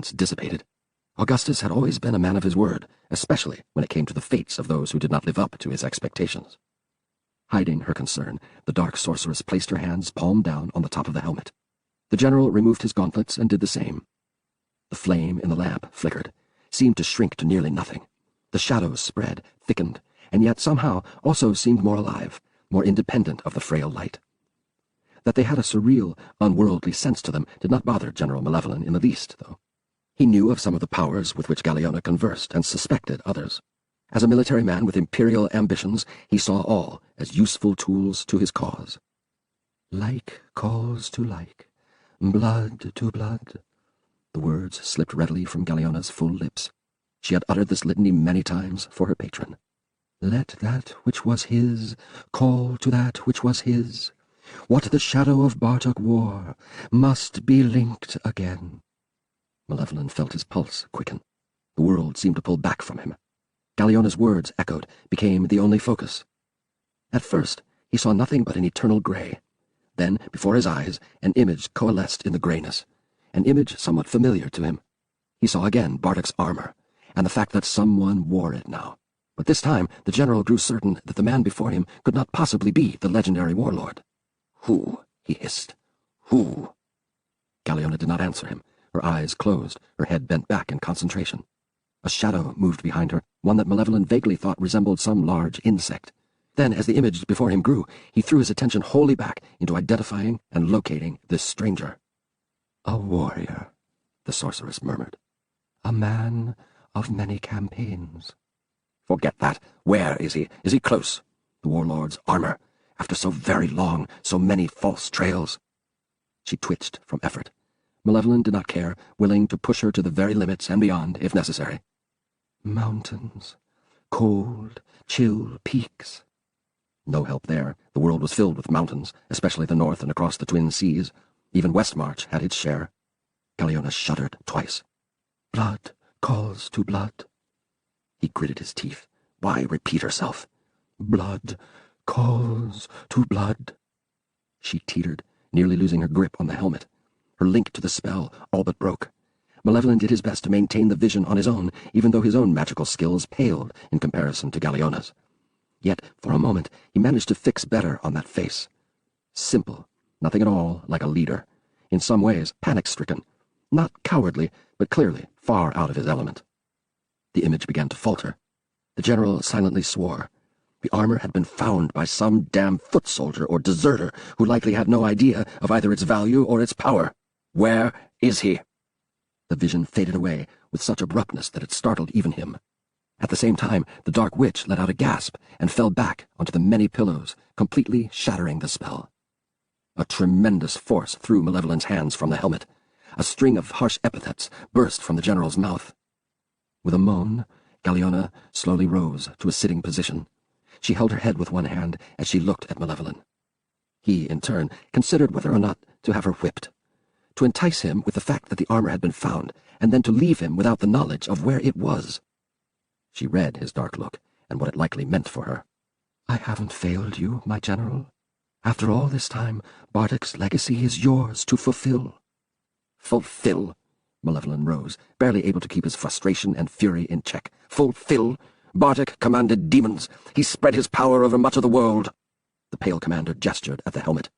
dissipated. Augustus had always been a man of his word, especially when it came to the fates of those who did not live up to his expectations. Hiding her concern, the dark sorceress placed her hands palm down on the top of the helmet. The general removed his gauntlets and did the same. The flame in the lamp flickered, seemed to shrink to nearly nothing. The shadows spread, thickened, and yet somehow also seemed more alive, more independent of the frail light. That they had a surreal, unworldly sense to them did not bother General Malevolent in the least, though. He knew of some of the powers with which Galeona conversed and suspected others. As a military man with imperial ambitions, he saw all as useful tools to his cause. Like calls to like, blood to blood. The words slipped readily from Galeona's full lips. She had uttered this litany many times for her patron. Let that which was his call to that which was his. What the shadow of Bartok wore must be linked again. Malevolent felt his pulse quicken. The world seemed to pull back from him. Galeona's words echoed, became the only focus. At first, he saw nothing but an eternal grey. Then, before his eyes, an image coalesced in the greyness, an image somewhat familiar to him. He saw again Bartok's armor, and the fact that someone wore it now. But this time, the general grew certain that the man before him could not possibly be the legendary warlord. Who? He hissed. Who? Galeona did not answer him. Her eyes closed, her head bent back in concentration. A shadow moved behind her, one that Malevolent vaguely thought resembled some large insect. Then, as the image before him grew, he threw his attention wholly back into identifying and locating this stranger. A warrior, the sorceress murmured. A man of many campaigns. Forget that. Where is he? Is he close? The warlord's armor, after so very long, so many false trails. She twitched from effort. Malevolent did not care, willing to push her to the very limits and beyond, if necessary. Mountains. Cold, chill peaks. No help there. The world was filled with mountains, especially the north and across the Twin Seas. Even Westmarch had its share. Galeona shuddered twice. Blood calls to blood. He gritted his teeth. Why repeat herself? Blood calls to blood. She teetered, nearly losing her grip on the helmet. Her link to the spell all but broke. Malevolent did his best to maintain the vision on his own, even though his own magical skills paled in comparison to Galeona's. Yet, for a moment, he managed to fix better on that face. Simple, nothing at all like a leader. In some ways, panic-stricken. Not cowardly, but clearly far out of his element. The image began to falter. The general silently swore. The armor had been found by some damn foot soldier or deserter who likely had no idea of either its value or its power. Where is he? The vision faded away with such abruptness that it startled even him. At the same time, the dark witch let out a gasp and fell back onto the many pillows, completely shattering the spell. A tremendous force threw Malevolent's hands from the helmet. A string of harsh epithets burst from the general's mouth. With a moan, Galeona slowly rose to a sitting position. She held her head with one hand as she looked at Malevolent. He, in turn, considered whether or not to have her whipped. To entice him with the fact that the armor had been found, and then to leave him without the knowledge of where it was. She read his dark look, and what it likely meant for her. I haven't failed you, my general. After all this time, Bartok's legacy is yours to fulfill. Fulfill? Malevolent rose, barely able to keep his frustration and fury in check. Fulfill? Bartok commanded demons. He spread his power over much of the world. The pale commander gestured at the helmet.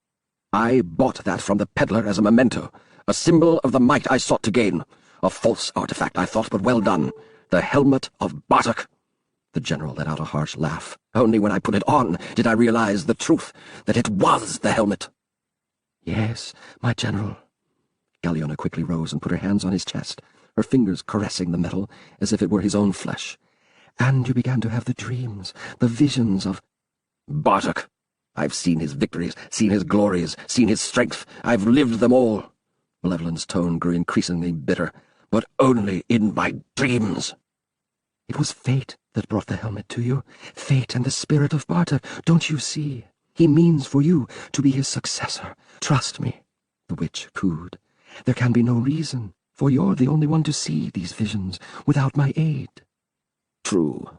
I bought that from the peddler as a memento, a symbol of the might I sought to gain. A false artifact, I thought, but well done. The helmet of Bartok. The general let out a harsh laugh. Only when I put it on did I realize the truth, that it was the helmet. Yes, my general. Galeona quickly rose and put her hands on his chest, her fingers caressing the metal as if it were his own flesh. And you began to have the dreams, the visions of... Bartok! I've seen his victories, seen his glories, seen his strength. I've lived them all. Malevolent's tone grew increasingly bitter, but only in my dreams. It was fate that brought the helmet to you. Fate and the spirit of Bartok, don't you see? He means for you to be his successor. Trust me, the witch cooed. There can be no reason, for you're the only one to see these visions without my aid. True.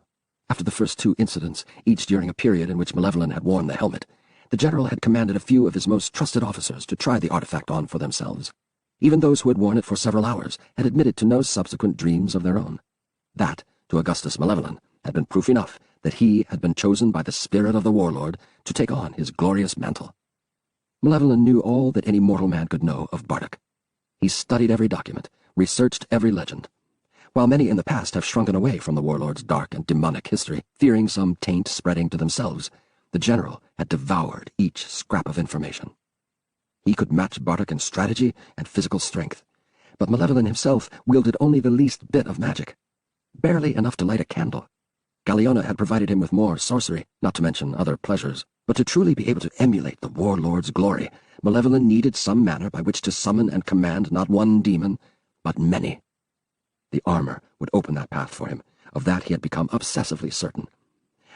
After the first two incidents, each during a period in which Malevolent had worn the helmet, the general had commanded a few of his most trusted officers to try the artifact on for themselves. Even those who had worn it for several hours had admitted to no subsequent dreams of their own. That, to Augustus Malevolent, had been proof enough that he had been chosen by the spirit of the warlord to take on his glorious mantle. Malevolent knew all that any mortal man could know of Bardock. He studied every document, researched every legend. While many in the past have shrunken away from the warlord's dark and demonic history, fearing some taint spreading to themselves, the general had devoured each scrap of information. He could match Bardock in strategy and physical strength, but Malevolent himself wielded only the least bit of magic, barely enough to light a candle. Galeona had provided him with more sorcery, not to mention other pleasures, but to truly be able to emulate the warlord's glory, Malevolent needed some manner by which to summon and command not one demon, but many. The armor would open that path for him. Of that he had become obsessively certain.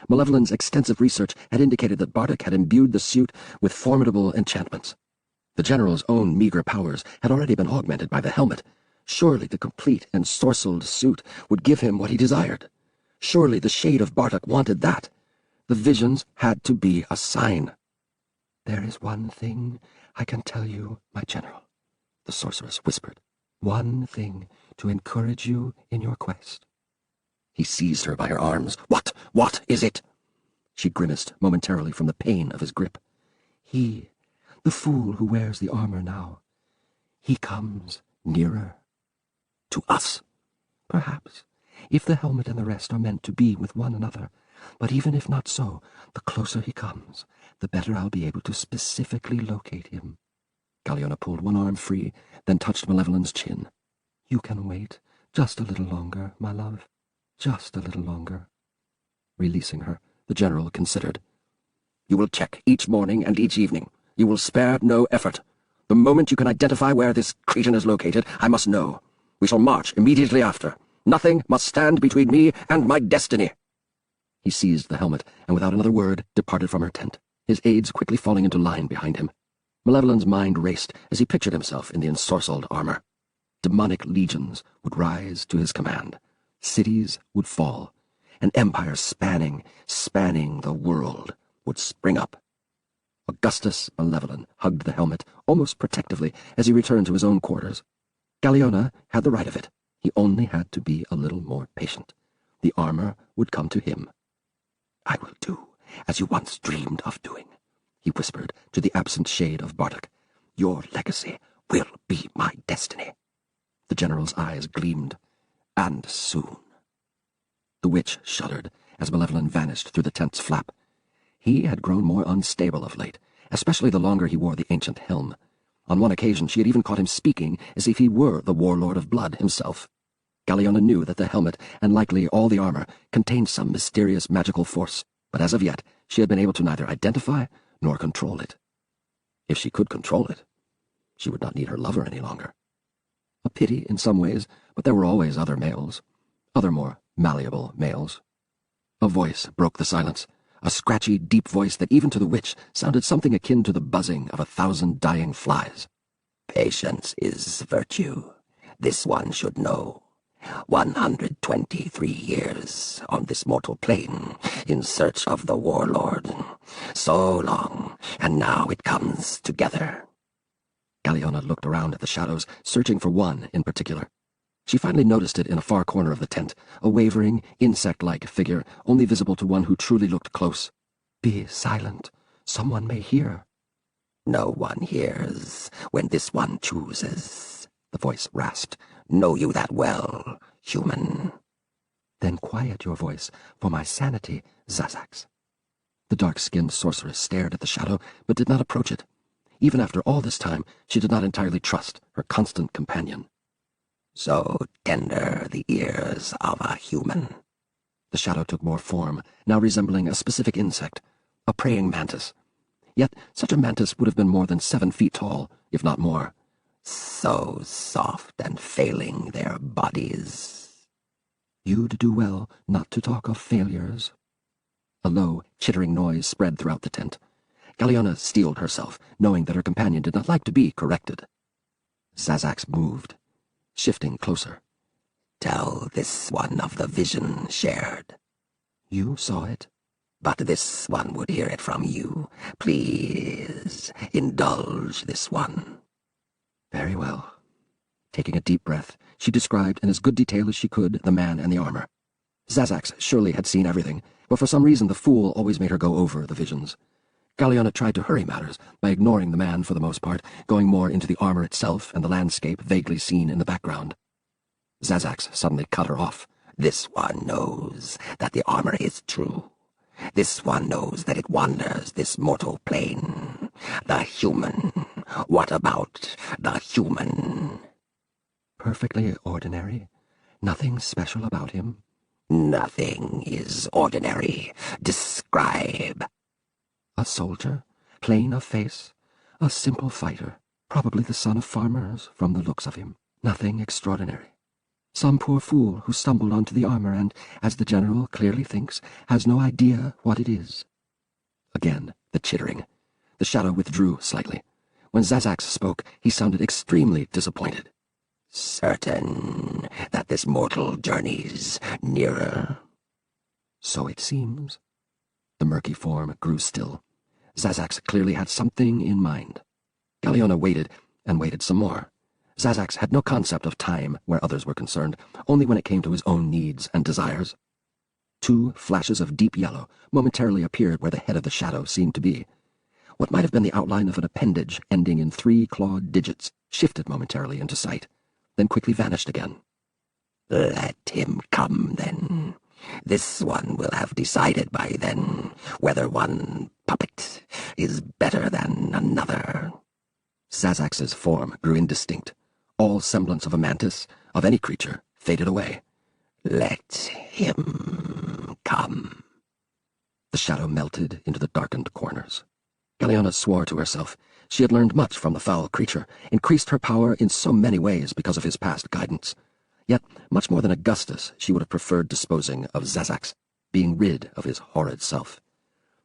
Malevolent's extensive research had indicated that Bardock had imbued the suit with formidable enchantments. The general's own meager powers had already been augmented by the helmet. Surely the complete ensorcelled suit would give him what he desired. Surely the shade of Bardock wanted that. The visions had to be a sign. "There is one thing I can tell you, my general," the sorceress whispered. "One thing to encourage you in your quest." He seized her by her arms. What is it?" She grimaced momentarily from the pain of his grip. "He, the fool who wears the armor now, he comes nearer." "To us?" "Perhaps, if the helmet and the rest are meant to be with one another. But even if not so, the closer he comes, the better I'll be able to specifically locate him." Galeona pulled one arm free, then touched Malevolent's chin. "You can wait just a little longer, my love. Just a little longer." Releasing her, the general considered. "You will check each morning and each evening. You will spare no effort. The moment you can identify where this cretin is located, I must know. We shall march immediately after. Nothing must stand between me and my destiny." He seized the helmet, and without another word, departed from her tent, his aides quickly falling into line behind him. Malevolent's mind raced as he pictured himself in the ensorcelled armor. Demonic legions would rise to his command. Cities would fall. An empire spanning the world would spring up. Augustus Malevolent hugged the helmet almost protectively as he returned to his own quarters. Galeona had the right of it. He only had to be a little more patient. The armor would come to him. "I will do as you once dreamed of doing," he whispered to the absent shade of Bardock. "Your legacy will be my destiny." The general's eyes gleamed. "And soon." The witch shuddered as Malevolent vanished through the tent's flap. He had grown more unstable of late, especially the longer he wore the ancient helm. On one occasion she had even caught him speaking as if he were the warlord of blood himself. Galeona knew that the helmet, and likely all the armor, contained some mysterious magical force, but as of yet she had been able to neither identify nor control it. If she could control it, she would not need her lover any longer. A pity in some ways, but there were always other males, other more malleable males. A voice broke the silence, a scratchy, deep voice that even to the witch sounded something akin to the buzzing of 1,000 dying flies. "Patience is virtue. This one should know. 123 years on this mortal plane in search of the warlord. So long, and now it comes together." Galeona looked around at the shadows, searching for one in particular. She finally noticed it in a far corner of the tent, a wavering, insect-like figure, only visible to one who truly looked close. "Be silent. Someone may hear." "No one hears when this one chooses," the voice rasped. "Know you that well, human?" "Then quiet your voice for my sanity, Zazax." The dark-skinned sorceress stared at the shadow, but did not approach it. Even after all this time, she did not entirely trust her constant companion. "So tender the ears of a human." The shadow took more form, now resembling a specific insect, a praying mantis. Yet such a mantis would have been more than 7 feet tall, if not more. "So soft and failing their bodies." "You'd do well not to talk of failures." A low, chittering noise spread throughout the tent. Galeona steeled herself, knowing that her companion did not like to be corrected. Zazax moved, shifting closer. "Tell this one of the vision shared." "You saw it." "But this one would hear it from you. Please, indulge this one." "Very well. Taking a deep breath, she described in as good detail as she could the man and the armor. Zazax surely had seen everything, but for some reason the fool always made her go over the visions. Galliona tried to hurry matters by ignoring the man for the most part, going more into the armor itself and the landscape vaguely seen in the background. Zazax suddenly cut her off. This one knows that the armor is true. This one knows that it wanders this mortal plane. The human. What about the human? Perfectly ordinary. Nothing special about him. Nothing is ordinary. Describe. A soldier, plain of face, a simple fighter, probably the son of farmers from the looks of him. Nothing extraordinary. Some poor fool who stumbled onto the armor and, as the general clearly thinks, has no idea what it is. Again, the chittering. The shadow withdrew slightly. When Zazax spoke, he sounded extremely disappointed. Certain that this mortal journeys nearer? So it seems. The murky form grew still. Zazax clearly had something in mind. Galliona waited, and waited some more. Zazax had no concept of time where others were concerned, only when it came to his own needs and desires. 2 flashes of deep yellow momentarily appeared where the head of the shadow seemed to be. What might have been the outline of an appendage ending in 3 clawed digits shifted momentarily into sight, then quickly vanished again. Let him come, then. This one will have decided by then whether one puppet is better than another. Zazax's form grew indistinct. All semblance of a mantis, of any creature, faded away. Let him come. The shadow melted into the darkened corners. Galliona swore to herself. She had learned much from the foul creature, increased her power in so many ways because of his past guidance. Yet, much more than Augustus, she would have preferred disposing of Zazax, being rid of his horrid self.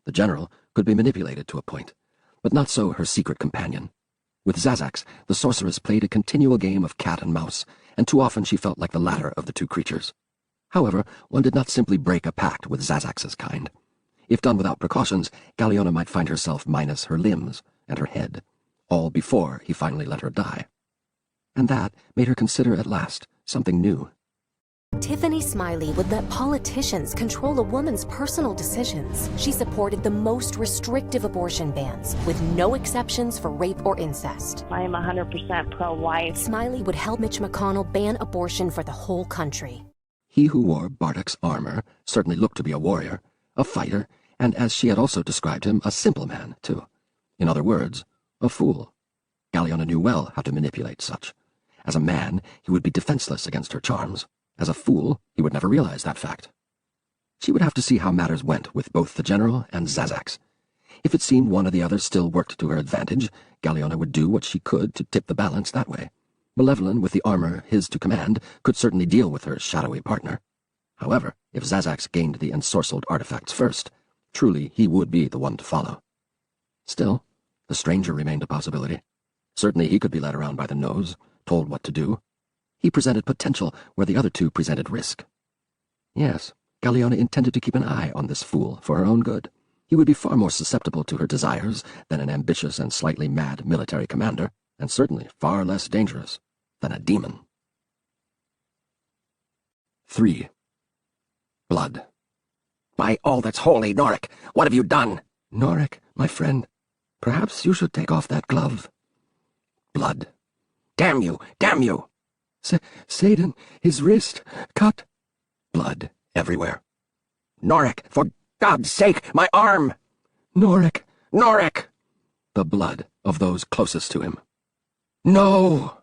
The general could be manipulated to a point, but not so her secret companion. With Zazax, the sorceress played a continual game of cat and mouse, and too often she felt like the latter of the 2 creatures. However, one did not simply break a pact with Zazax's kind. If done without precautions, Galliona might find herself minus her limbs and her head, all before he finally let her die. And that made her consider at last something new. Tiffany Smiley would let politicians control a woman's personal decisions. She supported the most restrictive abortion bans, with no exceptions for rape or incest. I am 100% pro-life. Smiley would help Mitch McConnell ban abortion for the whole country. He who wore Bardock's armor certainly looked to be a warrior, a fighter, and as she had also described him, a simple man, too. In other words, a fool. Galliona knew well how to manipulate such. As a man, he would be defenseless against her charms. As a fool, he would never realize that fact. She would have to see how matters went with both the general and Zazax. If it seemed one or the other still worked to her advantage, Galliona would do what she could to tip the balance that way. Malevolent, with the armor his to command, could certainly deal with her shadowy partner. However, if Zazax gained the ensorcelled artifacts first, truly he would be the one to follow. Still, the stranger remained a possibility. Certainly he could be led around by the nose, told what to do. He presented potential where the other 2 presented risk. Yes, Galliona intended to keep an eye on this fool for her own good. He would be far more susceptible to her desires than an ambitious and slightly mad military commander, and certainly far less dangerous than a demon. 3. Blood. By all that's holy, Norik, what have you done? Norik, my friend, perhaps you should take off that glove. Blood. Damn you! Damn you! Satan, his wrist, cut. Blood everywhere. Norik, for God's sake, my arm! Norik! Norik! The blood of those closest to him. No!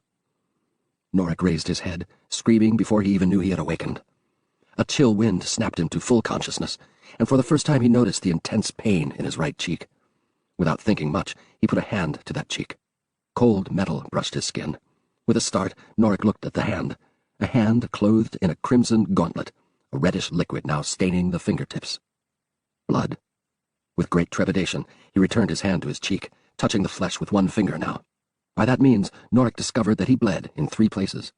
Norik raised his head, screaming before he even knew he had awakened. A chill wind snapped him to full consciousness, and for the first time he noticed the intense pain in his right cheek. Without thinking much, he put a hand to that cheek. Cold metal brushed his skin. With a start, Norik looked at the hand, a hand clothed in a crimson gauntlet, a reddish liquid now staining the fingertips. Blood. With great trepidation, he returned his hand to his cheek, touching the flesh with one finger now. By that means, Norik discovered that he bled in 3 places.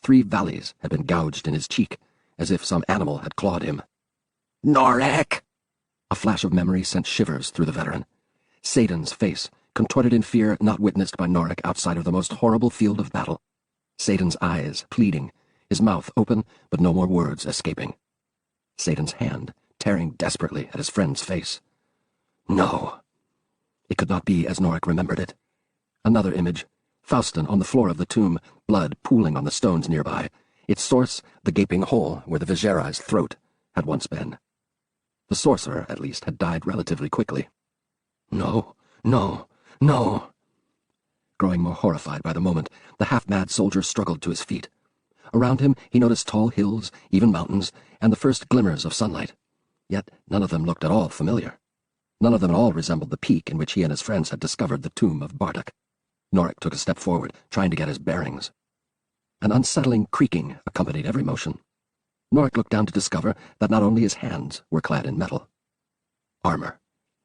3 valleys had been gouged in his cheek, as if some animal had clawed him. Norik! A flash of memory sent shivers through the veteran. Satan's face, contorted in fear not witnessed by Norik outside of the most horrible field of battle. Satan's eyes pleading, his mouth open but no more words escaping. Satan's hand tearing desperately at his friend's face. No. It could not be as Norik remembered it. Another image. Faustin on the floor of the tomb, blood pooling on the stones nearby. Its source, the gaping hole where the Vajera's throat had once been. The sorcerer, at least, had died relatively quickly. No, no, no. Growing more horrified by the moment, the half-mad soldier struggled to his feet. Around him he noticed tall hills, even mountains, and the first glimmers of sunlight. Yet none of them looked at all familiar. None of them at all resembled the peak in which he and his friends had discovered the tomb of Bartok. Norik took a step forward, trying to get his bearings. An unsettling creaking accompanied every motion. Norik looked down to discover that not only his hands were clad in metal. Armor.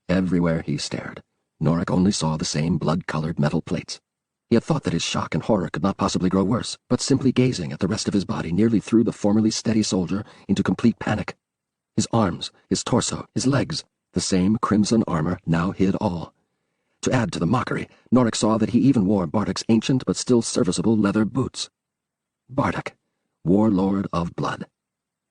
Everywhere he stared, Norik only saw the same blood-colored metal plates. He had thought that his shock and horror could not possibly grow worse, but simply gazing at the rest of his body nearly threw the formerly steady soldier into complete panic. His arms, his torso, his legs, the same crimson armor now hid all. To add to the mockery, Norik saw that he even wore Bartok's ancient but still serviceable leather boots. Bartok, warlord of blood.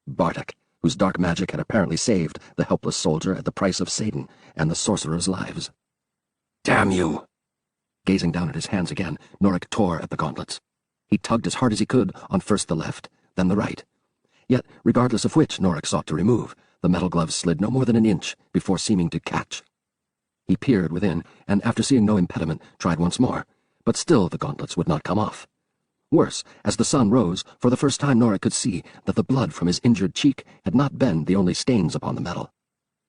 Bartok, whose dark magic had apparently saved the helpless soldier at the price of Satan and the sorcerer's lives. Damn you! Gazing down at his hands again, Norik tore at the gauntlets. He tugged as hard as he could on first the left, then the right. Yet, regardless of which Norik sought to remove, the metal gloves slid no more than an inch before seeming to catch. He peered within, and after seeing no impediment, tried once more, but still the gauntlets would not come off. Worse, as the sun rose, for the first time Norik could see that the blood from his injured cheek had not been the only stains upon the metal.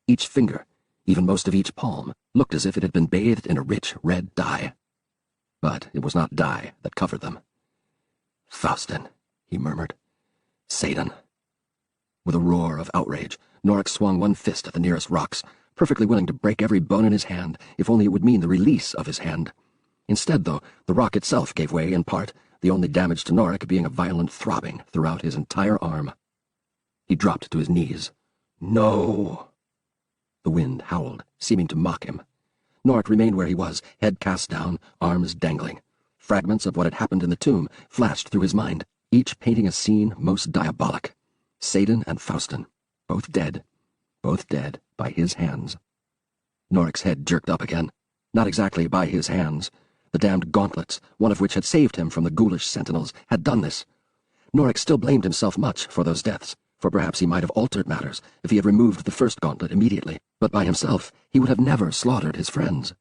Each finger, even most of each palm, looked as if it had been bathed in a rich red dye. But it was not dye that covered them. Faustin, he murmured. Satan. With a roar of outrage, Norik swung one fist at the nearest rocks, perfectly willing to break every bone in his hand, if only it would mean the release of his hand. Instead, though, the rock itself gave way in part, the only damage to Norik being a violent throbbing throughout his entire arm. He dropped to his knees. No! The wind howled, seeming to mock him. Norik remained where he was, head cast down, arms dangling. Fragments of what had happened in the tomb flashed through his mind, each painting a scene most diabolic. Satan and Faustin, both dead by his hands. Norik's head jerked up again. Not exactly by his hands. The damned gauntlets, one of which had saved him from the ghoulish sentinels, had done this. Norik still blamed himself much for those deaths, for perhaps he might have altered matters if he had removed the first gauntlet immediately, but by himself he would have never slaughtered his friends.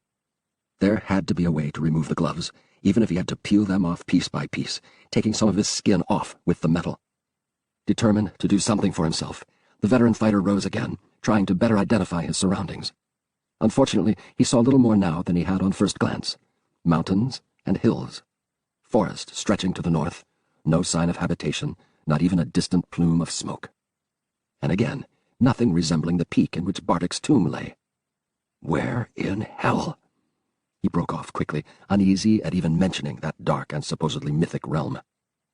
There had to be a way to remove the gloves, even if he had to peel them off piece by piece, taking some of his skin off with the metal. Determined to do something for himself, the veteran fighter rose again, trying to better identify his surroundings. Unfortunately, he saw little more now than he had on first glance. Mountains and hills. Forest stretching to the north. No sign of habitation, not even a distant plume of smoke. And again, nothing resembling the peak in which Bartok's tomb lay. Where in hell? He broke off quickly, uneasy at even mentioning that dark and supposedly mythic realm.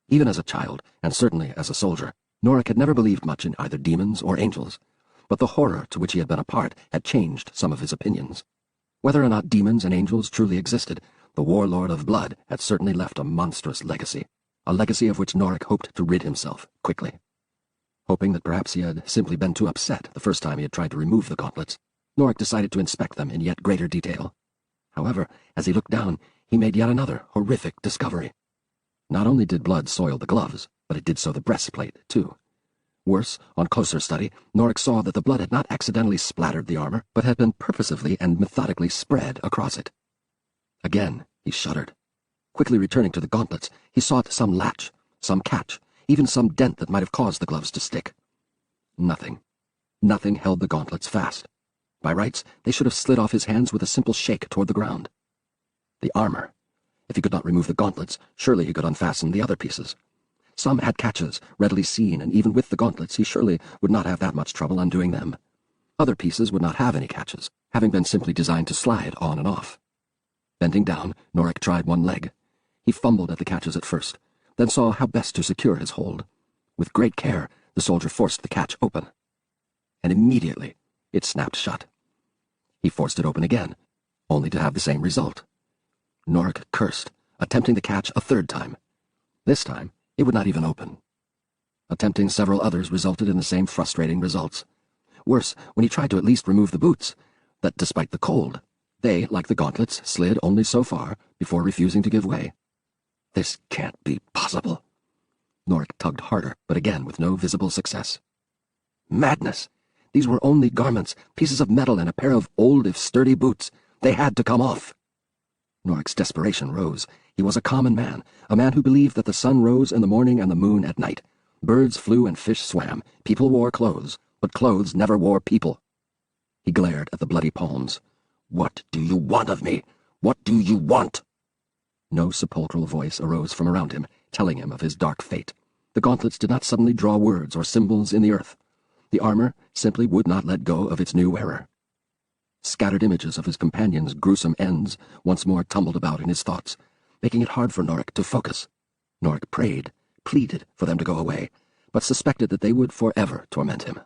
Even as a child, and certainly as a soldier, Norik had never believed much in either demons or angels, but the horror to which he had been a part had changed some of his opinions. Whether or not demons and angels truly existed, the warlord of blood had certainly left a monstrous legacy, a legacy of which Norik hoped to rid himself quickly. Hoping that perhaps he had simply been too upset the first time he had tried to remove the gauntlets, Norik decided to inspect them in yet greater detail. However, as he looked down, he made yet another horrific discovery. Not only did blood soil the gloves, but it did so the breastplate, too. Worse, on closer study, Norik saw that the blood had not accidentally splattered the armor, but had been purposively and methodically spread across it. Again, he shuddered. Quickly returning to the gauntlets, he sought some latch, some catch, even some dent that might have caused the gloves to stick. Nothing. Nothing held the gauntlets fast. By rights, they should have slid off his hands with a simple shake toward the ground. The armor. If he could not remove the gauntlets, surely he could unfasten the other pieces. Some had catches, readily seen, and even with the gauntlets he surely would not have that much trouble undoing them. Other pieces would not have any catches, having been simply designed to slide on and off. Bending down, Norik tried one leg. He fumbled at the catches at first, then saw how best to secure his hold. With great care, the soldier forced the catch open. And immediately, it snapped shut. He forced it open again, only to have the same result. Norik cursed, attempting the catch a third time. This time, it would not even open. Attempting several others resulted in the same frustrating results. Worse, when he tried to at least remove the boots, that despite the cold, they, like the gauntlets, slid only so far before refusing to give way. This can't be possible. Norik tugged harder, but again with no visible success. Madness! These were only garments, pieces of metal, and a pair of old if sturdy boots. They had to come off. Norik's desperation rose. He was a common man, a man who believed that the sun rose in the morning and the moon at night. Birds flew and fish swam. People wore clothes, but clothes never wore people. He glared at the bloody palms. What do you want of me? What do you want? No sepulchral voice arose from around him, telling him of his dark fate. The gauntlets did not suddenly draw words or symbols in the earth. The armor simply would not let go of its new wearer. Scattered images of his companion's gruesome ends once more tumbled about in his thoughts, making it hard for Norik to focus. Norik prayed, pleaded for them to go away, but suspected that they would forever torment him.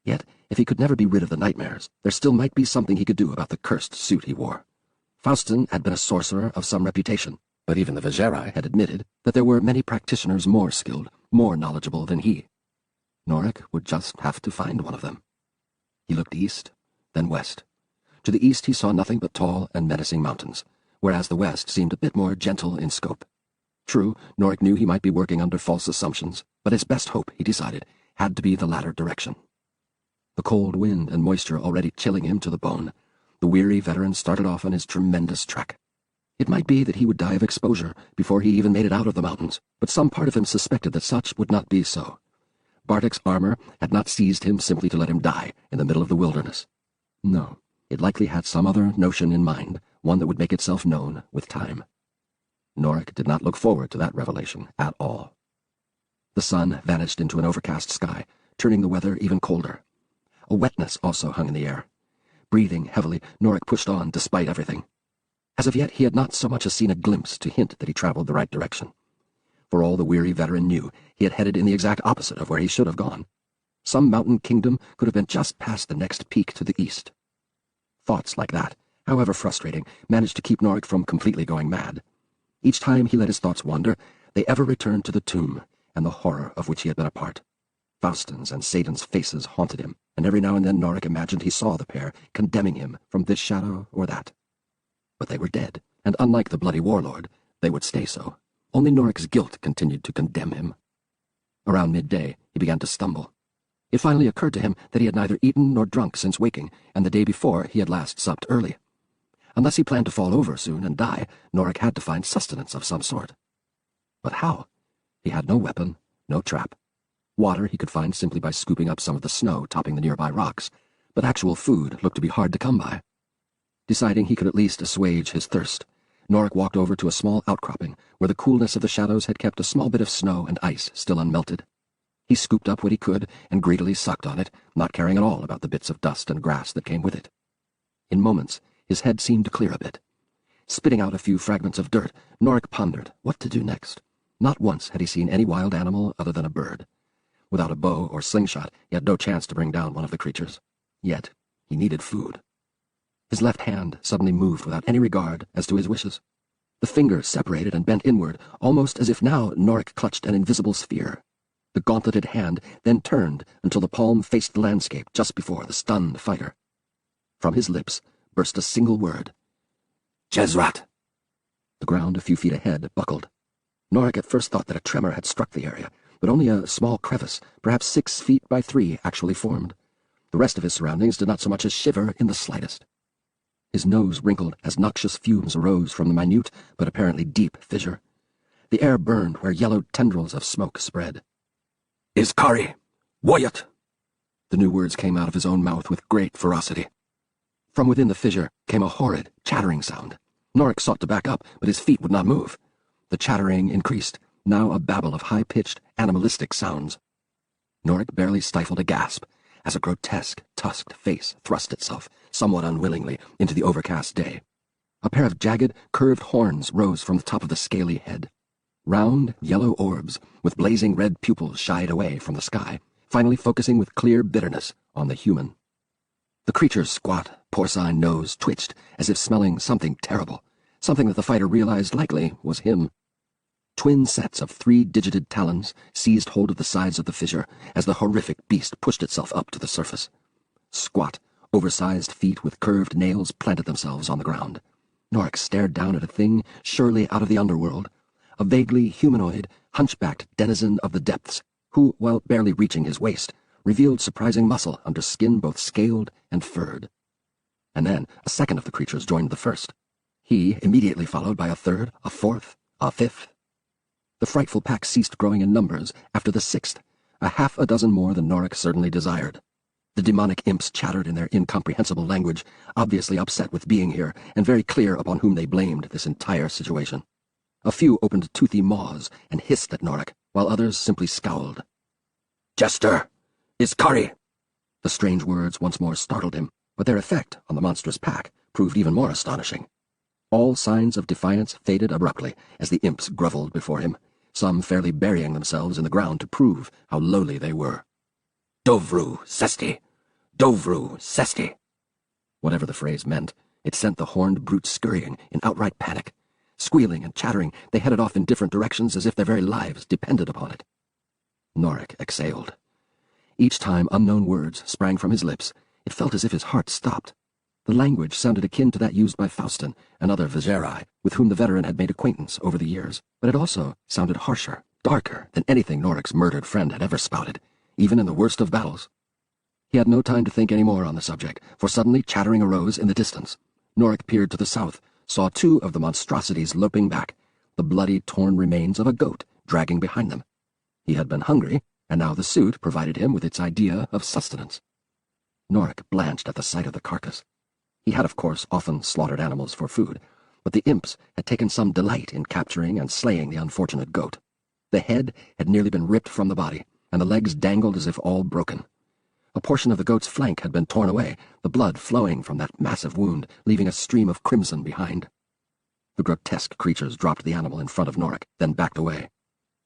Yet, if he could never be rid of the nightmares, there still might be something he could do about the cursed suit he wore. Faustin had been a sorcerer of some reputation, but even the Vajeri had admitted that there were many practitioners more skilled, more knowledgeable than he. Norik would just have to find one of them. He looked east, then west. To the east he saw nothing but tall and menacing mountains, whereas the west seemed a bit more gentle in scope. True, Norik knew he might be working under false assumptions, but his best hope, he decided, had to be the latter direction. The cold wind and moisture already chilling him to the bone, the weary veteran started off on his tremendous trek. It might be that he would die of exposure before he even made it out of the mountains, but some part of him suspected that such would not be so. Bartek's armor had not seized him simply to let him die in the middle of the wilderness. No, it likely had some other notion in mind, one that would make itself known with time. Norik did not look forward to that revelation at all. The sun vanished into an overcast sky, turning the weather even colder. A wetness also hung in the air. Breathing heavily, Norik pushed on despite everything. As of yet, he had not so much as seen a glimpse to hint that he traveled the right direction. For all the weary veteran knew, he had headed in the exact opposite of where he should have gone. Some mountain kingdom could have been just past the next peak to the east. Thoughts like that, however frustrating, managed to keep Norik from completely going mad. Each time he let his thoughts wander, they ever returned to the tomb and the horror of which he had been a part. Faustin's and Satan's faces haunted him, and every now and then Norik imagined he saw the pair condemning him from this shadow or that. But they were dead, and unlike the bloody warlord, they would stay so. Only Norik's guilt continued to condemn him. Around midday, he began to stumble. It finally occurred to him that he had neither eaten nor drunk since waking, and the day before he had last supped early. Unless he planned to fall over soon and die, Norik had to find sustenance of some sort. But how? He had no weapon, no trap. Water he could find simply by scooping up some of the snow topping the nearby rocks, but actual food looked to be hard to come by. Deciding he could at least assuage his thirst, Norik walked over to a small outcropping where the coolness of the shadows had kept a small bit of snow and ice still unmelted. He scooped up what he could and greedily sucked on it, not caring at all about the bits of dust and grass that came with it. In moments, his head seemed to clear a bit. Spitting out a few fragments of dirt, Norik pondered what to do next. Not once had he seen any wild animal other than a bird. Without a bow or slingshot, he had no chance to bring down one of the creatures. Yet, he needed food. His left hand suddenly moved without any regard as to his wishes. The fingers separated and bent inward, almost as if now Norik clutched an invisible sphere. The gauntleted hand then turned until the palm faced the landscape just before the stunned fighter. From his lips burst a single word. Jezrat! The ground a few feet ahead buckled. Norik at first thought that a tremor had struck the area, but only a small crevice, perhaps 6 feet by 3, actually formed. The rest of his surroundings did not so much as shiver in the slightest. His nose wrinkled as noxious fumes arose from the minute but apparently deep fissure. The air burned where yellow tendrils of smoke spread. Iskari! Woyat! The new words came out of his own mouth with great ferocity. From within the fissure came a horrid, chattering sound. Norik sought to back up, but his feet would not move. The chattering increased, now a babble of high-pitched, animalistic sounds. Norik barely stifled a gasp as a grotesque, tusked face thrust itself, somewhat unwillingly, into the overcast day. A pair of jagged, curved horns rose from the top of the scaly head. Round, yellow orbs, with blazing red pupils shied away from the sky, finally focusing with clear bitterness on the human. The creature's squat, porcine nose twitched as if smelling something terrible, something that the fighter realized likely was him. Twin sets of 3-digited talons seized hold of the sides of the fissure as the horrific beast pushed itself up to the surface. Squat, oversized feet with curved nails planted themselves on the ground. Norik stared down at a thing surely out of the underworld, a vaguely humanoid, hunchbacked denizen of the depths, who, while barely reaching his waist, revealed surprising muscle under skin both scaled and furred. And then a second of the creatures joined the first. He immediately followed by a third, a fourth, a fifth. The frightful pack ceased growing in numbers after the sixth, a half a dozen more than Norik certainly desired. The demonic imps chattered in their incomprehensible language, obviously upset with being here, and very clear upon whom they blamed this entire situation. A few opened toothy maws and hissed at Norik, while others simply scowled. "Jester! Iskari!" The strange words once more startled him, but their effect on the monstrous pack proved even more astonishing. All signs of defiance faded abruptly as the imps grovelled before him, some fairly burying themselves in the ground to prove how lowly they were. "Dovru Sesti! Dovru Sesti!" Whatever the phrase meant, it sent the horned brutes scurrying in outright panic. Squealing and chattering, they headed off in different directions as if their very lives depended upon it. Norik exhaled. Each time unknown words sprang from his lips, it felt as if his heart stopped. The language sounded akin to that used by Faustin and other Vizeri, with whom the veteran had made acquaintance over the years, but it also sounded harsher, darker than anything Norik's murdered friend had ever spouted, even in the worst of battles. He had no time to think any more on the subject, for suddenly chattering arose in the distance. Norik peered to the south, saw two of the monstrosities loping back, the bloody, torn remains of a goat dragging behind them. He had been hungry, and now the suit provided him with its idea of sustenance. Norik blanched at the sight of the carcass. He had, of course, often slaughtered animals for food, but the imps had taken some delight in capturing and slaying the unfortunate goat. The head had nearly been ripped from the body, and the legs dangled as if all broken. A portion of the goat's flank had been torn away, the blood flowing from that massive wound, leaving a stream of crimson behind. The grotesque creatures dropped the animal in front of Norik, then backed away.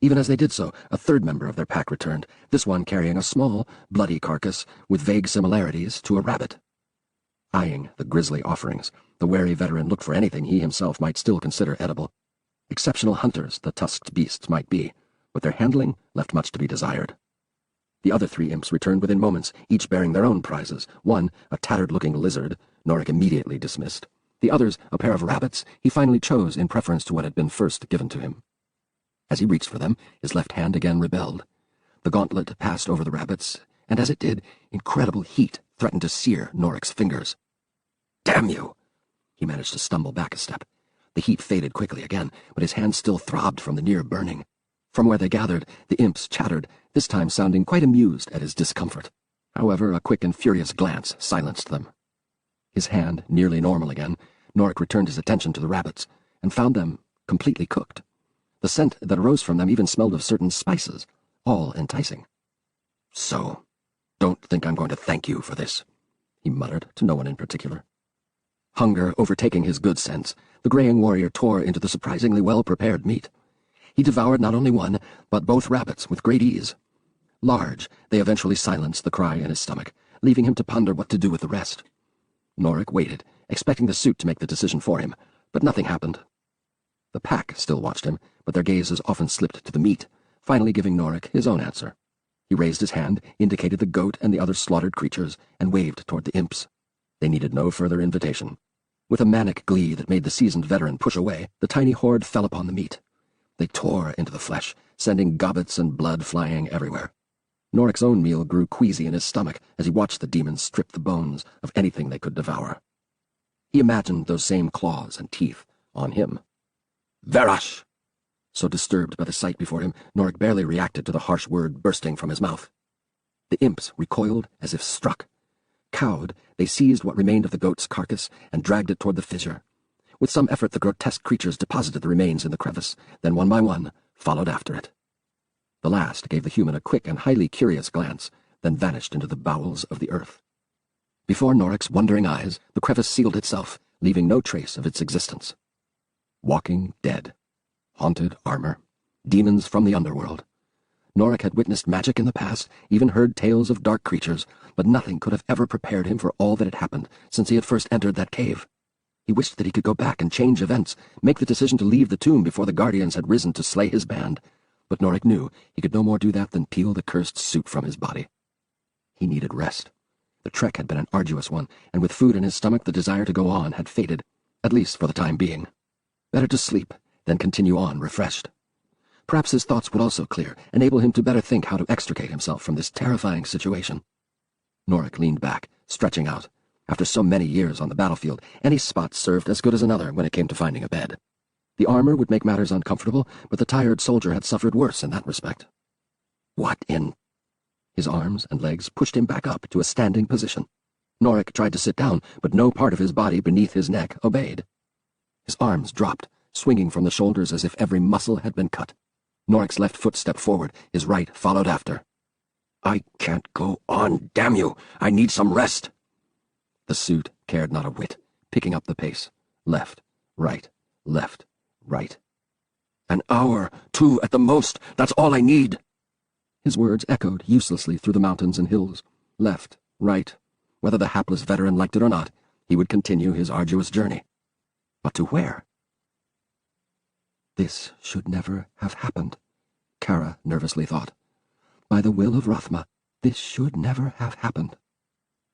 Even as they did so, a third member of their pack returned, this one carrying a small, bloody carcass with vague similarities to a rabbit. Eyeing the grisly offerings, the wary veteran looked for anything he himself might still consider edible. Exceptional hunters the tusked beasts might be, but their handling left much to be desired. The other three imps returned within moments, each bearing their own prizes. One, a tattered-looking lizard, Norik immediately dismissed. The others, a pair of rabbits, he finally chose in preference to what had been first given to him. As he reached for them, his left hand again rebelled. The gauntlet passed over the rabbits, and as it did, incredible heat threatened to sear Norik's fingers. "Damn you!" He managed to stumble back a step. The heat faded quickly again, but his hand still throbbed from the near burning. From where they gathered, the imps chattered, this time sounding quite amused at his discomfort. However, a quick and furious glance silenced them. His hand nearly normal again, Norik returned his attention to the rabbits, and found them completely cooked. The scent that arose from them even smelled of certain spices, all enticing. "So, don't think I'm going to thank you for this," he muttered to no one in particular. Hunger overtaking his good sense, the graying warrior tore into the surprisingly well-prepared meat. He devoured not only one, but both rabbits with great ease. Large, they eventually silenced the cry in his stomach, leaving him to ponder what to do with the rest. Norik waited, expecting the suit to make the decision for him, but nothing happened. The pack still watched him, but their gazes often slipped to the meat, finally giving Norik his own answer. He raised his hand, indicated the goat and the other slaughtered creatures, and waved toward the imps. They needed no further invitation. With a manic glee that made the seasoned veteran push away, the tiny horde fell upon the meat. They tore into the flesh, sending gobbets and blood flying everywhere. Norik's own meal grew queasy in his stomach as he watched the demons strip the bones of anything they could devour. He imagined those same claws and teeth on him. "Verash!" So disturbed by the sight before him, Norik barely reacted to the harsh word bursting from his mouth. The imps recoiled as if struck. Cowed, they seized what remained of the goat's carcass and dragged it toward the fissure. With some effort, the grotesque creatures deposited the remains in the crevice, then one by one followed after it. The last gave the human a quick and highly curious glance, then vanished into the bowels of the earth. Before Norik's wondering eyes, the crevice sealed itself, leaving no trace of its existence. Walking dead. Haunted armor. Demons from the underworld. Norik had witnessed magic in the past, even heard tales of dark creatures, but nothing could have ever prepared him for all that had happened since he had first entered that cave. He wished that he could go back and change events, make the decision to leave the tomb before the Guardians had risen to slay his band. But Norik knew he could no more do that than peel the cursed suit from his body. He needed rest. The trek had been an arduous one, and with food in his stomach the desire to go on had faded, at least for the time being. Better to sleep than continue on refreshed. Perhaps his thoughts would also clear, enable him to better think how to extricate himself from this terrifying situation. Norik leaned back, stretching out. After so many years on the battlefield, any spot served as good as another when it came to finding a bed. The armor would make matters uncomfortable, but the tired soldier had suffered worse in that respect. What in... His arms and legs pushed him back up to a standing position. Norik tried to sit down, but no part of his body beneath his neck obeyed. His arms dropped, swinging from the shoulders as if every muscle had been cut. Norik's left foot stepped forward, his right followed after. "I can't go on, damn you! I need some rest!" The suit cared not a whit, picking up the pace. Left, right, left, right. "An hour, 2 at the most, that's all I need!" His words echoed uselessly through the mountains and hills. Left, right. Whether the hapless veteran liked it or not, he would continue his arduous journey. But to where? This should never have happened, Kara nervously thought. By the will of Rathma, this should never have happened.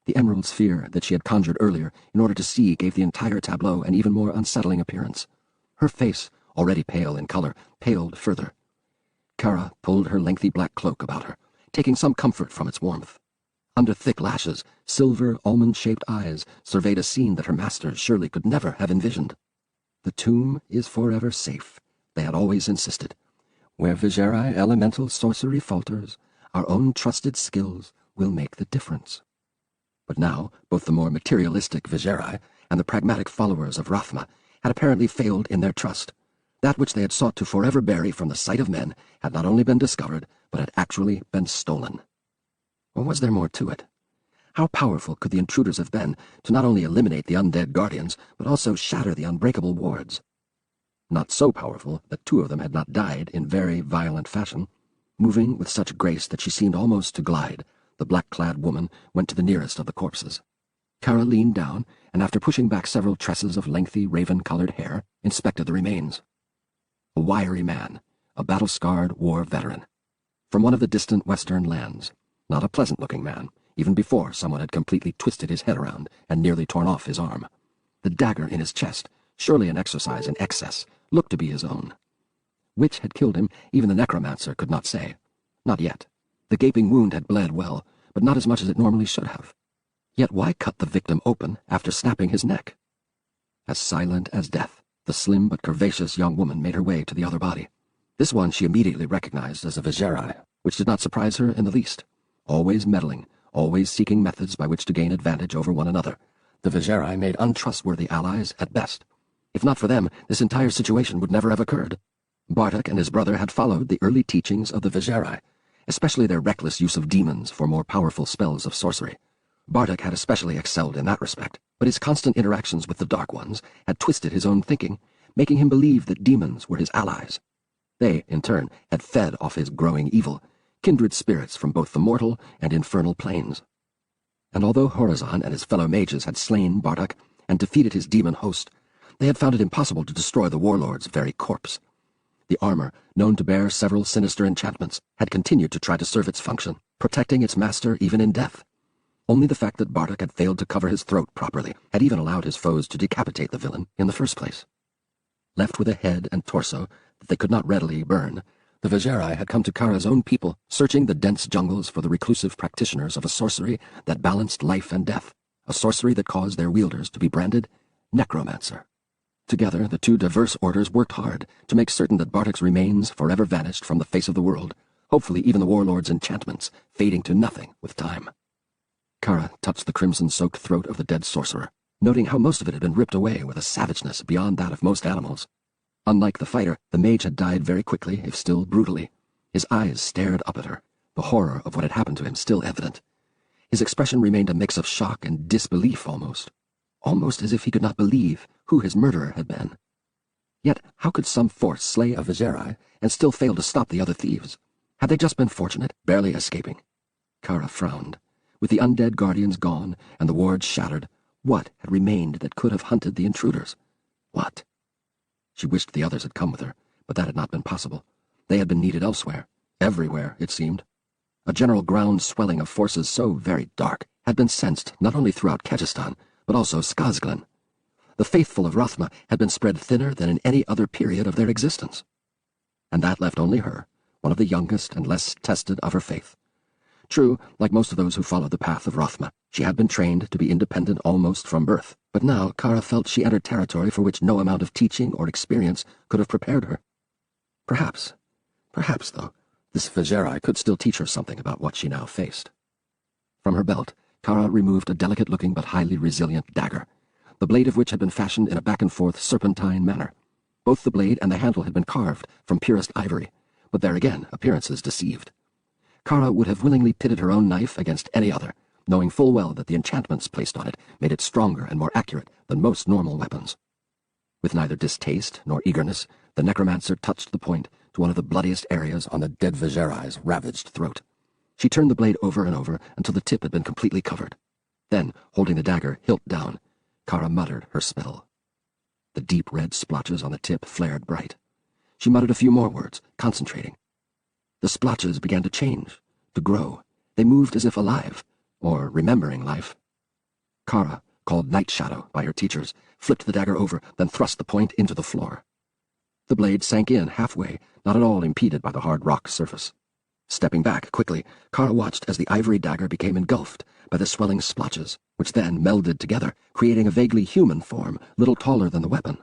The emerald sphere that she had conjured earlier in order to see gave the entire tableau an even more unsettling appearance. Her face, already pale in color, paled further. Kara pulled her lengthy black cloak about her, taking some comfort from its warmth. Under thick lashes, silver, almond-shaped eyes surveyed a scene that her masters surely could never have envisioned. The tomb is forever safe, they had always insisted. Where Vijayrai elemental sorcery falters, our own trusted skills will make the difference. But now, both the more materialistic Vijayrai and the pragmatic followers of Rathma had apparently failed in their trust. That which they had sought to forever bury from the sight of men had not only been discovered, but had actually been stolen. Or was there more to it? How powerful could the intruders have been to not only eliminate the undead guardians, but also shatter the unbreakable wards? Not so powerful that 2 of them had not died in very violent fashion. Moving with such grace that she seemed almost to glide, the black-clad woman went to the nearest of the corpses. Kara leaned down, and after pushing back several tresses of lengthy, raven-colored hair, inspected the remains. A wiry man, a battle-scarred war veteran. From one of the distant western lands. Not a pleasant-looking man, even before someone had completely twisted his head around and nearly torn off his arm. The dagger in his chest, surely an exercise in excess, looked to be his own. Which had killed him, even the necromancer could not say. Not yet. The gaping wound had bled well, but not as much as it normally should have. Yet why cut the victim open after snapping his neck? As silent as death, the slim but curvaceous young woman made her way to the other body. This one she immediately recognized as a Vijayrai, which did not surprise her in the least. Always meddling, always seeking methods by which to gain advantage over one another, the Vijayrai made untrustworthy allies at best. If not for them, this entire situation would never have occurred. Bartek and his brother had followed the early teachings of the Vijayrai, especially their reckless use of demons for more powerful spells of sorcery. Bartek had especially excelled in that respect, but his constant interactions with the Dark Ones had twisted his own thinking, making him believe that demons were his allies. They, in turn, had fed off his growing evil, kindred spirits from both the mortal and infernal planes. And although Horizon and his fellow mages had slain Bartek and defeated his demon host, they had found it impossible to destroy the warlord's very corpse. The armor, known to bear several sinister enchantments, had continued to try to serve its function, protecting its master even in death. Only the fact that Bartek had failed to cover his throat properly had even allowed his foes to decapitate the villain in the first place. Left with a head and torso that they could not readily burn, the Vijayrai had come to Kara's own people, searching the dense jungles for the reclusive practitioners of a sorcery that balanced life and death, a sorcery that caused their wielders to be branded necromancer. Together, the 2 diverse orders worked hard to make certain that Bartek's remains forever vanished from the face of the world, hopefully even the warlord's enchantments fading to nothing with time. Kara touched the crimson-soaked throat of the dead sorcerer, noting how most of it had been ripped away with a savageness beyond that of most animals. Unlike the fighter, the mage had died very quickly, if still brutally. His eyes stared up at her, the horror of what had happened to him still evident. His expression remained a mix of shock and disbelief almost as if he could not believe who his murderer had been. Yet how could some force slay a Vijayrai and still fail to stop the other thieves? Had they just been fortunate, barely escaping? Kara frowned. With the undead guardians gone and the wards shattered, What had remained that could have hunted the intruders? What? She wished the others had come with her, but that had not been possible. They had been needed elsewhere. Everywhere, it seemed. A general ground swelling of forces so very dark had been sensed not only throughout Kyrgyzstan, but also Skazglen. The faithful of Rathma had been spread thinner than in any other period of their existence. And that left only her, one of the youngest and less tested of her faith. True, like most of those who followed the path of Rathma, she had been trained to be independent almost from birth, but now Kara felt she entered territory for which no amount of teaching or experience could have prepared her. Perhaps, though, this Viserai could still teach her something about what she now faced. From her belt, Kara removed a delicate-looking but highly resilient dagger, the blade of which had been fashioned in a back-and-forth serpentine manner. Both the blade and the handle had been carved from purest ivory, but there again appearances deceived. Kara would have willingly pitted her own knife against any other, knowing full well that the enchantments placed on it made it stronger and more accurate than most normal weapons. With neither distaste nor eagerness, the necromancer touched the point to one of the bloodiest areas on the dead Viserai's ravaged throat. She turned the blade over and over until the tip had been completely covered. Then, holding the dagger hilt down, Kara muttered her spell. The deep red splotches on the tip flared bright. She muttered a few more words, concentrating. The splotches began to change, to grow. They moved as if alive, or remembering life. Kara, called Night Shadow by her teachers, flipped the dagger over, then thrust the point into the floor. The blade sank in halfway, not at all impeded by the hard rock surface. Stepping back quickly, Kara watched as the ivory dagger became engulfed by the swelling splotches, which then melded together, creating a vaguely human form, little taller than the weapon.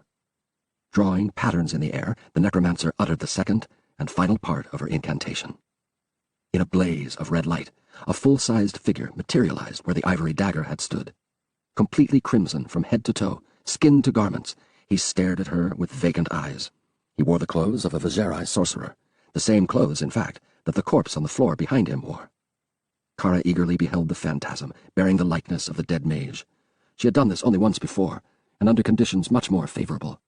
Drawing patterns in the air, the necromancer uttered the second and final part of her incantation. In a blaze of red light, a full-sized figure materialized where the ivory dagger had stood. Completely crimson from head to toe, skin to garments, he stared at her with vacant eyes. He wore the clothes of a Viserai sorcerer, the same clothes, in fact, that the corpse on the floor behind him wore. Kara eagerly beheld the phantasm, bearing the likeness of the dead mage. She had done this only once before, and under conditions much more favorable.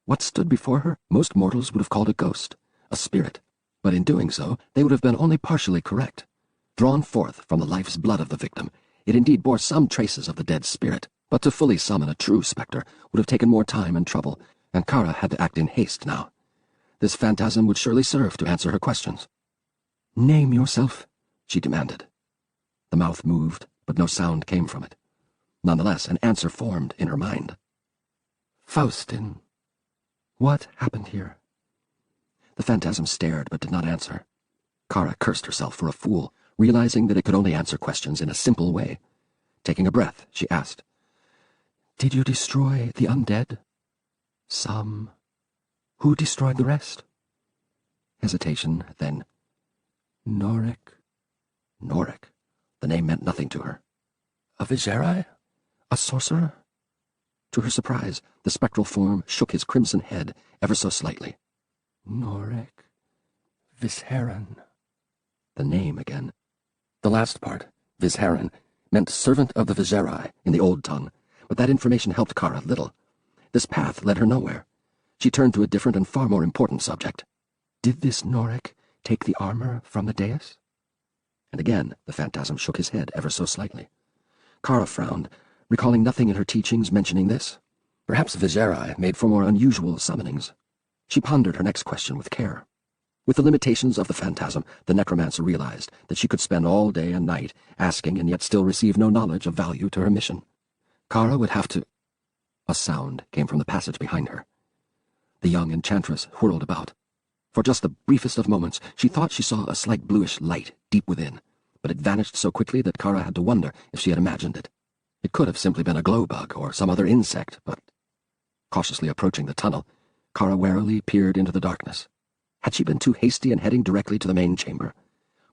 What stood before her, most mortals would have called a ghost, a spirit, but in doing so, they would have been only partially correct. Drawn forth from the life's blood of the victim, it indeed bore some traces of the dead spirit, but to fully summon a true spectre would have taken more time and trouble, and Kara had to act in haste now. This phantasm would surely serve to answer her questions. "Name yourself," she demanded. The mouth moved, but no sound came from it. Nonetheless, an answer formed in her mind. "Faustin. What happened here?" The phantasm stared but did not answer. Kara cursed herself for a fool, realizing that it could only answer questions in a simple way. Taking a breath, she asked, "Did you destroy the undead?" "Some. Who destroyed the rest?" Hesitation, then, "Norik." Norik. The name meant nothing to her. A Viserai? A sorcerer? To her surprise, the spectral form shook his crimson head ever so slightly. "Norik. Visheran." The name again. The last part, Visheran, meant servant of the Viserai in the old tongue, but that information helped Kara little. This path led her nowhere. She turned to a different and far more important subject. "Did this Norik take the armor from the dais?" And again the phantasm shook his head ever so slightly. Kara frowned, recalling nothing in her teachings mentioning this. Perhaps Viserai made for more unusual summonings. She pondered her next question with care. With the limitations of the phantasm, the necromancer realized that she could spend all day and night asking and yet still receive no knowledge of value to her mission. Kara would have to... A sound came from the passage behind her. The young enchantress whirled about. For just the briefest of moments, she thought she saw a slight bluish light deep within, but it vanished so quickly that Kara had to wonder if she had imagined it. It could have simply been a glow bug or some other insect, but... Cautiously approaching the tunnel, Kara warily peered into the darkness. Had she been too hasty in heading directly to the main chamber?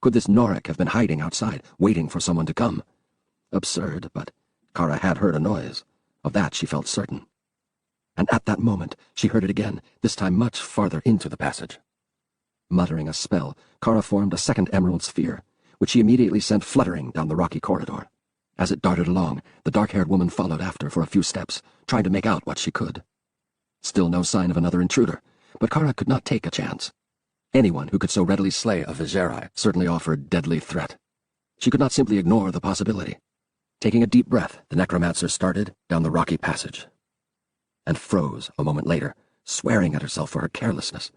Could this Norik have been hiding outside, waiting for someone to come? Absurd, but Kara had heard a noise. Of that she felt certain. And at that moment she heard it again, this time much farther into the passage. Muttering a spell, Kara formed a second emerald sphere, which she immediately sent fluttering down the rocky corridor. As it darted along, the dark-haired woman followed after for a few steps, trying to make out what she could. Still no sign of another intruder, but Kara could not take a chance. Anyone who could so readily slay a Viserai certainly offered deadly threat. She could not simply ignore the possibility. Taking a deep breath, the necromancer started down the rocky passage, and froze a moment later, swearing at herself for her carelessness.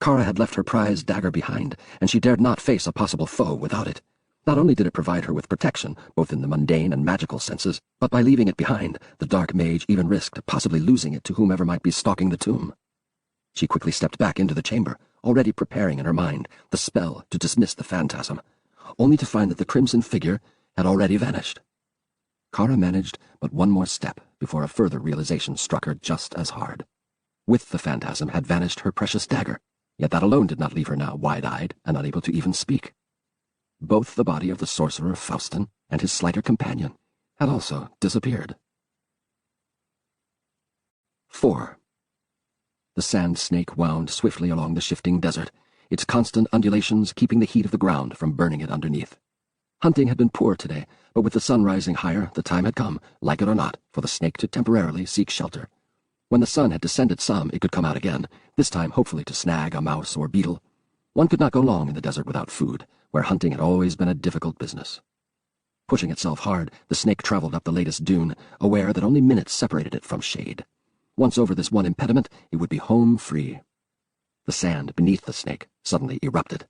Kara had left her prized dagger behind, and she dared not face a possible foe without it. Not only did it provide her with protection, both in the mundane and magical senses, but by leaving it behind, the dark mage even risked possibly losing it to whomever might be stalking the tomb. She quickly stepped back into the chamber, already preparing in her mind the spell to dismiss the phantasm, only to find that the crimson figure had already vanished. Kara managed but one more step before a further realization struck her just as hard. With the phantasm had vanished her precious dagger, yet that alone did not leave her now wide-eyed and unable to even speak. Both the body of the sorcerer Faustin and his slighter companion had also disappeared. 4. The sand snake wound swiftly along the shifting desert, its constant undulations keeping the heat of the ground from burning it underneath. Hunting had been poor today, but with the sun rising higher, the time had come, like it or not, for the snake to temporarily seek shelter. When the sun had descended some, it could come out again, this time hopefully to snag a mouse or beetle. One could not go long in the desert without food, where hunting had always been a difficult business. Pushing itself hard, the snake traveled up the latest dune, aware that only minutes separated it from shade. Once over this one impediment, it would be home free. The sand beneath the snake suddenly erupted.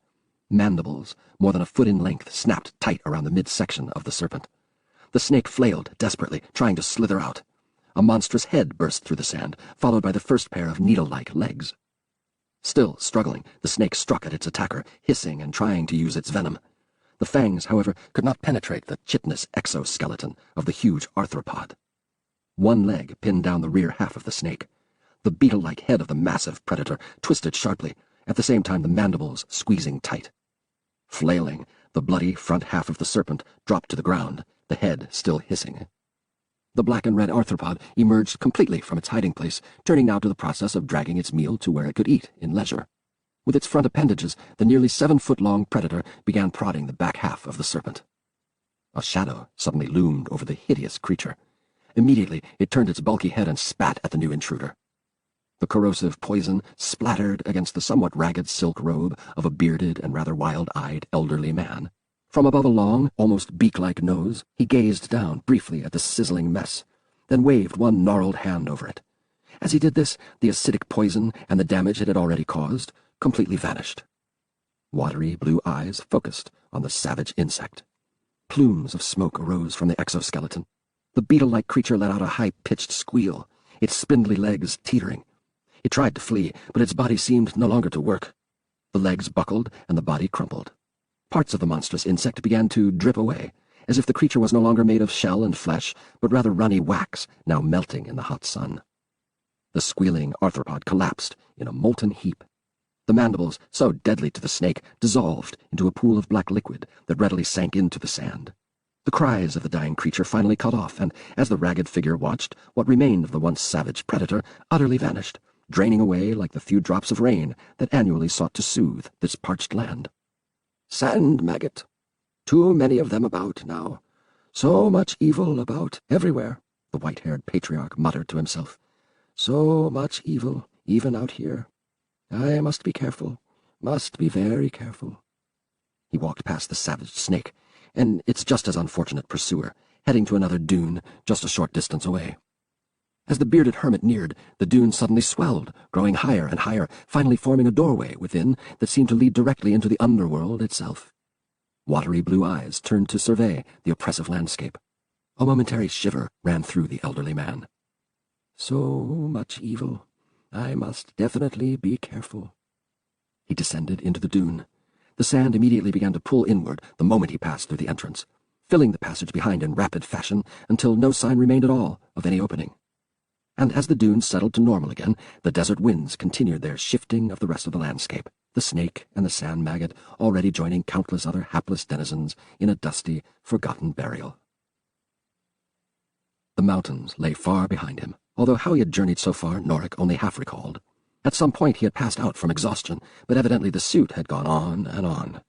Mandibles, more than a foot in length, snapped tight around the midsection of the serpent. The snake flailed desperately, trying to slither out. A monstrous head burst through the sand, followed by the first pair of needle-like legs. Still struggling, the snake struck at its attacker, hissing and trying to use its venom. The fangs, however, could not penetrate the chitinous exoskeleton of the huge arthropod. One leg pinned down the rear half of the snake. The beetle-like head of the massive predator twisted sharply, at the same time the mandibles squeezing tight. Flailing, the bloody front half of the serpent dropped to the ground, the head still hissing. The black and red arthropod emerged completely from its hiding place, turning now to the process of dragging its meal to where it could eat in leisure. With its front appendages, the nearly 7-foot-long predator began prodding the back half of the serpent. A shadow suddenly loomed over the hideous creature. Immediately, it turned its bulky head and spat at the new intruder. The corrosive poison splattered against the somewhat ragged silk robe of a bearded and rather wild-eyed elderly man. From above a long, almost beak-like nose, he gazed down briefly at the sizzling mess, then waved one gnarled hand over it. As he did this, the acidic poison and the damage it had already caused completely vanished. Watery blue eyes focused on the savage insect. Plumes of smoke arose from the exoskeleton. The beetle-like creature let out a high-pitched squeal, its spindly legs teetering. It tried to flee, but its body seemed no longer to work. The legs buckled and the body crumpled. Parts of the monstrous insect began to drip away, as if the creature was no longer made of shell and flesh, but rather runny wax, now melting in the hot sun. The squealing arthropod collapsed in a molten heap. The mandibles, so deadly to the snake, dissolved into a pool of black liquid that readily sank into the sand. The cries of the dying creature finally cut off, and as the ragged figure watched, what remained of the once savage predator utterly vanished, draining away like the few drops of rain that annually sought to soothe this parched land. Sand maggot. Too many of them about now. So much evil about everywhere, the white-haired patriarch muttered to himself. So much evil, even out here. I must be careful, must be very careful. He walked past the savage snake, and its just as unfortunate pursuer, heading to another dune just a short distance away. As the bearded hermit neared, the dune suddenly swelled, growing higher and higher, finally forming a doorway within that seemed to lead directly into the underworld itself. Watery blue eyes turned to survey the oppressive landscape. A momentary shiver ran through the elderly man. So much evil. I must definitely be careful. He descended into the dune. The sand immediately began to pull inward the moment he passed through the entrance, filling the passage behind in rapid fashion until no sign remained at all of any opening. And as the dunes settled to normal again, the desert winds continued their shifting of the rest of the landscape, the snake and the sand maggot already joining countless other hapless denizens in a dusty, forgotten burial. The mountains lay far behind him, although how he had journeyed so far Norik only half recalled. At some point he had passed out from exhaustion, but evidently the suit had gone on and on.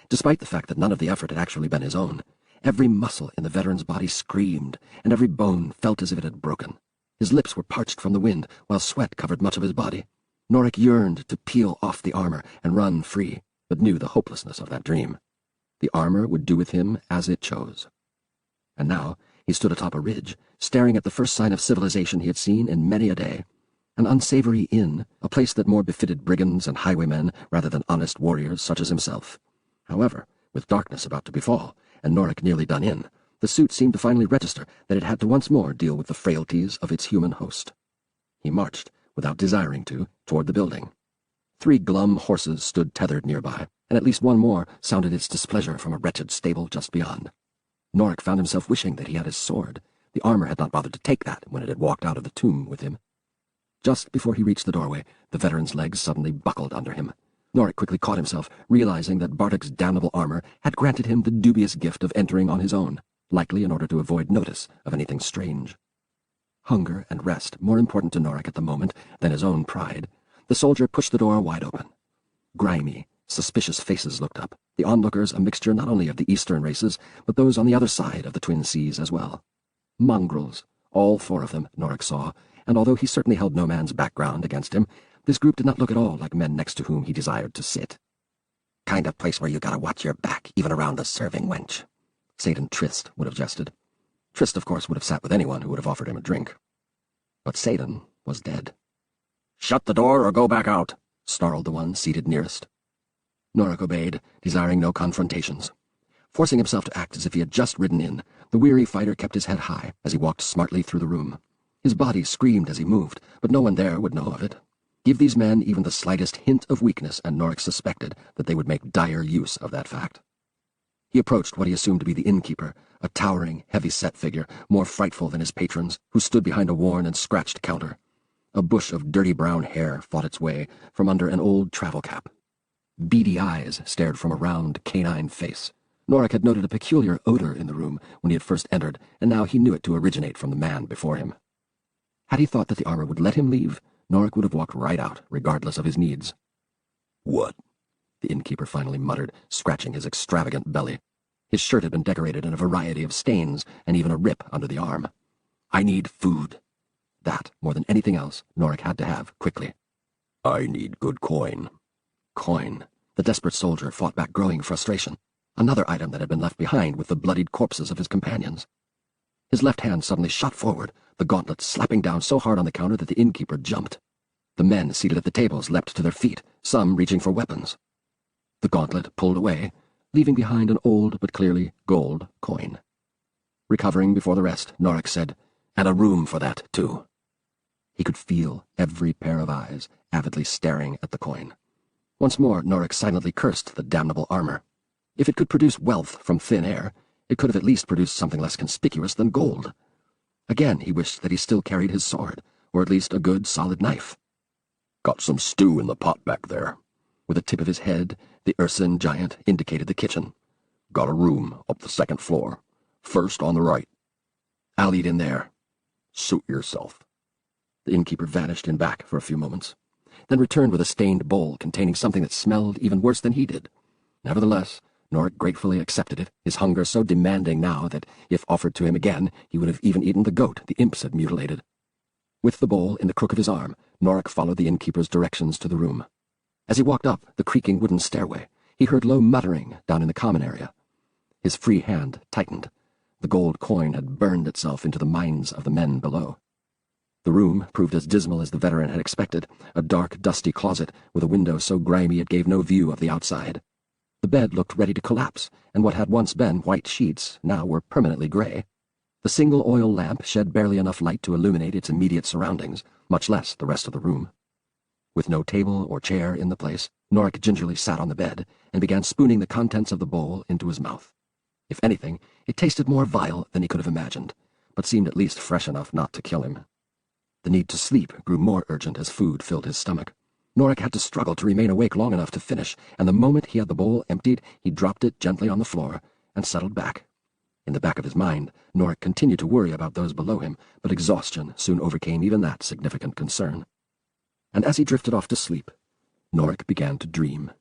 Despite the fact that none of the effort had actually been his own, every muscle in the veteran's body screamed, and every bone felt as if it had broken. His lips were parched from the wind, while sweat covered much of his body. Norik yearned to peel off the armor and run free, but knew the hopelessness of that dream. The armor would do with him as it chose. And now he stood atop a ridge, staring at the first sign of civilization he had seen in many a day. An unsavory inn, a place that more befitted brigands and highwaymen rather than honest warriors such as himself. However, with darkness about to befall, and Norik nearly done in, the suit seemed to finally register that it had to once more deal with the frailties of its human host. He marched, without desiring to, toward the building. 3 glum horses stood tethered nearby, and at least one more sounded its displeasure from a wretched stable just beyond. Norik found himself wishing that he had his sword. The armor had not bothered to take that when it had walked out of the tomb with him. Just before he reached the doorway, the veteran's legs suddenly buckled under him. Norik quickly caught himself, realizing that Bartek's damnable armor had granted him the dubious gift of entering on his own, likely in order to avoid notice of anything strange. Hunger and rest more important to Norik at the moment than his own pride, the soldier pushed the door wide open. Grimy, suspicious faces looked up, the onlookers a mixture not only of the eastern races, but those on the other side of the Twin Seas as well. Mongrels, all 4 of them, Norik saw, and although he certainly held no man's background against him, this group did not look at all like men next to whom he desired to sit. Kind of place where you gotta watch your back, even around the serving wench, Satan Trist would have jested. Trist, of course, would have sat with anyone who would have offered him a drink. But Satan was dead. "Shut the door or go back out," snarled the one seated nearest. Norik obeyed, desiring no confrontations. Forcing himself to act as if he had just ridden in, the weary fighter kept his head high as he walked smartly through the room. His body screamed as he moved, but no one there would know of it. Give these men even the slightest hint of weakness, and Norik suspected that they would make dire use of that fact. He approached what he assumed to be the innkeeper, a towering, heavy-set figure, more frightful than his patrons, who stood behind a worn and scratched counter. A bush of dirty brown hair fought its way from under an old travel cap. Beady eyes stared from a round, canine face. Norik had noted a peculiar odor in the room when he had first entered, and now he knew it to originate from the man before him. Had he thought that the armor would let him leave, Norik would have walked right out, regardless of his needs. "What?" the innkeeper finally muttered, scratching his extravagant belly. His shirt had been decorated in a variety of stains, and even a rip under the arm. "I need food." That, more than anything else, Norik had to have, quickly. "I need good coin." Coin. The desperate soldier fought back growing frustration. Another item that had been left behind with the bloodied corpses of his companions. His left hand suddenly shot forward, the gauntlet slapping down so hard on the counter that the innkeeper jumped. The men seated at the tables leapt to their feet, some reaching for weapons. The gauntlet pulled away, leaving behind an old but clearly gold coin. Recovering before the rest, Norik said, "And a room for that, too." He could feel every pair of eyes avidly staring at the coin. Once more, Norik silently cursed the damnable armor. If it could produce wealth from thin air, it could have at least produced something less conspicuous than gold. Again he wished that he still carried his sword, or at least a good, solid knife. "Got some stew in the pot back there." With a tip of his head, the Urson giant indicated the kitchen. "Got a room up the 2nd floor. First on the right." "I'll eat in there." "Suit yourself." The innkeeper vanished in back for a few moments, then returned with a stained bowl containing something that smelled even worse than he did. Nevertheless, Norik gratefully accepted it, his hunger so demanding now that, if offered to him again, he would have even eaten the goat the imps had mutilated. With the bowl in the crook of his arm, Norik followed the innkeeper's directions to the room. As he walked up the creaking wooden stairway, he heard low muttering down in the common area. His free hand tightened. The gold coin had burned itself into the minds of the men below. The room proved as dismal as the veteran had expected, a dark, dusty closet with a window so grimy it gave no view of the outside. The bed looked ready to collapse, and what had once been white sheets now were permanently gray. The single oil lamp shed barely enough light to illuminate its immediate surroundings, much less the rest of the room. With no table or chair in the place, Norik gingerly sat on the bed and began spooning the contents of the bowl into his mouth. If anything, it tasted more vile than he could have imagined, but seemed at least fresh enough not to kill him. The need to sleep grew more urgent as food filled his stomach. Norik had to struggle to remain awake long enough to finish, and the moment he had the bowl emptied, he dropped it gently on the floor and settled back. In the back of his mind, Norik continued to worry about those below him, but exhaustion soon overcame even that significant concern. And as he drifted off to sleep, Norik began to dream.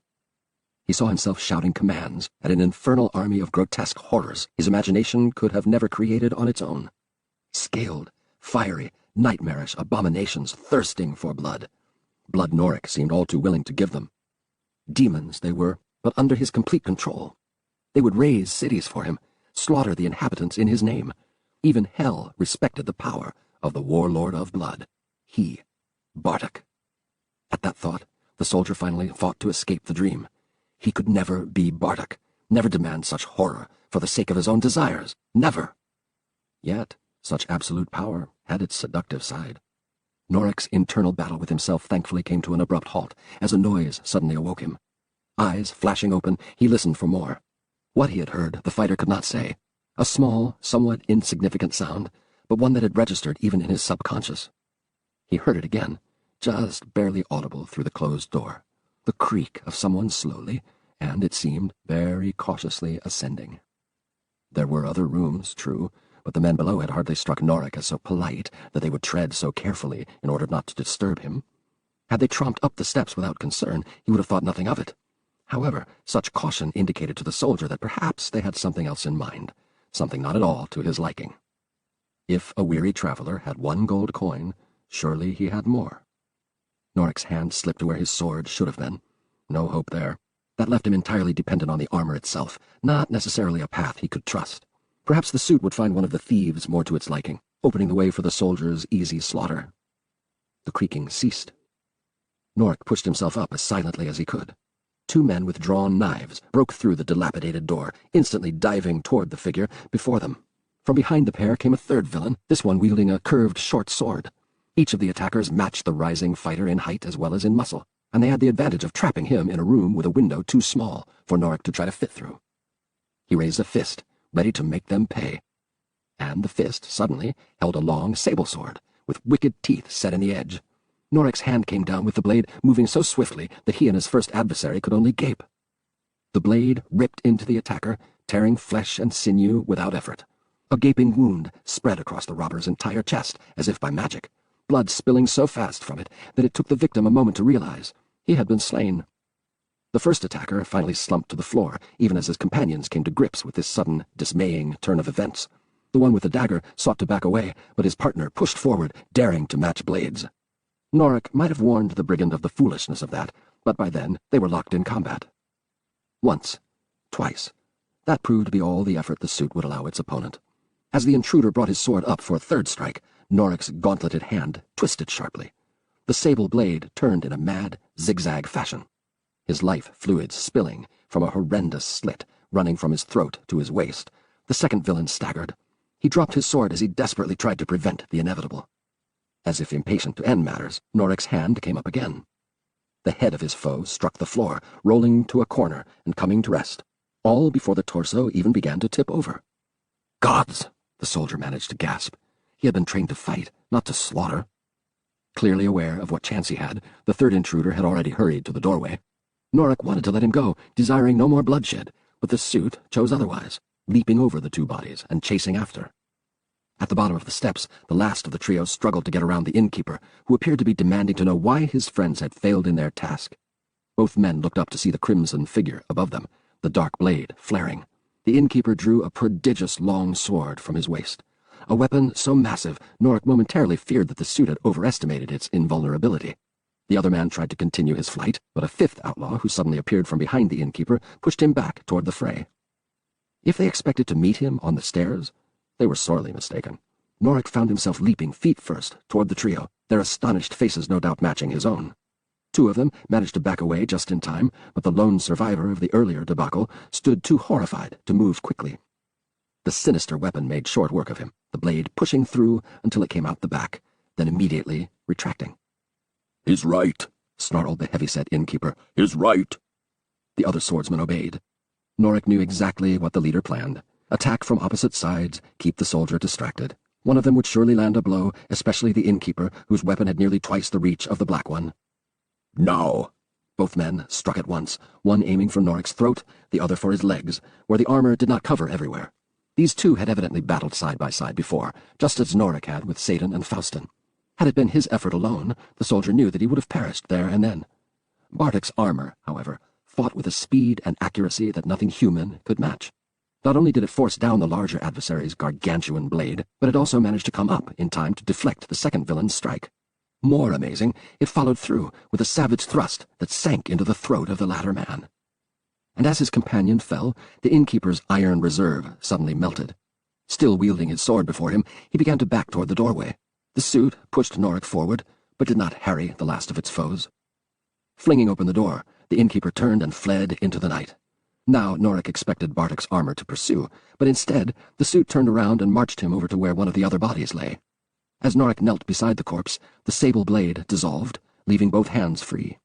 He saw himself shouting commands at an infernal army of grotesque horrors his imagination could have never created on its own. Scaled, fiery, nightmarish abominations thirsting for blood. Blood Norik seemed all too willing to give them. Demons they were, but under his complete control. They would raze cities for him, slaughter the inhabitants in his name. Even hell respected the power of the warlord of blood. He, Bartok. At that thought, the soldier finally fought to escape the dream. He could never be Bartok, never demand such horror for the sake of his own desires, never. Yet, such absolute power had its seductive side. Norik's internal battle with himself thankfully came to an abrupt halt as a noise suddenly awoke him. Eyes flashing open, he listened for more. What he had heard, the fighter could not say. A small, somewhat insignificant sound, but one that had registered even in his subconscious. He heard it again, just barely audible through the closed door. The creak of someone slowly, and it seemed very cautiously ascending. There were other rooms, true, but the men below had hardly struck Norik as so polite that they would tread so carefully in order not to disturb him. Had they tromped up the steps without concern, he would have thought nothing of it. However, such caution indicated to the soldier that perhaps they had something else in mind, something not at all to his liking. If a weary traveler had one gold coin, surely he had more. Norik's hand slipped to where his sword should have been. No hope there. That left him entirely dependent on the armor itself, not necessarily a path he could trust. Perhaps the suit would find one of the thieves more to its liking, opening the way for the soldier's easy slaughter. The creaking ceased. Norik pushed himself up as silently as he could. Two men with drawn knives broke through the dilapidated door, instantly diving toward the figure before them. From behind the pair came a third villain, this one wielding a curved short sword. Each of the attackers matched the rising fighter in height as well as in muscle, and they had the advantage of trapping him in a room with a window too small for Norik to try to fit through. He raised a fist, ready to make them pay. And the fist, suddenly, held a long sable sword, with wicked teeth set in the edge. Norik's hand came down with the blade moving so swiftly that he and his first adversary could only gape. The blade ripped into the attacker, tearing flesh and sinew without effort. A gaping wound spread across the robber's entire chest, as if by magic, blood spilling so fast from it that it took the victim a moment to realize he had been slain. The first attacker finally slumped to the floor, even as his companions came to grips with this sudden, dismaying turn of events. The one with the dagger sought to back away, but his partner pushed forward, daring to match blades. Norik might have warned the brigand of the foolishness of that, but by then they were locked in combat. Once, twice. That proved to be all the effort the suit would allow its opponent. As the intruder brought his sword up for a third strike, Norik's gauntleted hand twisted sharply. The sable blade turned in a mad, zigzag fashion, his life fluids spilling from a horrendous slit running from his throat to his waist. The second villain staggered. He dropped his sword as he desperately tried to prevent the inevitable. As if impatient to end matters, Norik's hand came up again. The head of his foe struck the floor, rolling to a corner and coming to rest, all before the torso even began to tip over. "Gods!" the soldier managed to gasp. He had been trained to fight, not to slaughter. Clearly aware of what chance he had, the third intruder had already hurried to the doorway. Norik wanted to let him go, desiring no more bloodshed, but the suit chose otherwise, leaping over the two bodies and chasing after. At the bottom of the steps, the last of the trio struggled to get around the innkeeper, who appeared to be demanding to know why his friends had failed in their task. Both men looked up to see the crimson figure above them, the dark blade flaring. The innkeeper drew a prodigious long sword from his waist, a weapon so massive Norik momentarily feared that the suit had overestimated its invulnerability. The other man tried to continue his flight, but a fifth outlaw, who suddenly appeared from behind the innkeeper, pushed him back toward the fray. If they expected to meet him on the stairs, they were sorely mistaken. Norik found himself leaping feet first toward the trio, their astonished faces no doubt matching his own. Two of them managed to back away just in time, but the lone survivor of the earlier debacle stood too horrified to move quickly. The sinister weapon made short work of him, the blade pushing through until it came out the back, then immediately retracting. "He's right," snarled the heavy-set innkeeper. "He's right." The other swordsman obeyed. Norik knew exactly what the leader planned. Attack from opposite sides, keep the soldier distracted. One of them would surely land a blow, especially the innkeeper, whose weapon had nearly twice the reach of the black one. "Now!" Both men struck at once, one aiming for Norik's throat, the other for his legs, where the armor did not cover everywhere. These two had evidently battled side by side before, just as Norik had with Satan and Faustin. Had it been his effort alone, the soldier knew that he would have perished there and then. Bartok's armor, however, fought with a speed and accuracy that nothing human could match. Not only did it force down the larger adversary's gargantuan blade, but it also managed to come up in time to deflect the second villain's strike. More amazing, it followed through with a savage thrust that sank into the throat of the latter man. and as his companion fell, the innkeeper's iron reserve suddenly melted. Still wielding his sword before him, he began to back toward the doorway. The suit pushed Norik forward, but did not harry the last of its foes. Flinging open the door, the innkeeper turned and fled into the night. Now Norik expected Bartek's armor to pursue, but instead the suit turned around and marched him over to where one of the other bodies lay. As Norik knelt beside the corpse, the sable blade dissolved, leaving both hands free.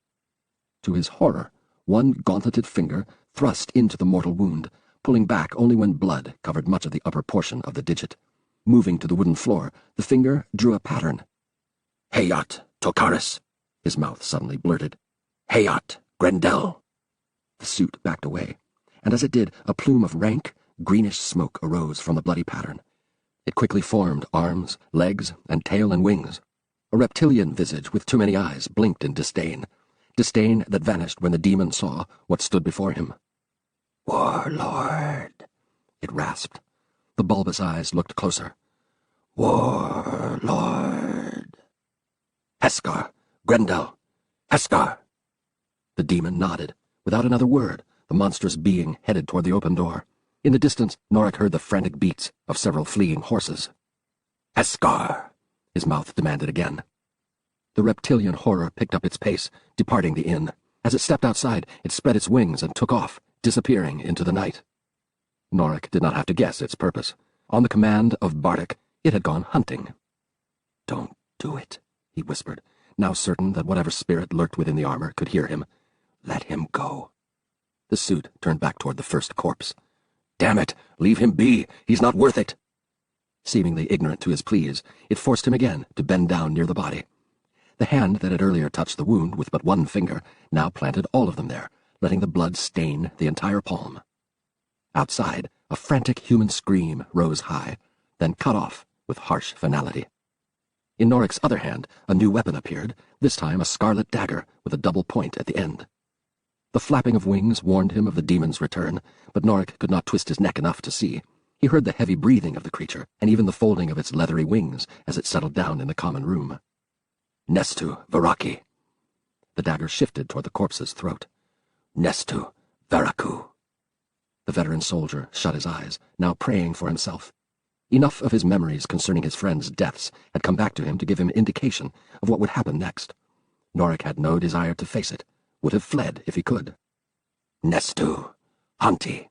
To his horror, one gauntleted finger thrust into the mortal wound, pulling back only when blood covered much of the upper portion of the digit. Moving to the wooden floor, the finger drew a pattern. Hayat Tokaris, his mouth suddenly blurted. Hayat Grendel. The suit backed away, and as it did, a plume of rank, greenish smoke arose from the bloody pattern. It quickly formed arms, legs, and tail and wings. A reptilian visage with too many eyes blinked in disdain that vanished when the demon saw what stood before him. Warlord, it rasped. The bulbous eyes looked closer. Warlord. Heskar, Grendel, Heskar. The demon nodded. Without another word, the monstrous being headed toward the open door. In the distance, Norik heard the frantic beats of several fleeing horses. Heskar, his mouth demanded again. The reptilian horror picked up its pace, departing the inn. As it stepped outside, it spread its wings and took off, disappearing into the night. Norik did not have to guess its purpose. On the command of Bartek, it had gone hunting. "Don't do it," he whispered, now certain that whatever spirit lurked within the armor could hear him. "Let him go." The suit turned back toward the first corpse. "Damn it! Leave him be! He's not worth it!" Seemingly ignorant to his pleas, it forced him again to bend down near the body. The hand that had earlier touched the wound with but one finger now planted all of them there, letting the blood stain the entire palm. Outside, a frantic human scream rose high, then cut off with harsh finality. In Norik's other hand, a new weapon appeared, this time a scarlet dagger with a double point at the end. The flapping of wings warned him of the demon's return, but Norik could not twist his neck enough to see. He heard the heavy breathing of the creature, and even the folding of its leathery wings as it settled down in the common room. Nestu Varaki. The dagger shifted toward the corpse's throat. Nestu Varaku. The veteran soldier shut his eyes, now praying for himself. Enough of his memories concerning his friends' deaths had come back to him to give him indication of what would happen next. Norik had no desire to face it, would have fled if he could. Nestu Hanti.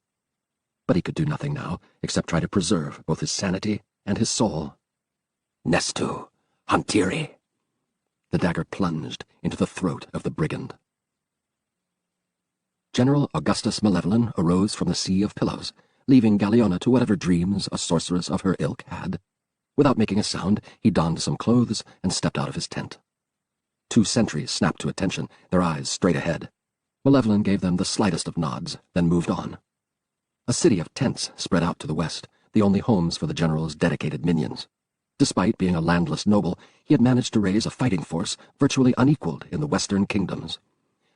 But he could do nothing now except try to preserve both his sanity and his soul. Nestu Hantiri. The dagger plunged into the throat of the brigand. General Augustus Malevolent arose from the sea of pillows, leaving Galeona to whatever dreams a sorceress of her ilk had. Without making a sound, he donned some clothes and stepped out of his tent. 2 sentries snapped to attention, their eyes straight ahead. Malevolent gave them the slightest of nods, then moved on. A city of tents spread out to the west, the only homes for the general's dedicated minions. Despite being a landless noble, he had managed to raise a fighting force virtually unequaled in the western kingdoms.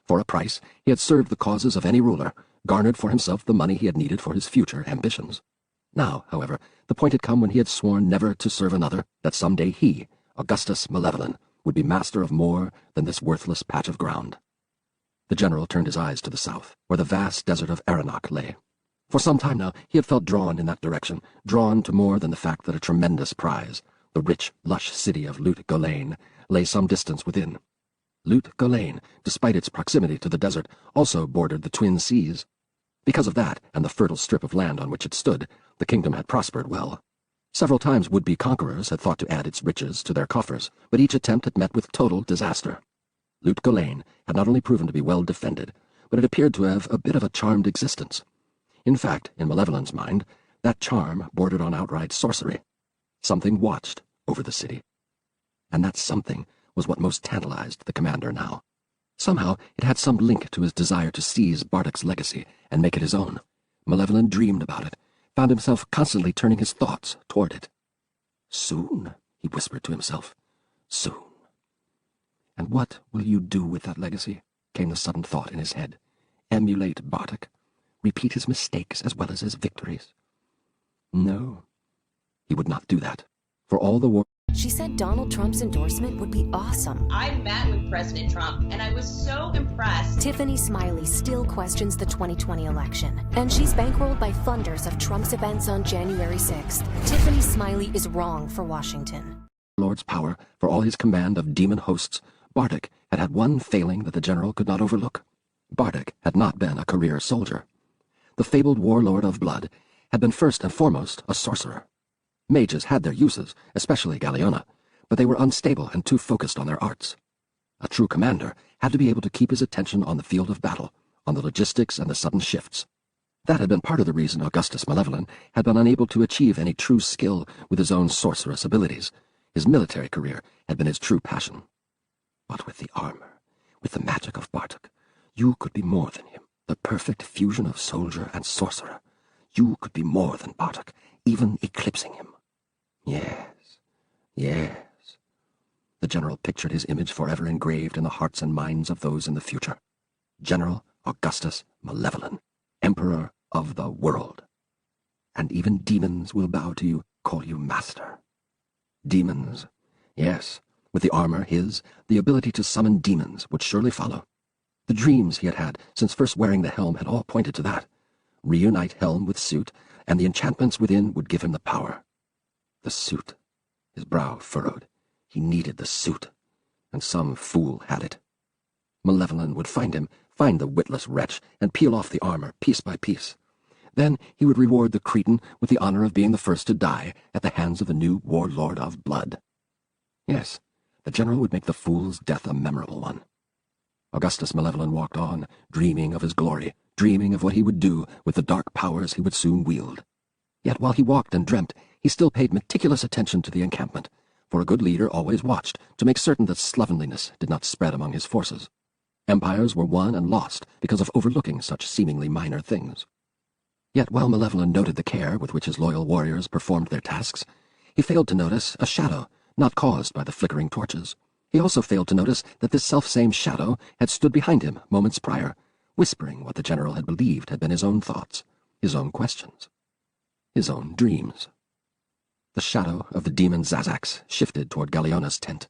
For a price, he had served the causes of any ruler, garnered for himself the money he had needed for his future ambitions. Now, however, the point had come when he had sworn never to serve another, that some day he, Augustus Malevolent, would be master of more than this worthless patch of ground. The general turned his eyes to the south, where the vast desert of Aranok lay. For some time now, he had felt drawn in that direction, drawn to more than the fact that a tremendous prize, the rich, lush city of Lut Gholein, lay some distance within. Lut Gholein, despite its proximity to the desert, also bordered the twin seas. Because of that, and the fertile strip of land on which it stood, the kingdom had prospered well. Several times would-be conquerors had thought to add its riches to their coffers, but each attempt had met with total disaster. Lut Gholein had not only proven to be well defended, but it appeared to have a bit of a charmed existence. In fact, in Malevolent's mind, that charm bordered on outright sorcery. Something watched over the city. And that something was what most tantalized the commander now. Somehow it had some link to his desire to seize Bartek's legacy and make it his own. Malevolent dreamed about it, found himself constantly turning his thoughts toward it. Soon, he whispered to himself. Soon. And what will you do with that legacy? Came the sudden thought in his head. Emulate Bartek? Repeat his mistakes as well as his victories? No, he would not do that. For all the war... She said Donald Trump's endorsement would be awesome. I met with President Trump, and I was so impressed. Tiffany Smiley still questions the 2020 election, and she's bankrolled by funders of Trump's events on January 6th. Tiffany Smiley is wrong for Washington. Lord's power, for all his command of demon hosts, Bardock had had one failing that the general could not overlook. Bardock had not been a career soldier. The fabled warlord of blood had been first and foremost a sorcerer. Mages had their uses, especially Galeona, but they were unstable and too focused on their arts. A true commander had to be able to keep his attention on the field of battle, on the logistics and the sudden shifts. That had been part of the reason Augustus Malevolent had been unable to achieve any true skill with his own sorceress abilities. His military career had been his true passion. But with the armor, with the magic of Bardock, you could be more than him, the perfect fusion of soldier and sorcerer. You could be more than Bardock, even eclipsing him. Yes, yes. The general pictured his image forever engraved in the hearts and minds of those in the future. General Augustus Malevolent, Emperor of the world. And even demons will bow to you, call you master. Demons, yes, with the armor, the ability to summon demons would surely follow. The dreams he had had since first wearing the helm had all pointed to that. Reunite helm with suit, and the enchantments within would give him the power. The suit. His brow furrowed. He needed the suit, and some fool had it. Malevolent would find him, find the witless wretch, and peel off the armor piece by piece. Then he would reward the Cretan with the honor of being the first to die at the hands of the new warlord of blood. Yes, the general would make the fool's death a memorable one. Augustus Malevolent walked on, dreaming of his glory, dreaming of what he would do with the dark powers he would soon wield. Yet while he walked and dreamt, he still paid meticulous attention to the encampment, for a good leader always watched to make certain that slovenliness did not spread among his forces. Empires were won and lost because of overlooking such seemingly minor things. Yet while Malevolent noted the care with which his loyal warriors performed their tasks, he failed to notice a shadow not caused by the flickering torches. He also failed to notice that this selfsame shadow had stood behind him moments prior, whispering what the general had believed had been his own thoughts, his own questions, his own dreams. The shadow of the demon Zazax shifted toward Galeona's tent,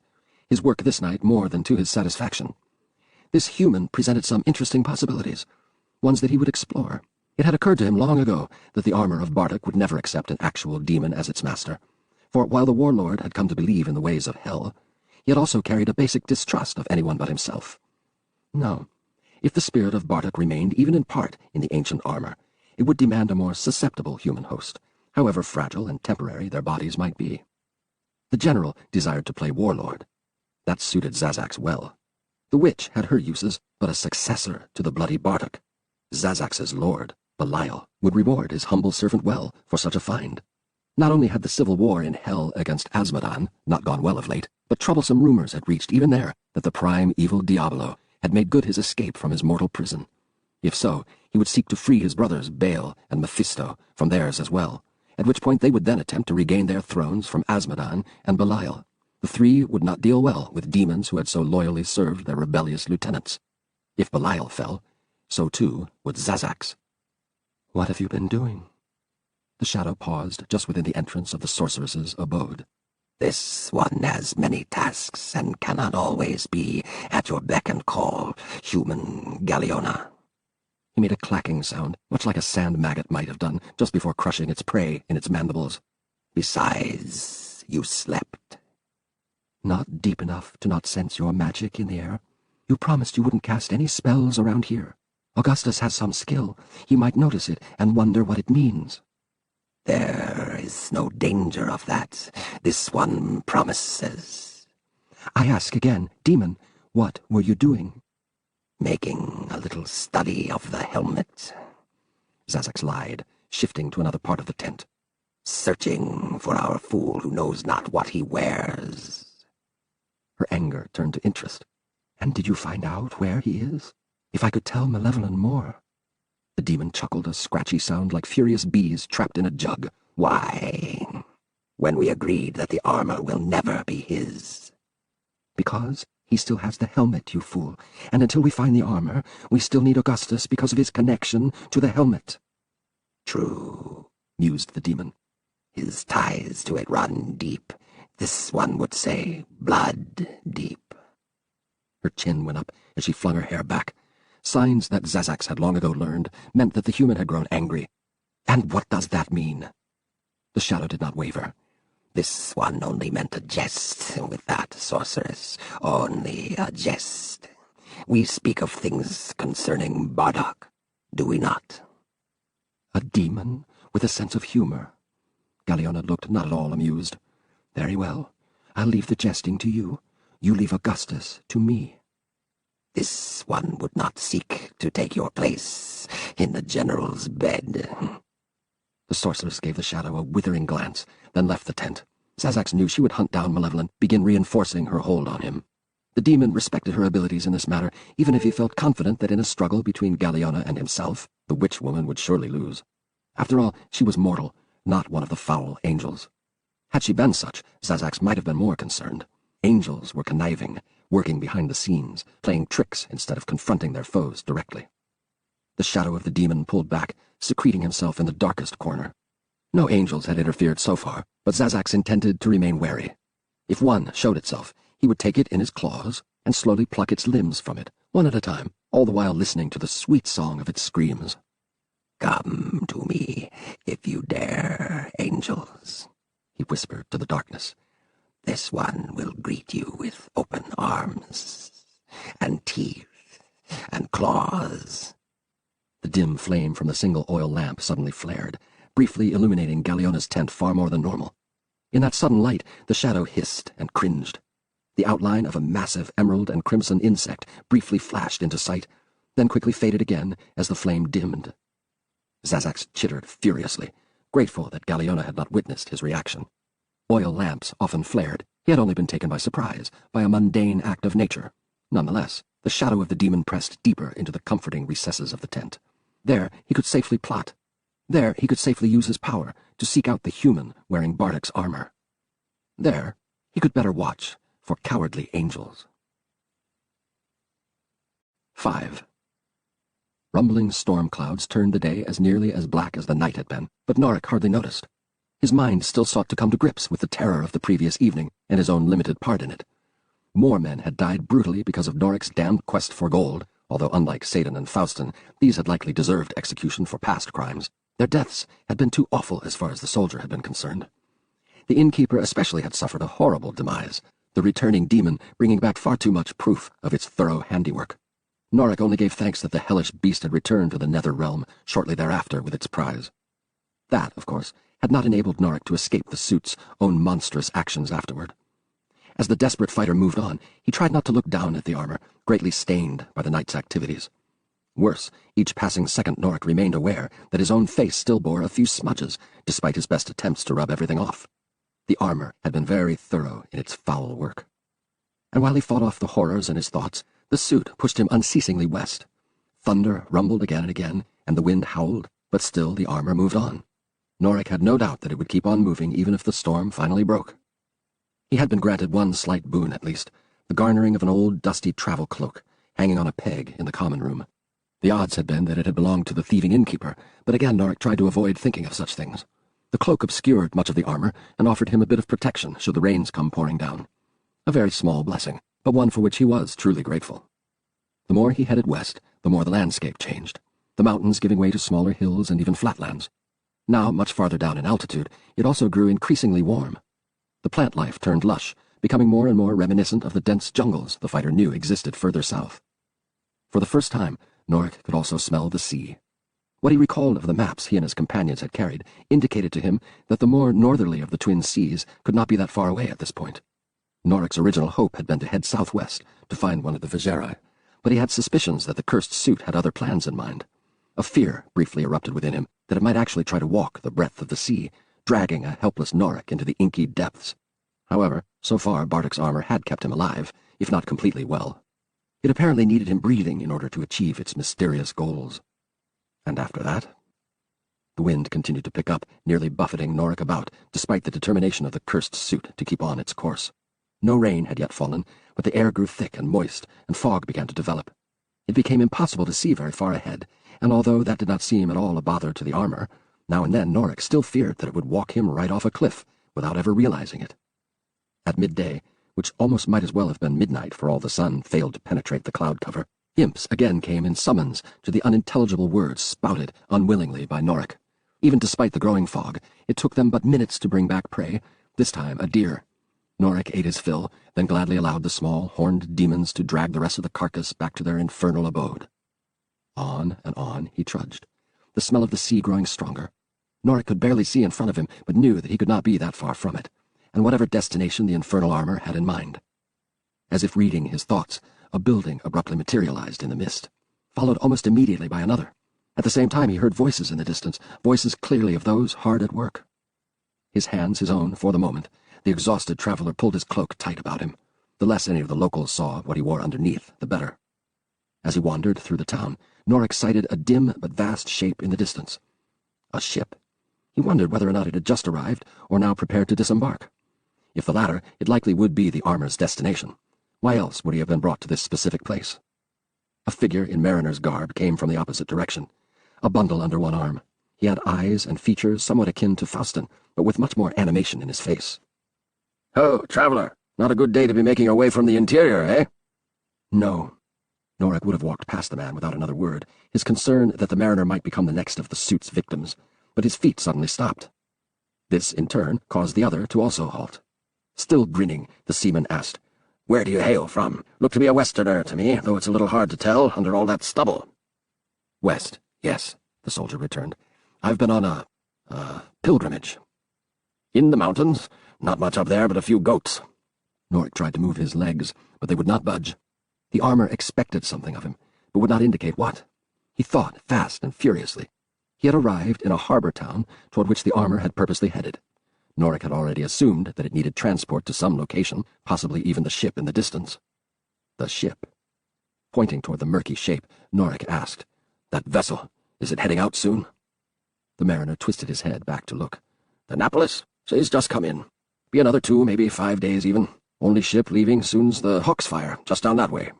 his work this night more than to his satisfaction. This human presented some interesting possibilities, ones that he would explore. It had occurred to him long ago that the armor of Bardock would never accept an actual demon as its master, for while the warlord had come to believe in the ways of hell, he had also carried a basic distrust of anyone but himself. No, if the spirit of Bardock remained even in part in the ancient armor, it would demand a more susceptible human host, however fragile and temporary their bodies might be. The general desired to play warlord. That suited Zazax well. The witch had her uses, but a successor to the bloody Bardock. Zazax's lord, Belial, would reward his humble servant well for such a find. Not only had the civil war in hell against Azmodan not gone well of late, but troublesome rumors had reached even there that the prime evil Diablo had made good his escape from his mortal prison. If so, he would seek to free his brothers Baal and Mephisto from theirs as well, at which point they would then attempt to regain their thrones from Azmodan and Belial. The three would not deal well with demons who had so loyally served their rebellious lieutenants. If Belial fell, so too would Zazax. "What have you been doing?" The shadow paused just within the entrance of the sorceress's abode. This one has many tasks and cannot always be at your beck and call, human Galeona. He made a clacking sound, much like a sand maggot might have done just before crushing its prey in its mandibles. Besides, you slept. Not deep enough to not sense your magic in the air. You promised you wouldn't cast any spells around here. Augustus has some skill. He might notice it and wonder what it means. There is no danger of that. This one promises. I ask again, demon, what were you doing? Making a little study of the helmet. Zazax lied, shifting to another part of the tent. Searching for our fool who knows not what he wears. Her anger turned to interest. And did you find out where he is? If I could tell Malevolent more. The demon chuckled, a scratchy sound like furious bees trapped in a jug. Why? When we agreed that the armor will never be his. Because he still has the helmet, you fool, and until we find the armor, we still need Augustus because of his connection to the helmet. True, mused the demon. His ties to it run deep, This one would say blood deep. Her chin went up as she flung her hair back. Signs that Zazax had long ago learned meant that the human had grown angry. And what does that mean? The shadow did not waver. This one only meant a jest with that, sorceress. Only a jest. We speak of things concerning Bardock, do we not? A demon with a sense of humor. Galeona looked not at all amused. Very well. I'll leave the jesting to you. You leave Augustus to me. This one would not seek to take your place in the general's bed. The sorceress gave the shadow a withering glance, then left the tent. Zazax knew she would hunt down Malevolent, begin reinforcing her hold on him. The demon respected her abilities in this matter, even if he felt confident that in a struggle between Galeona and himself, the witch woman would surely lose. After all, she was mortal, not one of the foul angels. Had she been such, Zazax might have been more concerned. Angels were conniving, working behind the scenes, playing tricks instead of confronting their foes directly. The shadow of the demon pulled back, secreting himself in the darkest corner. No angels had interfered so far, but Zazax intended to remain wary. If one showed itself, he would take it in his claws and slowly pluck its limbs from it, one at a time, all the while listening to the sweet song of its screams. Come to me, if you dare, angels, he whispered to the darkness. This one will greet you with open arms, and teeth, and claws. The dim flame from the single oil lamp suddenly flared, briefly illuminating Galeona's tent far more than normal. In that sudden light, the shadow hissed and cringed. The outline of a massive emerald and crimson insect briefly flashed into sight, then quickly faded again as the flame dimmed. Zazax chittered furiously, grateful that Galeona had not witnessed his reaction. Oil lamps often flared. He had only been taken by surprise, by a mundane act of nature. Nonetheless, the shadow of the demon pressed deeper into the comforting recesses of the tent. There he could safely plot. There he could safely use his power to seek out the human wearing Bardock's armor. There he could better watch for cowardly angels. 5. Rumbling storm clouds turned the day as nearly as black as the night had been, but Norik hardly noticed. His mind still sought to come to grips with the terror of the previous evening and his own limited part in it. More men had died brutally because of Norik's damned quest for gold, although unlike Satan and Faustin, these had likely deserved execution for past crimes. Their deaths had been too awful as far as the soldier had been concerned. The innkeeper especially had suffered a horrible demise, the returning demon bringing back far too much proof of its thorough handiwork. Norik only gave thanks that the hellish beast had returned to the nether realm shortly thereafter with its prize. That, of course, had not enabled Norik to escape the suit's own monstrous actions afterward. As the desperate fighter moved on, he tried not to look down at the armor, greatly stained by the night's activities. Worse, each passing second Norik remained aware that his own face still bore a few smudges, despite his best attempts to rub everything off. The armor had been very thorough in its foul work. And while he fought off the horrors in his thoughts, the suit pushed him unceasingly west. Thunder rumbled again and again, and the wind howled, but still the armor moved on. Norik had no doubt that it would keep on moving even if the storm finally broke. He had been granted one slight boon at least, the garnering of an old dusty travel cloak, hanging on a peg in the common room. The odds had been that it had belonged to the thieving innkeeper, but again Norik tried to avoid thinking of such things. The cloak obscured much of the armor and offered him a bit of protection should the rains come pouring down. A very small blessing, but one for which he was truly grateful. The more he headed west, the more the landscape changed, the mountains giving way to smaller hills and even flatlands. Now, much farther down in altitude, it also grew increasingly warm. The plant life turned lush, becoming more and more reminiscent of the dense jungles the fighter knew existed further south. For the first time, Norik could also smell the sea. What he recalled of the maps he and his companions had carried indicated to him that the more northerly of the twin seas could not be that far away at this point. Norik's original hope had been to head southwest to find one of the Vigerai, but he had suspicions that the cursed suit had other plans in mind. A fear briefly erupted within him that it might actually try to walk the breadth of the sea, dragging a helpless Norik into the inky depths. However, so far Bardock's armor had kept him alive, if not completely well. It apparently needed him breathing in order to achieve its mysterious goals. And after that? The wind continued to pick up, nearly buffeting Norik about, despite the determination of the cursed suit to keep on its course. No rain had yet fallen, but the air grew thick and moist, and fog began to develop. It became impossible to see very far ahead, and although that did not seem at all a bother to the armor, now and then Norik still feared that it would walk him right off a cliff without ever realizing it. At midday, which almost might as well have been midnight for all the sun failed to penetrate the cloud cover, imps again came in summons to the unintelligible words spouted unwillingly by Norik. Even despite the growing fog, it took them but minutes to bring back prey, this time a deer. Norik ate his fill, then gladly allowed the small, horned demons to drag the rest of the carcass back to their infernal abode. On and on he trudged, the smell of the sea growing stronger. Norik could barely see in front of him, but knew that he could not be that far from it, and whatever destination the infernal armor had in mind. As if reading his thoughts, a building abruptly materialized in the mist, followed almost immediately by another. At the same time he heard voices in the distance, voices clearly of those hard at work. His hands his own for the moment, the exhausted traveler pulled his cloak tight about him. The less any of the locals saw what he wore underneath, the better. As he wandered through the town, Norik sighted a dim but vast shape in the distance. A ship. He wondered whether or not it had just arrived, or now prepared to disembark. If the latter, it likely would be the armor's destination. Why else would he have been brought to this specific place? A figure in mariner's garb came from the opposite direction, a bundle under one arm. He had eyes and features somewhat akin to Faustin, but with much more animation in his face. "Oh, traveler, not a good day to be making your way from the interior, eh?" No. Norik would have walked past the man without another word, his concern that the mariner might become the next of the suit's victims, but his feet suddenly stopped. This, in turn, caused the other to also halt. Still grinning, the seaman asked, "Where do you hail from? Look to be a Westerner to me, though it's a little hard to tell under all that stubble." "West, yes," the soldier returned. "I've been on a pilgrimage." "In the mountains? Not much up there but a few goats." Norik tried to move his legs, but they would not budge. The armor expected something of him, but would not indicate what. He thought fast and furiously. He had arrived in a harbor town toward which the armor had purposely headed. Norik had already assumed that it needed transport to some location, possibly even the ship in the distance. The ship. Pointing toward the murky shape, Norik asked, "That vessel, is it heading out soon?" The mariner twisted his head back to look. "The Annapolis? She's just come in. Be another 2, maybe 5 days even. Only ship leaving soon's the Hawksfire, just down that way."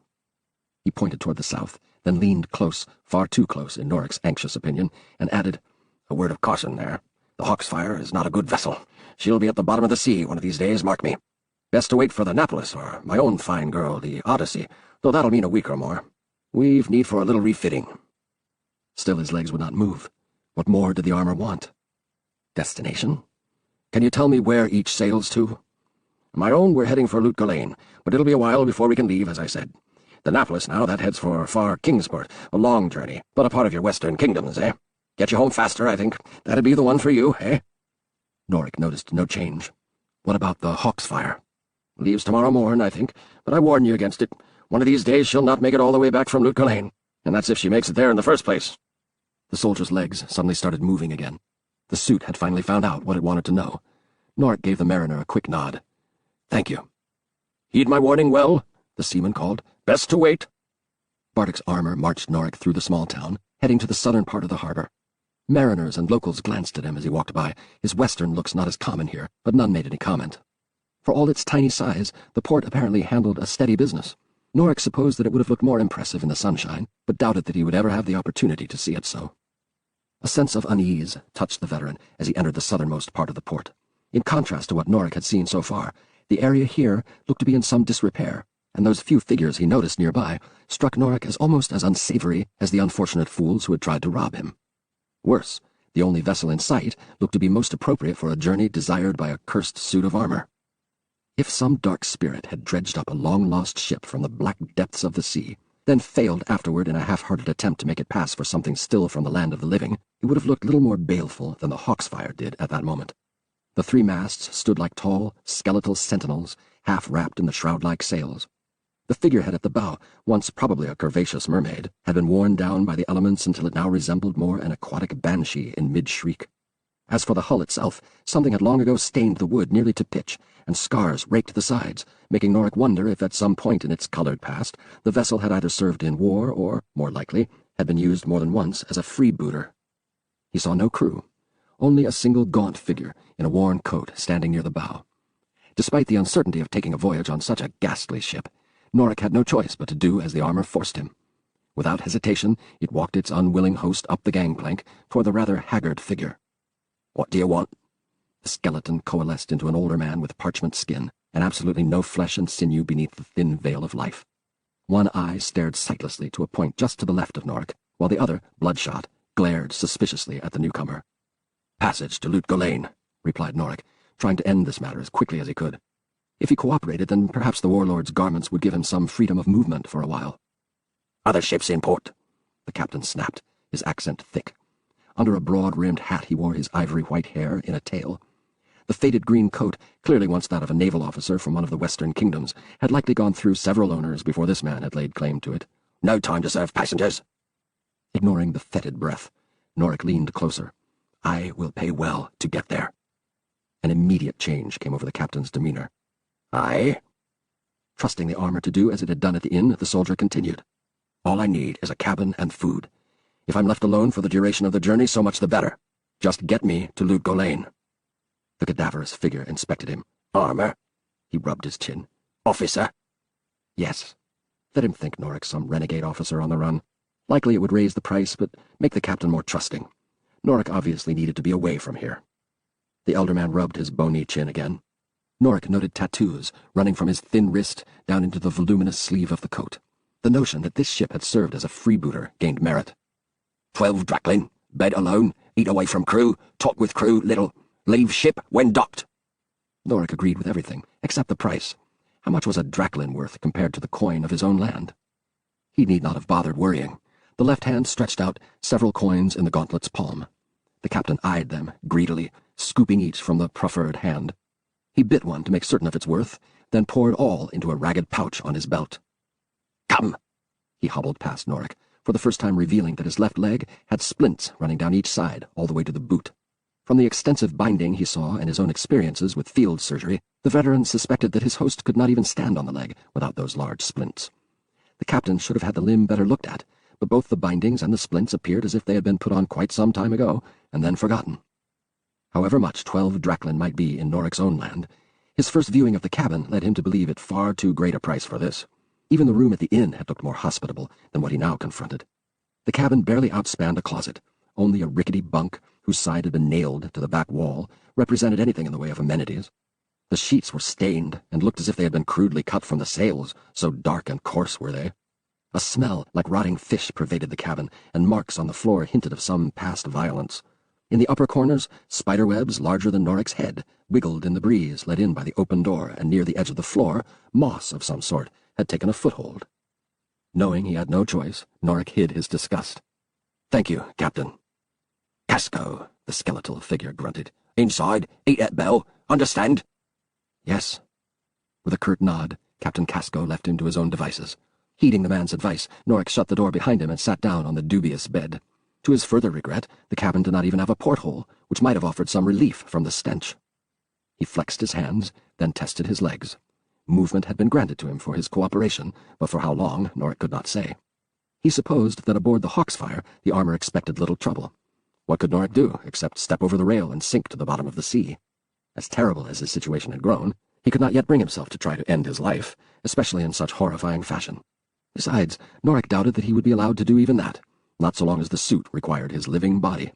He pointed toward the south, then leaned close, far too close in Norik's anxious opinion, and added, "A word of caution there. The Hawksfire is not a good vessel. She'll be at the bottom of the sea one of these days, mark me. Best to wait for the Annapolis, or my own fine girl, the Odyssey, though that'll mean a week or more. We've need for a little refitting." Still his legs would not move. What more did the armor want? Destination? "Can you tell me where each sails to?" "My own, we're heading for Lutgulain, but it'll be a while before we can leave, as I said. The Annapolis now, that heads for far Kingsport, a long journey, but a part of your western kingdoms, eh? Get you home faster, I think. That'd be the one for you, eh?" Norik noticed no change. What about the Hawksfire? "Leaves tomorrow morn, I think, but I warn you against it. One of these days she'll not make it all the way back from Lutgulain, and that's if she makes it there in the first place." The soldier's legs suddenly started moving again. The suit had finally found out what it wanted to know. Norik gave the mariner a quick nod. "Thank you." "Heed my warning well," the seaman called. "Best to wait." Bartek's armor marched Norik through the small town, heading to the southern part of the harbor. Mariners and locals glanced at him as he walked by, his western looks not as common here, but none made any comment. For all its tiny size, the port apparently handled a steady business. Norik supposed that it would have looked more impressive in the sunshine, but doubted that he would ever have the opportunity to see it so. A sense of unease touched the veteran as he entered the southernmost part of the port. In contrast to what Norik had seen so far, the area here looked to be in some disrepair, and those few figures he noticed nearby struck Norik as almost as unsavory as the unfortunate fools who had tried to rob him. Worse, the only vessel in sight looked to be most appropriate for a journey desired by a cursed suit of armor. If some dark spirit had dredged up a long-lost ship from the black depths of the sea, then failed afterward in a half-hearted attempt to make it pass for something still from the land of the living, it would have looked little more baleful than the Hawksfire did at that moment. The 3 masts stood like tall, skeletal sentinels, half-wrapped in the shroud-like sails. The figurehead at the bow, once probably a curvaceous mermaid, had been worn down by the elements until it now resembled more an aquatic banshee in mid-shriek. As for the hull itself, something had long ago stained the wood nearly to pitch, and scars raked the sides, making Norik wonder if at some point in its colored past the vessel had either served in war or, more likely, had been used more than once as a freebooter. He saw no crew, only a single gaunt figure in a worn coat standing near the bow. Despite the uncertainty of taking a voyage on such a ghastly ship, Norik had no choice but to do as the armor forced him. Without hesitation, it walked its unwilling host up the gangplank toward the rather haggard figure. "What do you want?" The skeleton coalesced into an older man with parchment skin, and absolutely no flesh and sinew beneath the thin veil of life. One eye stared sightlessly to a point just to the left of Norik, while the other, bloodshot, glared suspiciously at the newcomer. "Passage to Lut Gholein," replied Norik, trying to end this matter as quickly as he could. If he cooperated, then perhaps the warlord's garments would give him some freedom of movement for a while. "Other ships in port," the captain snapped, his accent thick. Under a broad-rimmed hat he wore his ivory-white hair in a tail. The faded green coat, clearly once that of a naval officer from one of the western kingdoms, had likely gone through several owners before this man had laid claim to it. "No time to serve passengers." Ignoring the fetid breath, Norik leaned closer. "I will pay well to get there." An immediate change came over the captain's demeanor. "Aye?" Trusting the armor to do as it had done at the inn, the soldier continued. "All I need is a cabin and food. If I'm left alone for the duration of the journey, so much the better. Just get me to Lut Gholein." The cadaverous figure inspected him. "Armor?" He rubbed his chin. "Officer?" "Yes." Let him think Norik some renegade officer on the run. Likely it would raise the price, but make the captain more trusting. Norik obviously needed to be away from here. The elder man rubbed his bony chin again. Norik noted tattoos running from his thin wrist down into the voluminous sleeve of the coat. The notion that this ship had served as a freebooter gained merit. 12 Drachlin, bed alone, eat away from crew, talk with crew little, leave ship when docked." Norik agreed with everything, except the price. How much was a Drachlin worth compared to the coin of his own land? He need not have bothered worrying. The left hand stretched out, several coins in the gauntlet's palm. The captain eyed them greedily, scooping each from the proffered hand. He bit one to make certain of its worth, then poured all into a ragged pouch on his belt. "Come!" He hobbled past Norik, for the first time revealing that his left leg had splints running down each side, all the way to the boot. From the extensive binding he saw and his own experiences with field surgery, the veteran suspected that his host could not even stand on the leg without those large splints. The captain should have had the limb better looked at, but both the bindings and the splints appeared as if they had been put on quite some time ago, and then forgotten. However much 12 Drachlin might be in Norik's own land, his first viewing of the cabin led him to believe it far too great a price for this. Even the room at the inn had looked more hospitable than what he now confronted. The cabin barely outspanned a closet. Only a rickety bunk, whose side had been nailed to the back wall, represented anything in the way of amenities. The sheets were stained and looked as if they had been crudely cut from the sails, so dark and coarse were they. A smell like rotting fish pervaded the cabin, and marks on the floor hinted of some past violence. In the upper corners, spiderwebs larger than Norik's head wiggled in the breeze let in by the open door, and near the edge of the floor, moss of some sort had taken a foothold. Knowing he had no choice, Norik hid his disgust. "Thank you, Captain." "Casco," the skeletal figure grunted. "Inside, eat at bell, understand?" "Yes." With a curt nod, Captain Casco left him to his own devices. Heeding the man's advice, Norik shut the door behind him and sat down on the dubious bed. To his further regret, the cabin did not even have a porthole, which might have offered some relief from the stench. He flexed his hands, then tested his legs. Movement had been granted to him for his cooperation, but for how long, Norik could not say. He supposed that aboard the Hawksfire the armor expected little trouble. What could Norik do, except step over the rail and sink to the bottom of the sea? As terrible as his situation had grown, he could not yet bring himself to try to end his life, especially in such horrifying fashion. Besides, Norik doubted that he would be allowed to do even that, not so long as the suit required his living body.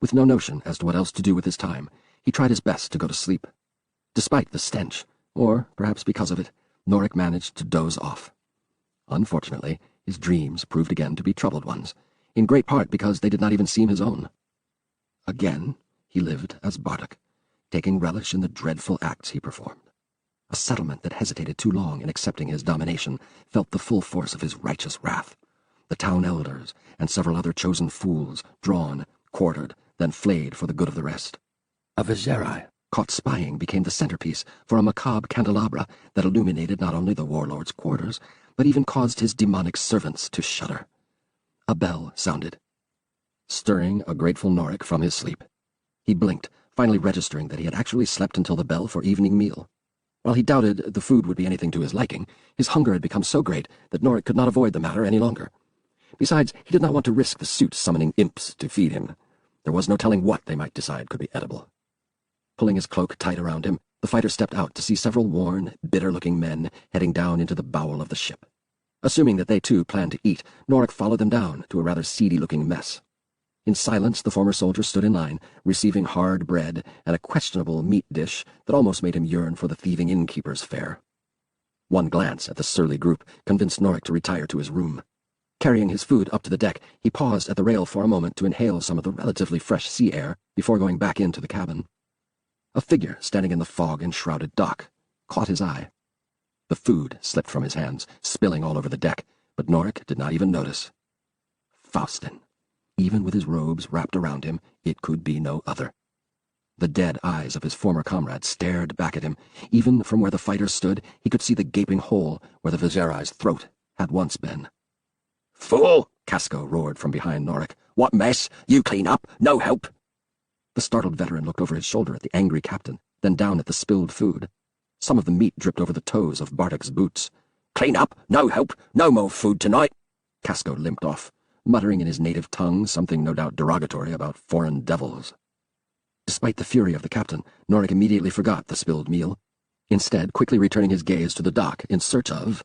With no notion as to what else to do with his time, he tried his best to go to sleep. Despite the stench, or perhaps because of it, Norik managed to doze off. Unfortunately, his dreams proved again to be troubled ones, in great part because they did not even seem his own. Again, he lived as Bardock, taking relish in the dreadful acts he performed. A settlement that hesitated too long in accepting his domination felt the full force of his righteous wrath. The town elders and several other chosen fools, drawn, quartered, then flayed for the good of the rest. A viserai caught spying became the centerpiece for a macabre candelabra that illuminated not only the warlord's quarters, but even caused his demonic servants to shudder. A bell sounded, stirring a grateful Norik from his sleep. He blinked, finally registering that he had actually slept until the bell for evening meal. While he doubted the food would be anything to his liking, his hunger had become so great that Norik could not avoid the matter any longer. Besides, he did not want to risk the suit summoning imps to feed him. There was no telling what they might decide could be edible. Pulling his cloak tight around him, the fighter stepped out to see several worn, bitter-looking men heading down into the bowel of the ship. Assuming that they too planned to eat, Norik followed them down to a rather seedy-looking mess. In silence, the former soldier stood in line, receiving hard bread and a questionable meat dish that almost made him yearn for the thieving innkeeper's fare. One glance at the surly group convinced Norik to retire to his room. Carrying his food up to the deck, he paused at the rail for a moment to inhale some of the relatively fresh sea air before going back into the cabin. A figure standing in the fog-enshrouded dock caught his eye. The food slipped from his hands, spilling all over the deck, but Norik did not even notice. Faustin. Even with his robes wrapped around him, it could be no other. The dead eyes of his former comrade stared back at him. Even from where the fighter stood, he could see the gaping hole where the Vizierai's throat had once been. "Fool!" Casco roared from behind Norik. "What mess? You clean up? No help?" The startled veteran looked over his shoulder at the angry captain, then down at the spilled food. Some of the meat dripped over the toes of Bartek's boots. "Clean up? No help? No more food tonight?" Casco limped off, muttering in his native tongue something no doubt derogatory about foreign devils. Despite the fury of the captain, Norik immediately forgot the spilled meal, instead quickly returning his gaze to the dock in search of...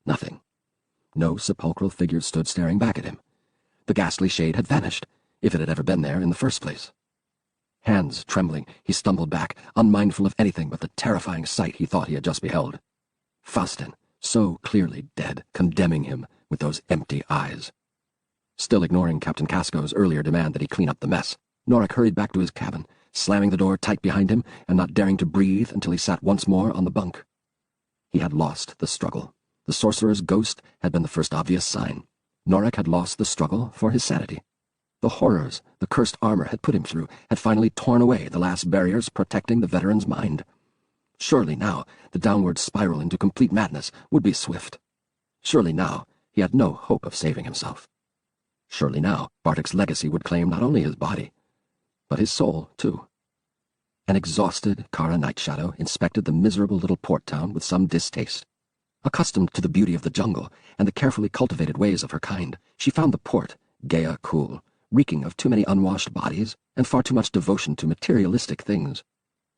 nothing. No sepulchral figure stood staring back at him. The ghastly shade had vanished, if it had ever been there in the first place. Hands trembling, he stumbled back, unmindful of anything but the terrifying sight he thought he had just beheld. Faustin, so clearly dead, condemning him with those empty eyes. Still ignoring Captain Casco's earlier demand that he clean up the mess, Norik hurried back to his cabin, slamming the door tight behind him and not daring to breathe until he sat once more on the bunk. He had lost the struggle. The sorcerer's ghost had been the first obvious sign. Norik had lost the struggle for his sanity. The horrors the cursed armor had put him through had finally torn away the last barriers protecting the veteran's mind. Surely now the downward spiral into complete madness would be swift. Surely now he had no hope of saving himself. Surely now Bartek's legacy would claim not only his body, but his soul, too. An exhausted Kara Nightshadow inspected the miserable little port town with some distaste. Accustomed to the beauty of the jungle and the carefully cultivated ways of her kind, she found the port, Gaia cool, reeking of too many unwashed bodies and far too much devotion to materialistic things.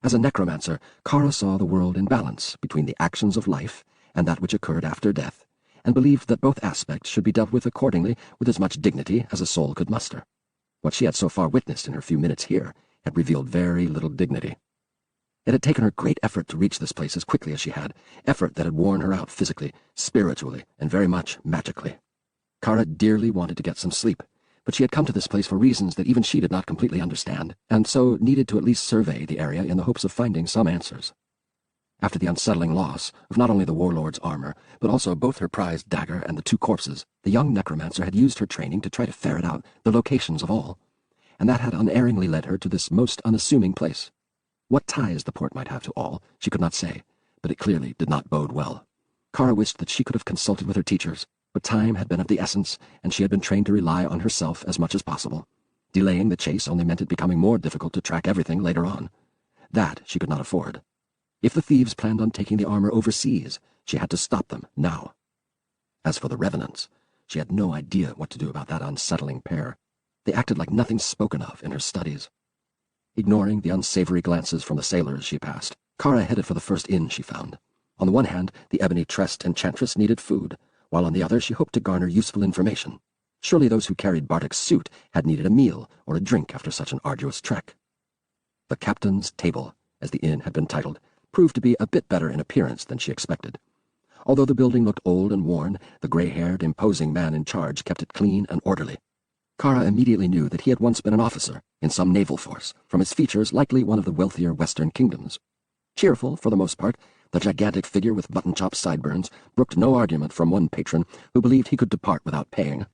As a necromancer, Kara saw the world in balance between the actions of life and that which occurred after death, and believed that both aspects should be dealt with accordingly with as much dignity as a soul could muster. What she had so far witnessed in her few minutes here had revealed very little dignity. It had taken her great effort to reach this place as quickly as she had, effort that had worn her out physically, spiritually, and very much magically. Kara dearly wanted to get some sleep, but she had come to this place for reasons that even she did not completely understand, and so needed to at least survey the area in the hopes of finding some answers. After the unsettling loss of not only the warlord's armor, but also both her prized dagger and the 2 corpses, the young necromancer had used her training to try to ferret out the locations of all, and that had unerringly led her to this most unassuming place. What ties the port might have to all, she could not say, but it clearly did not bode well. Kara wished that she could have consulted with her teachers, but time had been of the essence, and she had been trained to rely on herself as much as possible. Delaying the chase only meant it becoming more difficult to track everything later on. That she could not afford. If the thieves planned on taking the armor overseas, she had to stop them now. As for the revenants, she had no idea what to do about that unsettling pair. They acted like nothing spoken of in her studies. Ignoring the unsavory glances from the sailors she passed, Kara headed for the first inn she found. On the one hand, the ebony-tressed enchantress needed food, while on the other she hoped to garner useful information. Surely those who carried Bartek's suit had needed a meal or a drink after such an arduous trek. The Captain's Table, as the inn had been titled, proved to be a bit better in appearance than she expected. Although the building looked old and worn, the gray-haired, imposing man in charge kept it clean and orderly. Kara immediately knew that he had once been an officer in some naval force, from his features likely one of the wealthier western kingdoms. Cheerful, for the most part, the gigantic figure with button-chopped sideburns brooked no argument from one patron who believed he could depart without paying.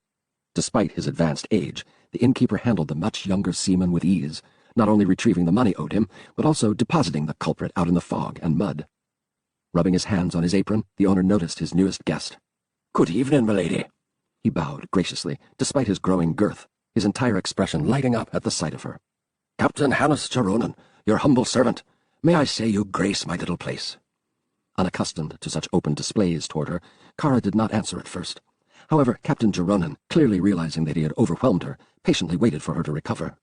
Despite his advanced age, the innkeeper handled the much younger seaman with ease, not only retrieving the money owed him, but also depositing the culprit out in the fog and mud. Rubbing his hands on his apron, the owner noticed his newest guest. "Good evening, milady." He bowed graciously, despite his growing girth, his entire expression lighting up at the sight of her. "Captain Hannes Jaronen, your humble servant. May I say you grace my little place?" Unaccustomed to such open displays toward her, Kara did not answer at first. However, Captain Jaronen, clearly realizing that he had overwhelmed her, patiently waited for her to recover.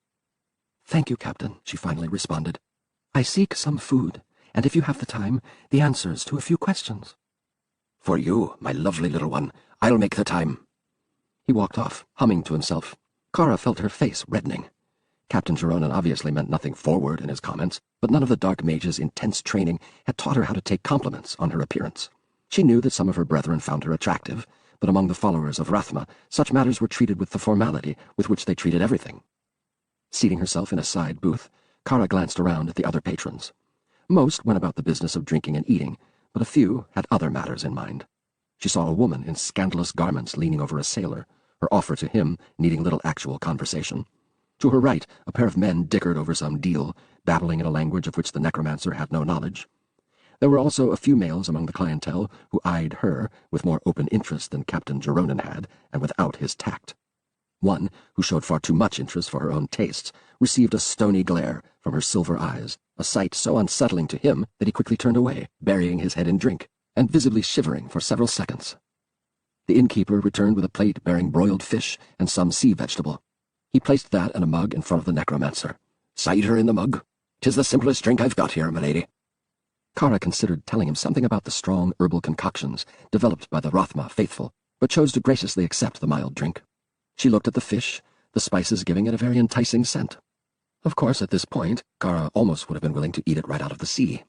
"Thank you, Captain," she finally responded. "I seek some food, and if you have the time, the answers to a few questions." "For you, my lovely little one, I'll make the time." He walked off, humming to himself. Kara felt her face reddening. Captain Geronin obviously meant nothing forward in his comments, but none of the Dark Mage's intense training had taught her how to take compliments on her appearance. She knew that some of her brethren found her attractive, but among the followers of Rathma, such matters were treated with the formality with which they treated everything. Seating herself in a side booth, Kara glanced around at the other patrons. Most went about the business of drinking and eating, but a few had other matters in mind. She saw a woman in scandalous garments leaning over a sailor, her offer to him needing little actual conversation. To her right, a pair of men dickered over some deal, babbling in a language of which the necromancer had no knowledge. There were also a few males among the clientele who eyed her with more open interest than Captain Geronin had, and without his tact. One, who showed far too much interest for her own tastes, received a stony glare from her silver eyes, a sight so unsettling to him that he quickly turned away, burying his head in drink, and visibly shivering for several seconds. The innkeeper returned with a plate bearing broiled fish and some sea vegetable. He placed that and a mug in front of the necromancer. "Cider in the mug? 'Tis the simplest drink I've got here, milady." Kara considered telling him something about the strong herbal concoctions developed by the Rathma faithful, but chose to graciously accept the mild drink. She looked at the fish, the spices giving it a very enticing scent. Of course, at this point, Kara almost would have been willing to eat it right out of the sea.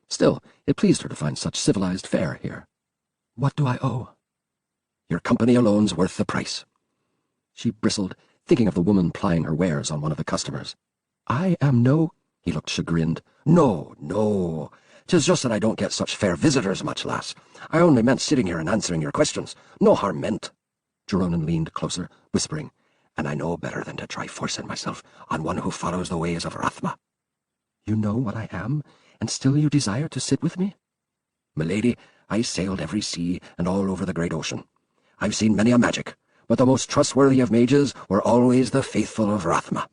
Still, it pleased her to find such civilized fare here. "What do I owe?" "Your company alone's worth the price." She bristled, thinking of the woman plying her wares on one of the customers. "I am no—" He looked chagrined. No. 'Tis just that I don't get such fair visitors much, lass. I only meant sitting here and answering your questions. No harm meant." Geronin leaned closer, whispering, "And I know better than to try forcing myself on one who follows the ways of Rathma." "You know what I am, and still you desire to sit with me?" "Milady, I sailed every sea and all over the great ocean. I've seen many a magic, but the most trustworthy of mages were always the faithful of Rathma."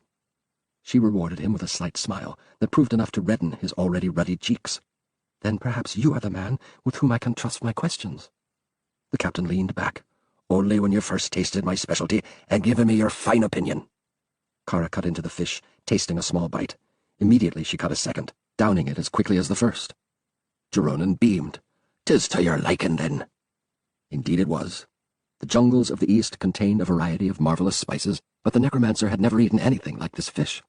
She rewarded him with a slight smile that proved enough to redden his already ruddy cheeks. "Then perhaps you are the man with whom I can trust my questions." The captain leaned back. "Only when you've first tasted my specialty and given me your fine opinion." Kara cut into the fish, tasting a small bite. Immediately she cut a second, downing it as quickly as the first. Geronin beamed. "'Tis to your liking, then." Indeed it was. The jungles of the east contained a variety of marvelous spices, but the necromancer had never eaten anything like this fish.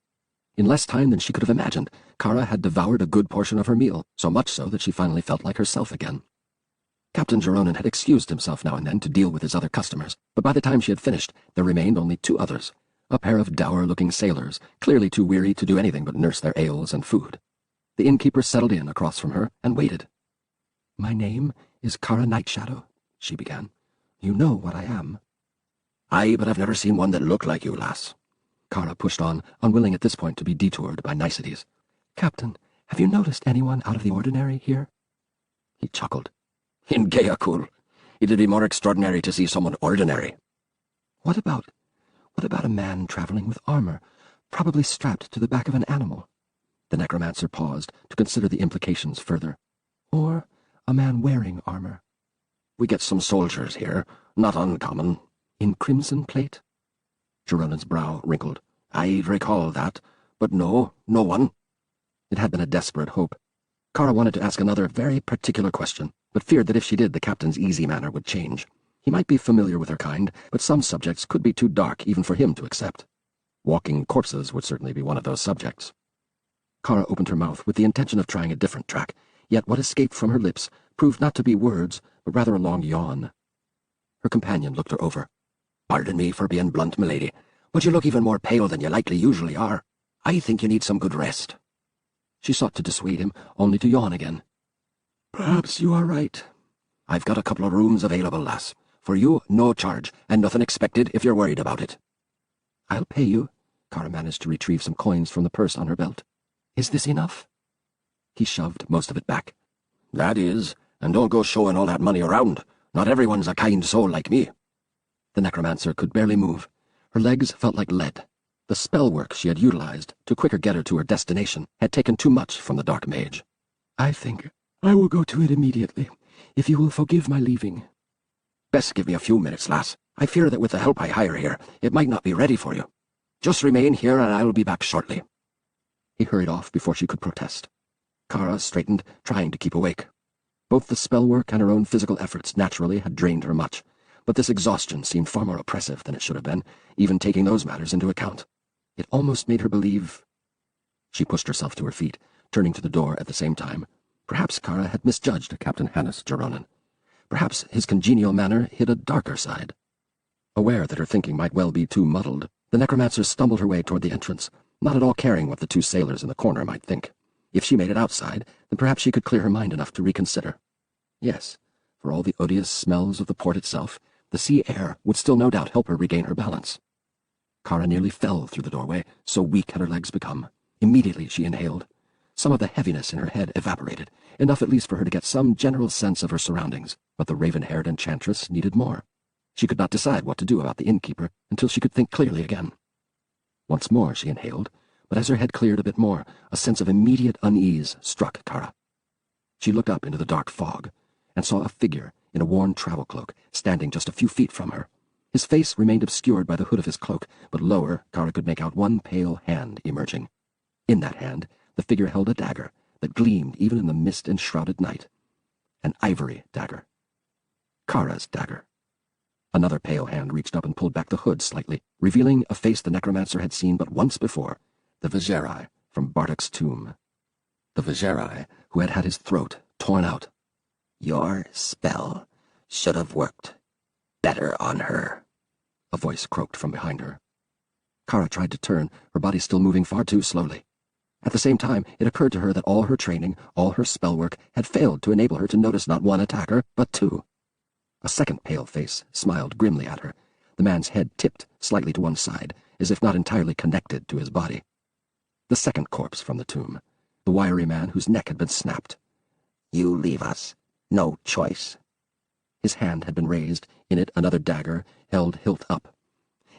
In less time than she could have imagined, Kara had devoured a good portion of her meal, so much so that she finally felt like herself again. Captain Geronin had excused himself now and then to deal with his other customers, but by the time she had finished, there remained only two others, a pair of dour-looking sailors, clearly too weary to do anything but nurse their ails and food. The innkeeper settled in across from her and waited. "My name is Kara Nightshadow," she began. "You know what I am." "Aye, but I've never seen one that looked like you, lass." Kara pushed on, unwilling at this point to be detoured by niceties. "Captain, have you noticed anyone out of the ordinary here?" He chuckled. "In Gayakul, it'd be more extraordinary to see someone ordinary." What about a man traveling with armor, probably strapped to the back of an animal?" The necromancer paused to consider the implications further. "Or a man wearing armor?" "We get some soldiers here, not uncommon." "In crimson plate?" Geronin's brow wrinkled. "I'd recall that, but no one." It had been a desperate hope. Kara wanted to ask another very particular question, but feared that if she did, the captain's easy manner would change. He might be familiar with her kind, but some subjects could be too dark even for him to accept. Walking corpses would certainly be one of those subjects. Kara opened her mouth with the intention of trying a different track, yet what escaped from her lips proved not to be words, but rather a long yawn. Her companion looked her over. "Pardon me for being blunt, milady, but you look even more pale than you likely usually are. I think you need some good rest." She sought to dissuade him, only to yawn again. "Perhaps you are right. I've got a couple of rooms available, lass. For you, no charge, and nothing expected if you're worried about it." "I'll pay you." Kara managed to retrieve some coins from the purse on her belt. "Is this enough?" He shoved most of it back. "That is, and don't go showing all that money around. Not everyone's a kind soul like me." The necromancer could barely move. Her legs felt like lead. The spell work she had utilized to quicker get her to her destination had taken too much from the dark mage. "I think I will go to it immediately, if you will forgive my leaving." "Best give me a few minutes, lass. I fear that with the help I hire here, it might not be ready for you. Just remain here and I'll be back shortly." He hurried off before she could protest. Kara straightened, trying to keep awake. Both the spell work and her own physical efforts naturally had drained her much, but this exhaustion seemed far more oppressive than it should have been, even taking those matters into account. It almost made her believe... She pushed herself to her feet, turning to the door at the same time. Perhaps Kara had misjudged Captain Hannes Geronin. Perhaps his congenial manner hid a darker side. Aware that her thinking might well be too muddled, the necromancer stumbled her way toward the entrance, not at all caring what the two sailors in the corner might think. If she made it outside, then perhaps she could clear her mind enough to reconsider. Yes, for all the odious smells of the port itself, the sea air would still no doubt help her regain her balance. Kara nearly fell through the doorway, so weak had her legs become. Immediately she inhaled. Some of the heaviness in her head evaporated, enough at least for her to get some general sense of her surroundings, but the raven-haired enchantress needed more. She could not decide what to do about the innkeeper until she could think clearly again. Once more she inhaled, but as her head cleared a bit more, a sense of immediate unease struck Kara. She looked up into the dark fog, and saw a figure in a worn travel cloak standing just a few feet from her. His face remained obscured by the hood of his cloak, but lower Kara could make out one pale hand emerging. In that hand, the figure held a dagger that gleamed even in the mist-enshrouded night. An ivory dagger. Kara's dagger. Another pale hand reached up and pulled back the hood slightly, revealing a face the necromancer had seen but once before, the Vigerai from Bartek's tomb. The Vigerai who had had his throat torn out. Your spell should have worked better on her, a voice croaked from behind her. Kara tried to turn, her body still moving far too slowly. At the same time, it occurred to her that all her training, all her spell work, had failed to enable her to notice not one attacker, but two. A second pale face smiled grimly at her, the man's head tipped slightly to one side, as if not entirely connected to his body. The second corpse from the tomb, the wiry man whose neck had been snapped. You leave us no choice. His hand had been raised, in it another dagger, held hilt up.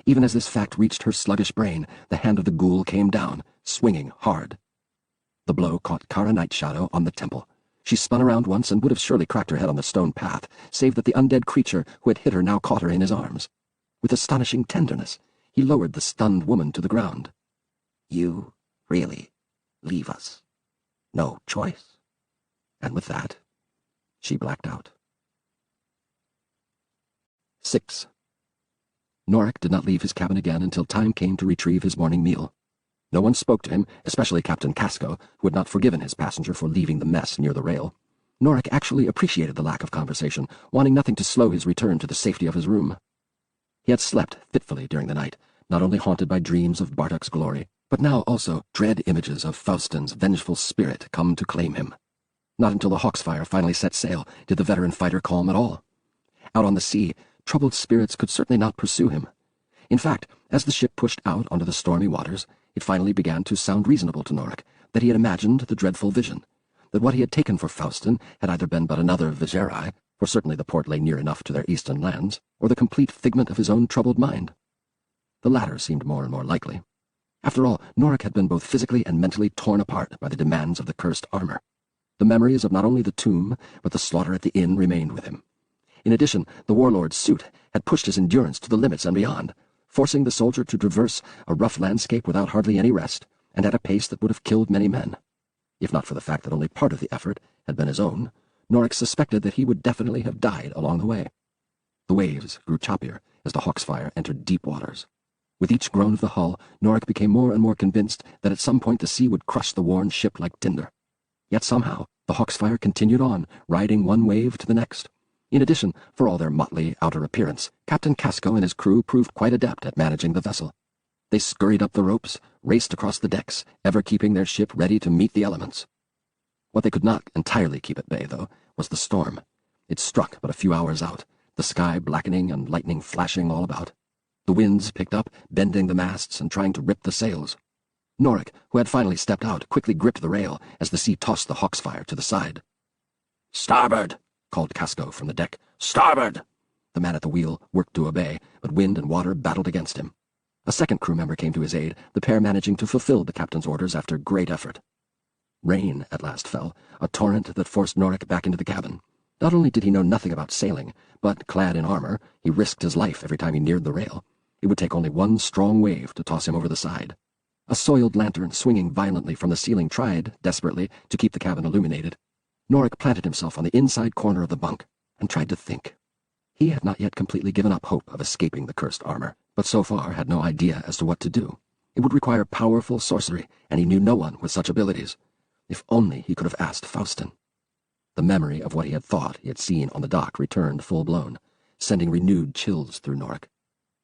Even as this fact reached her sluggish brain, the hand of the ghoul came down, swinging hard. The blow caught Kara Nightshadow on the temple. She spun around once and would have surely cracked her head on the stone path, save that the undead creature who had hit her now caught her in his arms. With astonishing tenderness, he lowered the stunned woman to the ground. You really leave us no choice. And with that, she blacked out. 6. Norik did not leave his cabin again until time came to retrieve his morning meal. No one spoke to him, especially Captain Casco, who had not forgiven his passenger for leaving the mess near the rail. Norik actually appreciated the lack of conversation, wanting nothing to slow his return to the safety of his room. He had slept fitfully during the night, not only haunted by dreams of Bartek's glory, but now also dread images of Faustin's vengeful spirit come to claim him. Not until the Hawksfire finally set sail did the veteran fighter calm at all. Out on the sea, troubled spirits could certainly not pursue him. In fact, as the ship pushed out onto the stormy waters, it finally began to sound reasonable to Norik that he had imagined the dreadful vision, that what he had taken for Faustin had either been but another Vigerai, for certainly the port lay near enough to their eastern lands, or the complete figment of his own troubled mind. The latter seemed more and more likely. After all, Norik had been both physically and mentally torn apart by the demands of the cursed armor. The memories of not only the tomb, but the slaughter at the inn remained with him. In addition, the warlord's suit had pushed his endurance to the limits and beyond, forcing the soldier to traverse a rough landscape without hardly any rest, and at a pace that would have killed many men. If not for the fact that only part of the effort had been his own, Norik suspected that he would definitely have died along the way. The waves grew choppier as the Hawksfire entered deep waters. With each groan of the hull, Norik became more and more convinced that at some point the sea would crush the worn ship like tinder. Yet somehow, the Hawksfire continued on, riding one wave to the next. In addition, for all their motley outer appearance, Captain Casco and his crew proved quite adept at managing the vessel. They scurried up the ropes, raced across the decks, ever keeping their ship ready to meet the elements. What they could not entirely keep at bay, though, was the storm. It struck but a few hours out, the sky blackening and lightning flashing all about. The winds picked up, bending the masts and trying to rip the sails. Norik, who had finally stepped out, quickly gripped the rail as the sea tossed the Hawksfire to the side. "Starboard!" called Casco from the deck. "Starboard!" The man at the wheel worked to obey, but wind and water battled against him. A second crew member came to his aid, the pair managing to fulfill the captain's orders after great effort. Rain at last fell, a torrent that forced Norik back into the cabin. Not only did he know nothing about sailing, but, clad in armor, he risked his life every time he neared the rail. It would take only one strong wave to toss him over the side. A soiled lantern swinging violently from the ceiling tried, desperately, to keep the cabin illuminated. Norik planted himself on the inside corner of the bunk and tried to think. He had not yet completely given up hope of escaping the cursed armor, but so far had no idea as to what to do. It would require powerful sorcery, and he knew no one with such abilities. If only he could have asked Faustin. The memory of what he had thought he had seen on the dock returned full-blown, sending renewed chills through Norik.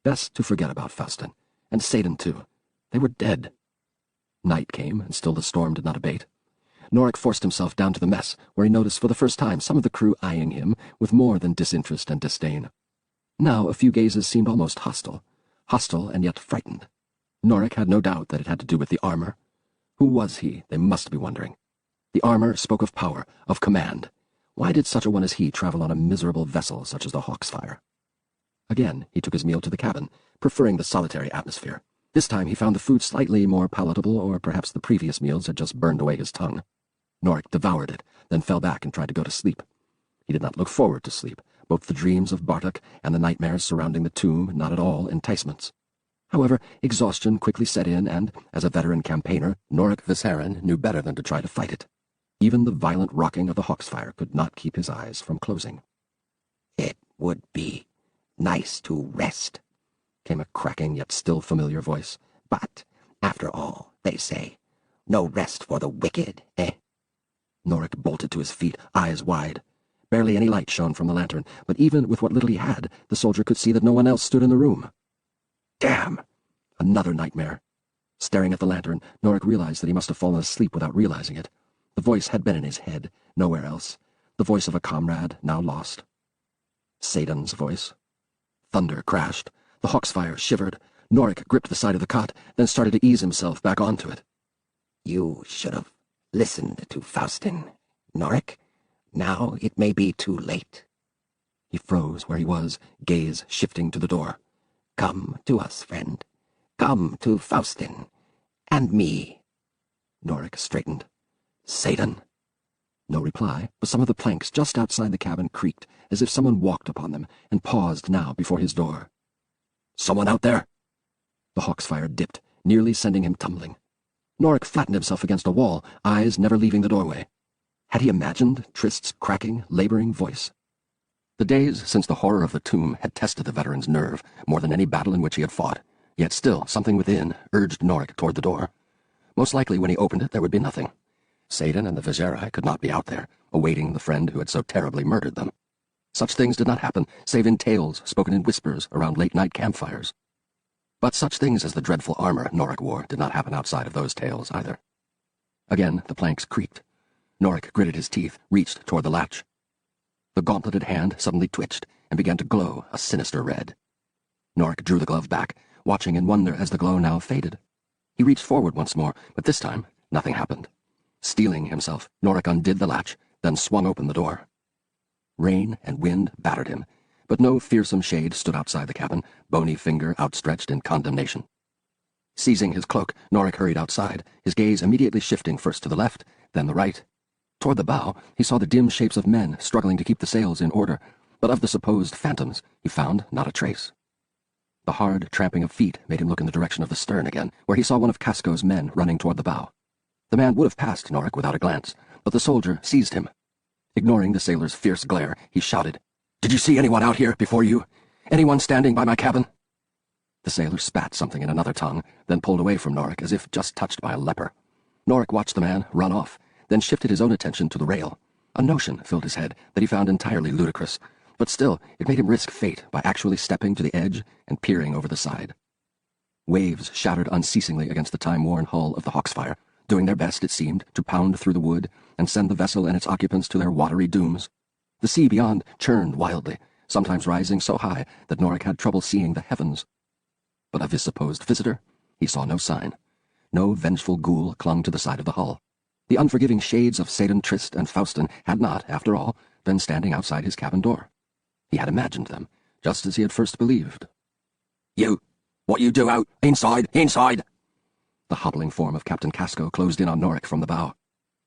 Best to forget about Faustin, and Satan too. They were dead. Night came, and still the storm did not abate. Norik forced himself down to the mess, where he noticed for the first time some of the crew eyeing him with more than disinterest and disdain. Now a few gazes seemed almost hostile and yet frightened. Norik had no doubt that it had to do with the armor. Who was he, they must be wondering. The armor spoke of power, of command. Why did such a one as he travel on a miserable vessel such as the Hawksfire? Again, he took his meal to the cabin, preferring the solitary atmosphere. This time he found the food slightly more palatable, or perhaps the previous meals had just burned away his tongue. Norik devoured it, then fell back and tried to go to sleep. He did not look forward to sleep, both the dreams of Bartok and the nightmares surrounding the tomb not at all enticements. However, exhaustion quickly set in, and, as a veteran campaigner, Norik Visharan knew better than to try to fight it. Even the violent rocking of the Hawksfire could not keep his eyes from closing. "It would be nice to rest," came a cracking yet still familiar voice. "But, after all, they say, no rest for the wicked, eh?" Norik bolted to his feet, eyes wide. Barely any light shone from the lantern, but even with what little he had, the soldier could see that no one else stood in the room. Damn! Another nightmare. Staring at the lantern, Norik realized that he must have fallen asleep without realizing it. The voice had been in his head, nowhere else. The voice of a comrade, now lost. Satan's voice. Thunder crashed. The Hawksfire shivered. Norik gripped the side of the cot, then started to ease himself back onto it. "You should have listened to Faustin, Norik. Now it may be too late." He froze where he was, gaze shifting to the door. "Come to us, friend. Come to Faustin. And me." Norik straightened. "Satan!" No reply, but some of the planks just outside the cabin creaked, as if someone walked upon them, and paused now before his door. "Someone out there?" The Hawksfire dipped, nearly sending him tumbling. Norik flattened himself against a wall, eyes never leaving the doorway. Had he imagined Trist's cracking, laboring voice? The days since the horror of the tomb had tested the veteran's nerve more than any battle in which he had fought, yet still something within urged Norik toward the door. Most likely when he opened it there would be nothing. Satan and the Vizeri could not be out there, awaiting the friend who had so terribly murdered them. Such things did not happen, save in tales spoken in whispers around late-night campfires. But such things as the dreadful armor Norik wore did not happen outside of those tales either. Again the planks creaked. Norik gritted his teeth, reached toward the latch. The gauntleted hand suddenly twitched and began to glow a sinister red. Norik drew the glove back, watching in wonder as the glow now faded. He reached forward once more, but this time nothing happened. Steeling himself, Norik undid the latch, then swung open the door. Rain and wind battered him, but no fearsome shade stood outside the cabin, bony finger outstretched in condemnation. Seizing his cloak, Norik hurried outside, his gaze immediately shifting first to the left, then the right. Toward the bow, he saw the dim shapes of men struggling to keep the sails in order, but of the supposed phantoms he found not a trace. The hard tramping of feet made him look in the direction of the stern again, where he saw one of Casco's men running toward the bow. The man would have passed Norik without a glance, but the soldier seized him. Ignoring the sailor's fierce glare, he shouted, "Did you see anyone out here before you? Anyone standing by my cabin?" The sailor spat something in another tongue, then pulled away from Norik as if just touched by a leper. Norik watched the man run off, then shifted his own attention to the rail. A notion filled his head that he found entirely ludicrous, but still it made him risk fate by actually stepping to the edge and peering over the side. Waves shattered unceasingly against the time-worn hull of the Hawksfire, doing their best, it seemed, to pound through the wood and send the vessel and its occupants to their watery dooms. The sea beyond churned wildly, sometimes rising so high that Norik had trouble seeing the heavens. But of his supposed visitor, he saw no sign. No vengeful ghoul clung to the side of the hull. The unforgiving shades of Satan, Trist, and Faustin had not, after all, been standing outside his cabin door. He had imagined them, just as he had first believed. "You! What you do out? Inside! Inside!" The hobbling form of Captain Casco closed in on Norik from the bow.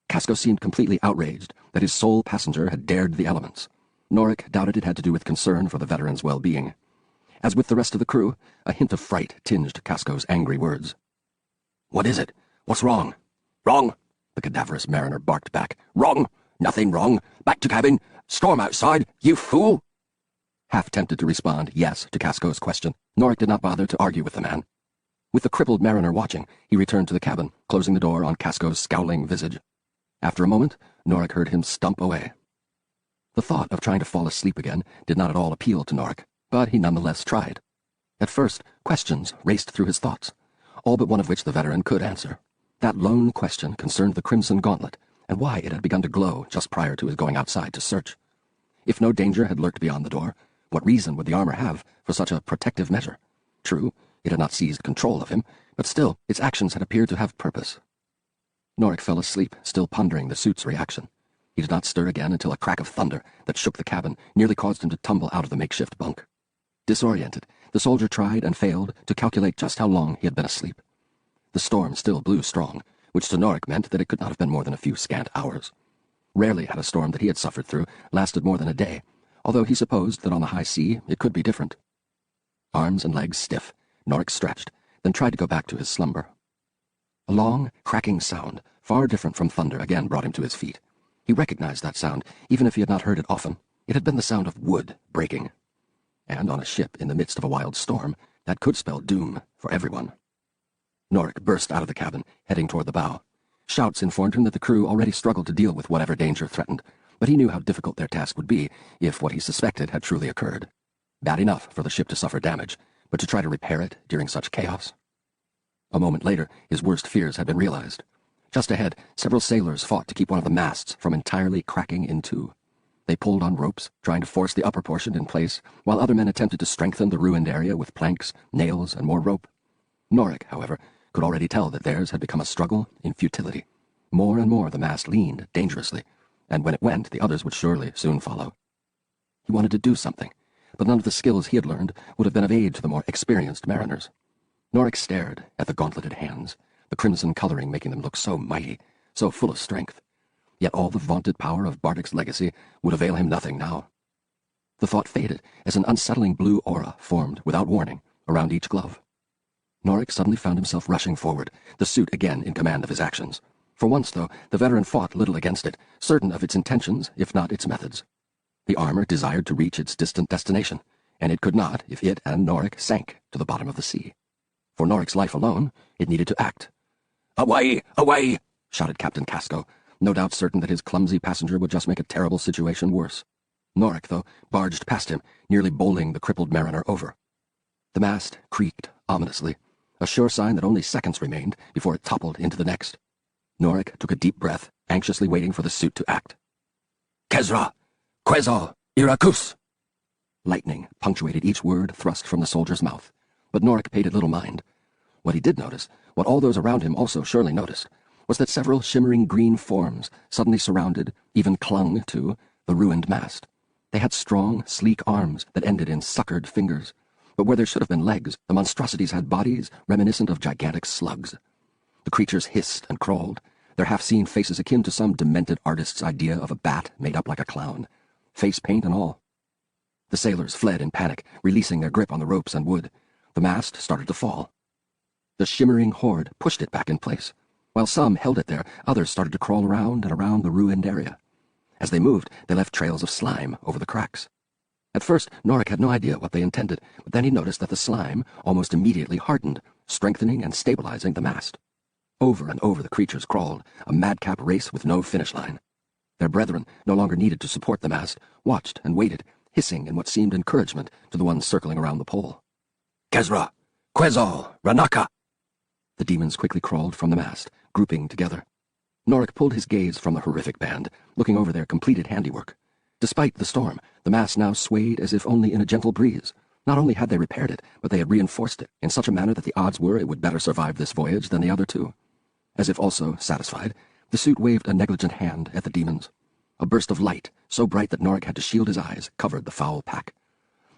Casco seemed completely outraged that his sole passenger had dared the elements. Norik doubted it had to do with concern for the veteran's well-being. As with the rest of the crew, a hint of fright tinged Casco's angry words. "What is it? What's wrong?" "Wrong!" the cadaverous mariner barked back. "Wrong! Nothing wrong! Back to cabin! Storm outside, you fool!" Half tempted to respond yes to Casco's question, Norik did not bother to argue with the man. With the crippled mariner watching, he returned to the cabin, closing the door on Casco's scowling visage. After a moment, Norik heard him stump away. The thought of trying to fall asleep again did not at all appeal to Norik, but he nonetheless tried. At first, questions raced through his thoughts, all but one of which the veteran could answer. That lone question concerned the crimson gauntlet, and why it had begun to glow just prior to his going outside to search. If no danger had lurked beyond the door, what reason would the armor have for such a protective measure? True, it had not seized control of him, but still, its actions had appeared to have purpose. Norik fell asleep, still pondering the suit's reaction. He did not stir again until a crack of thunder that shook the cabin nearly caused him to tumble out of the makeshift bunk. Disoriented, the soldier tried and failed to calculate just how long he had been asleep. The storm still blew strong, which to Norik meant that it could not have been more than a few scant hours. Rarely had a storm that he had suffered through lasted more than a day, although he supposed that on the high sea it could be different. Arms and legs stiff, Norik stretched, then tried to go back to his slumber. A long, cracking sound, far different from thunder, again brought him to his feet. He recognized that sound, even if he had not heard it often. It had been the sound of wood breaking. And on a ship in the midst of a wild storm, that could spell doom for everyone. Norik burst out of the cabin, heading toward the bow. Shouts informed him that the crew already struggled to deal with whatever danger threatened, but he knew how difficult their task would be if what he suspected had truly occurred. Bad enough for the ship to suffer damage, but to try to repair it during such chaos? A moment later, his worst fears had been realized. Just ahead, several sailors fought to keep one of the masts from entirely cracking in two. They pulled on ropes, trying to force the upper portion in place, while other men attempted to strengthen the ruined area with planks, nails, and more rope. Norik, however, could already tell that theirs had become a struggle in futility. More and more the mast leaned dangerously, and when it went, the others would surely soon follow. He wanted to do something, but none of the skills he had learned would have been of aid to the more experienced mariners. Norik stared at the gauntleted hands, the crimson coloring making them look so mighty, so full of strength. Yet all the vaunted power of Bardic's legacy would avail him nothing now. The thought faded as an unsettling blue aura formed, without warning, around each glove. Norik suddenly found himself rushing forward, the suit again in command of his actions. For once, though, the veteran fought little against it, certain of its intentions, if not its methods. The armor desired to reach its distant destination, and it could not if it and Norik sank to the bottom of the sea. For Norik's life alone, it needed to act. "Away! Away!" shouted Captain Casco, no doubt certain that his clumsy passenger would just make a terrible situation worse. Norik, though, barged past him, nearly bowling the crippled mariner over. The mast creaked ominously, a sure sign that only seconds remained before it toppled into the next. Norik took a deep breath, anxiously waiting for the suit to act. "Kezra! Quezal! Irakus!" Lightning punctuated each word thrust from the soldier's mouth, but Norik paid it little mind. What he did notice, what all those around him also surely noticed, was that several shimmering green forms suddenly surrounded, even clung to, the ruined mast. They had strong, sleek arms that ended in suckered fingers, but where there should have been legs, the monstrosities had bodies reminiscent of gigantic slugs. The creatures hissed and crawled, their half-seen faces akin to some demented artist's idea of a bat made up like a clown, face paint and all. The sailors fled in panic, releasing their grip on the ropes and wood. The mast started to fall. The shimmering horde pushed it back in place. While some held it there, others started to crawl around and around the ruined area. As they moved, they left trails of slime over the cracks. At first, Norik had no idea what they intended, but then he noticed that the slime almost immediately hardened, strengthening and stabilizing the mast. Over and over the creatures crawled, a madcap race with no finish line. Their brethren, no longer needed to support the mast, watched and waited, hissing in what seemed encouragement to the ones circling around the pole. "Kezra! Quezal! Ranaka!" The demons quickly crawled from the mast, grouping together. Norik pulled his gaze from the horrific band, looking over their completed handiwork. Despite the storm, the mast now swayed as if only in a gentle breeze. Not only had they repaired it, but they had reinforced it in such a manner that the odds were it would better survive this voyage than the other two. As if also satisfied, the suit waved a negligent hand at the demons. A burst of light, so bright that Norik had to shield his eyes, covered the foul pack.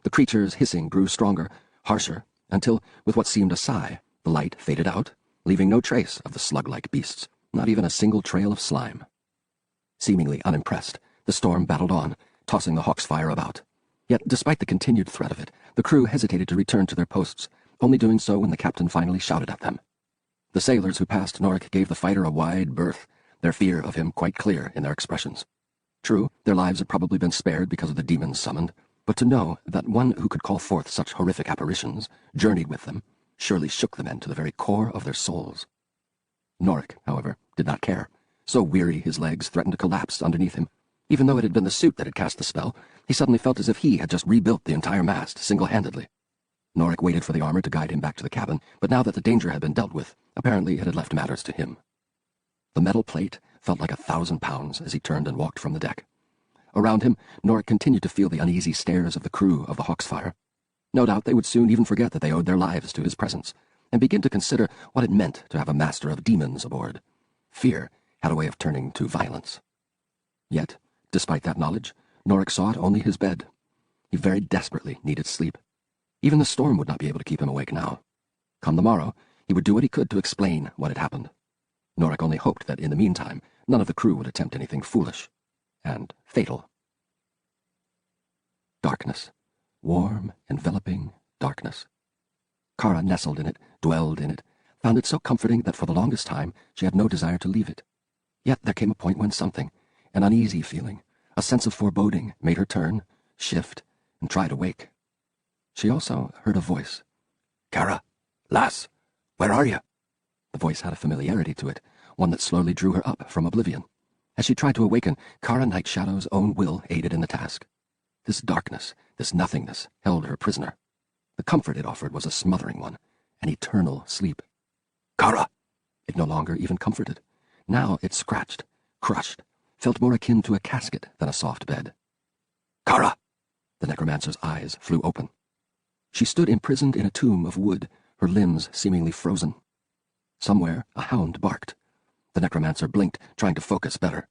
The creature's hissing grew stronger, harsher, until, with what seemed a sigh, the light faded out, leaving no trace of the slug-like beasts, not even a single trail of slime. Seemingly unimpressed, the storm battled on, tossing the hawk's fire about. Yet, despite the continued threat of it, the crew hesitated to return to their posts, only doing so when the captain finally shouted at them. The sailors who passed Norik gave the fighter a wide berth, their fear of him quite clear in their expressions. True, their lives had probably been spared because of the demons summoned, But to know that one who could call forth such horrific apparitions journeyed with them surely shook the men to the very core of their souls. Norik, however, did not care. So weary his legs threatened to collapse underneath him. Even though it had been the suit that had cast the spell, he suddenly felt as if he had just rebuilt the entire mast single-handedly. Norik waited for the armor to guide him back to the cabin, but now that the danger had been dealt with, apparently it had left matters to him. The metal plate felt like 1,000 pounds as he turned and walked from the deck. Around him, Norik continued to feel the uneasy stares of the crew of the Hawksfire. No doubt they would soon even forget that they owed their lives to his presence, and begin to consider what it meant to have a master of demons aboard. Fear had a way of turning to violence. Yet, despite that knowledge, Norik sought only his bed. He very desperately needed sleep. Even the storm would not be able to keep him awake now. Come the morrow, he would do what he could to explain what had happened. Norik only hoped that in the meantime none of the crew would attempt anything foolish and fatal. Darkness. Warm, enveloping darkness. Kara nestled in it, dwelled in it, found it so comforting that for the longest time she had no desire to leave it. Yet there came a point when something, an uneasy feeling, a sense of foreboding, made her turn, shift, and try to wake. She also heard a voice. "Kara, lass, where are you?" The voice had a familiarity to it, one that slowly drew her up from oblivion. As she tried to awaken, Kara Nightshadow's own will aided in the task. This darkness, this nothingness, held her prisoner. The comfort it offered was a smothering one, an eternal sleep. "Kara!" It no longer even comforted. Now it scratched, crushed, felt more akin to a casket than a soft bed. "Kara!" The necromancer's eyes flew open. She stood imprisoned in a tomb of wood, her limbs seemingly frozen. Somewhere a hound barked. The necromancer blinked, trying to focus better.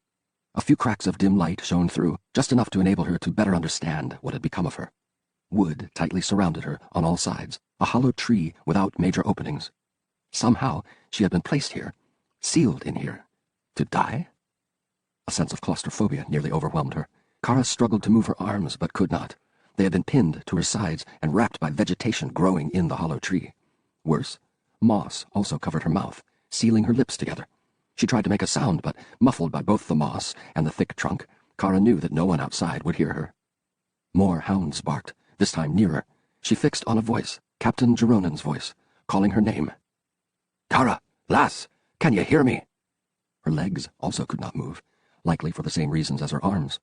A few cracks of dim light shone through, just enough to enable her to better understand what had become of her. Wood tightly surrounded her on all sides, a hollow tree without major openings. Somehow she had been placed here, sealed in here, to die? A sense of claustrophobia nearly overwhelmed her. Kara struggled to move her arms, but could not. They had been pinned to her sides and wrapped by vegetation growing in the hollow tree. Worse, moss also covered her mouth, sealing her lips together. She tried to make a sound, but muffled by both the moss and the thick trunk, Kara knew that no one outside would hear her. More hounds barked, this time nearer. She fixed on a voice, Captain Geronen's voice, calling her name. "Kara, lass, can you hear me?" Her legs also could not move, likely for the same reasons as her arms.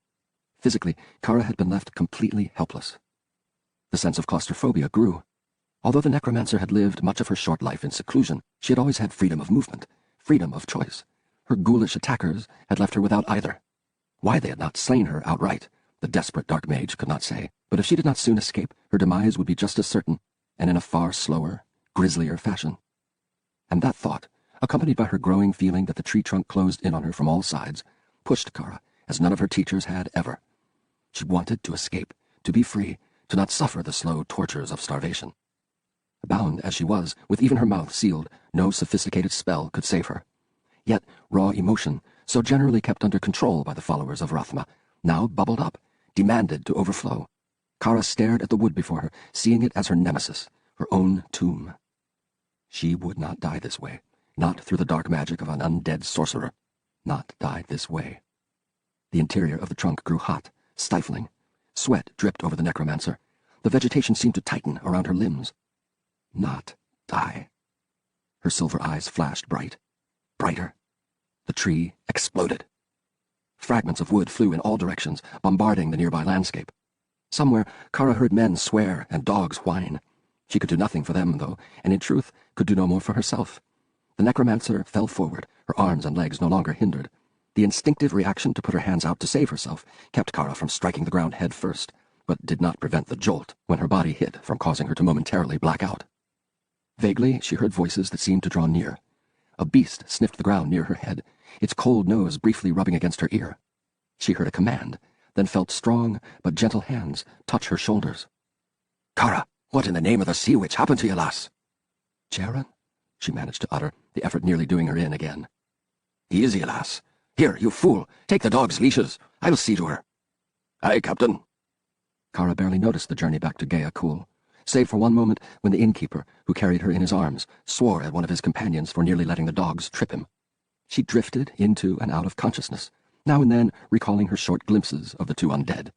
Physically, Kara had been left completely helpless. The sense of claustrophobia grew. Although the necromancer had lived much of her short life in seclusion, she had always had freedom of movement, freedom of choice. Her ghoulish attackers had left her without either. Why they had not slain her outright, the desperate dark mage could not say, but if she did not soon escape, her demise would be just as certain, and in a far slower, grislier fashion. And that thought, accompanied by her growing feeling that the tree trunk closed in on her from all sides, pushed Kara as none of her teachers had ever. She wanted to escape, to be free, to not suffer the slow tortures of starvation. Bound as she was, with even her mouth sealed, no sophisticated spell could save her. Yet raw emotion, so generally kept under control by the followers of Rathma, now bubbled up, demanded to overflow. Kara stared at the wood before her, seeing it as her nemesis, her own tomb. She would not die this way, not through the dark magic of an undead sorcerer, not die this way. The interior of the trunk grew hot, stifling. Sweat dripped over the necromancer. The vegetation seemed to tighten around her limbs. Not die. Her silver eyes flashed bright. Brighter. The tree exploded. Fragments of wood flew in all directions, bombarding the nearby landscape. Somewhere, Kara heard men swear and dogs whine. She could do nothing for them, though, and in truth could do no more for herself. The necromancer fell forward, her arms and legs no longer hindered. The instinctive reaction to put her hands out to save herself kept Kara from striking the ground head first, but did not prevent the jolt when her body hit from causing her to momentarily black out. Vaguely, she heard voices that seemed to draw near. A beast sniffed the ground near her head, its cold nose briefly rubbing against her ear. She heard a command, then felt strong but gentle hands touch her shoulders. "Kara, what in the name of the sea witch happened to you, lass?" "Charon?" she managed to utter, the effort nearly doing her in again. "Easy, lass. Here, you fool, take the dog's leashes. I'll see to her." "Aye, Captain." Kara barely noticed the journey back to Gaia Cool, save for one moment when the innkeeper, who carried her in his arms, swore at one of his companions for nearly letting the dogs trip him. She drifted into and out of consciousness, now and then recalling her short glimpses of the two undead.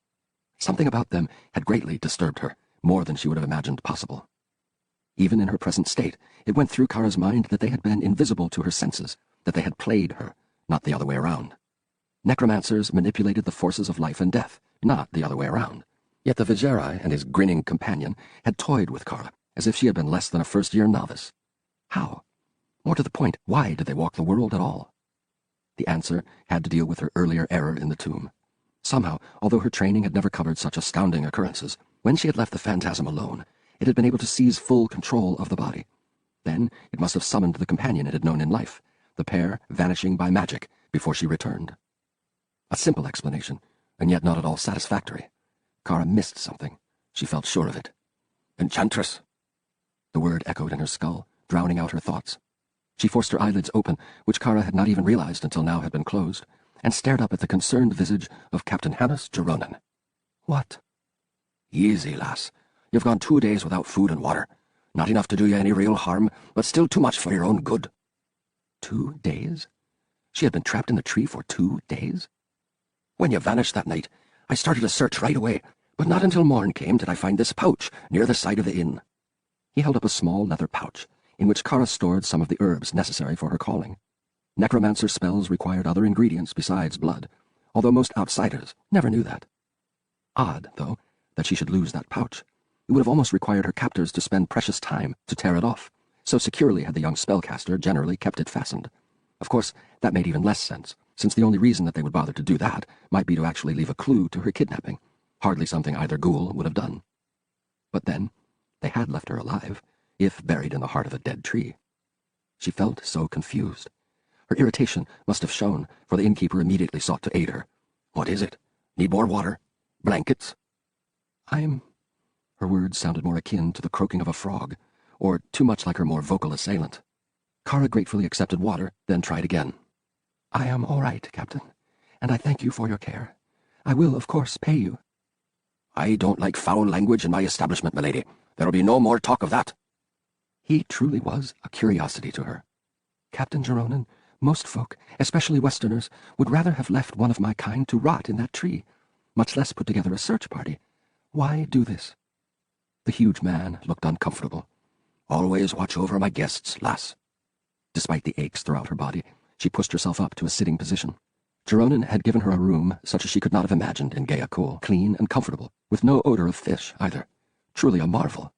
Something about them had greatly disturbed her, more than she would have imagined possible. Even in her present state, it went through Kara's mind that they had been invisible to her senses, that they had played her, not the other way around. Necromancers manipulated the forces of life and death, not the other way around. Yet the Vijayrai and his grinning companion had toyed with Kara, as if she had been less than a first-year novice. How? More to the point, why did they walk the world at all? The answer had to deal with her earlier error in the tomb. Somehow, although her training had never covered such astounding occurrences, when she had left the phantasm alone, it had been able to seize full control of the body. Then it must have summoned the companion it had known in life, the pair vanishing by magic before she returned. A simple explanation, and yet not at all satisfactory. Kara missed something. She felt sure of it. Enchantress! The word echoed in her skull, drowning out her thoughts. She forced her eyelids open, which Kara had not even realized until now had been closed, and stared up at the concerned visage of Captain Hannes Jeronen. What? Easy, lass. You've gone 2 days without food and water. Not enough to do you any real harm, but still too much for your own good. 2 days? She had been trapped in the tree for 2 days? When you vanished that night, I started a search right away, but not until morn came did I find this pouch near the side of the inn. He held up a small leather pouch, in which Kara stored some of the herbs necessary for her calling. Necromancer spells required other ingredients besides blood, although most outsiders never knew that. Odd, though, that she should lose that pouch. It would have almost required her captors to spend precious time to tear it off, so securely had the young spellcaster generally kept it fastened. Of course, that made even less sense, since the only reason that they would bother to do that might be to actually leave a clue to her kidnapping, hardly something either ghoul would have done. But then, they had left her alive, if buried in the heart of a dead tree. She felt so confused. Her irritation must have shown, for the innkeeper immediately sought to aid her. What is it? Need more water? Blankets? Her words sounded more akin to the croaking of a frog, or too much like her more vocal assailant. Kara gratefully accepted water, then tried again. I am all right, Captain, and I thank you for your care. I will, of course, pay you. I don't like foul language in my establishment, milady. There'll be no more talk of that. He truly was a curiosity to her. Captain Jeronen, most folk, especially Westerners, would rather have left one of my kind to rot in that tree, much less put together a search party. Why do this? The huge man looked uncomfortable. Always watch over my guests, lass. Despite the aches throughout her body, she pushed herself up to a sitting position. Jeronen had given her a room such as she could not have imagined in Gayakul, clean and comfortable, with no odor of fish either. Truly a marvel.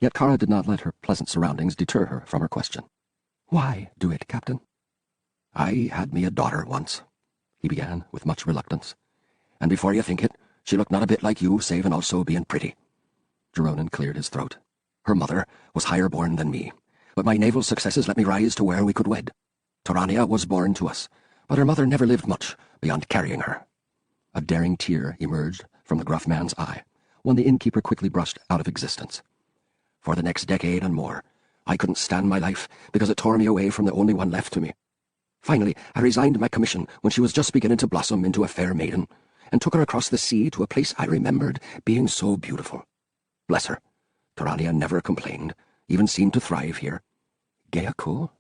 Yet Kara did not let her pleasant surroundings deter her from her question. Why do it, Captain? I had me a daughter once, he began with much reluctance. And before you think it, she looked not a bit like you, save and also being pretty. Jeronen cleared his throat. Her mother was higher born than me, but my naval successes let me rise to where we could wed. Torania was born to us, but her mother never lived much beyond carrying her. A daring tear emerged from the gruff man's eye, one the innkeeper quickly brushed out of existence. For the next decade and more, I couldn't stand my life because it tore me away from the only one left to me. Finally, I resigned my commission when she was just beginning to blossom into a fair maiden, and took her across the sea to a place I remembered being so beautiful. Bless her, Torania never complained, even seemed to thrive here. Gayakul?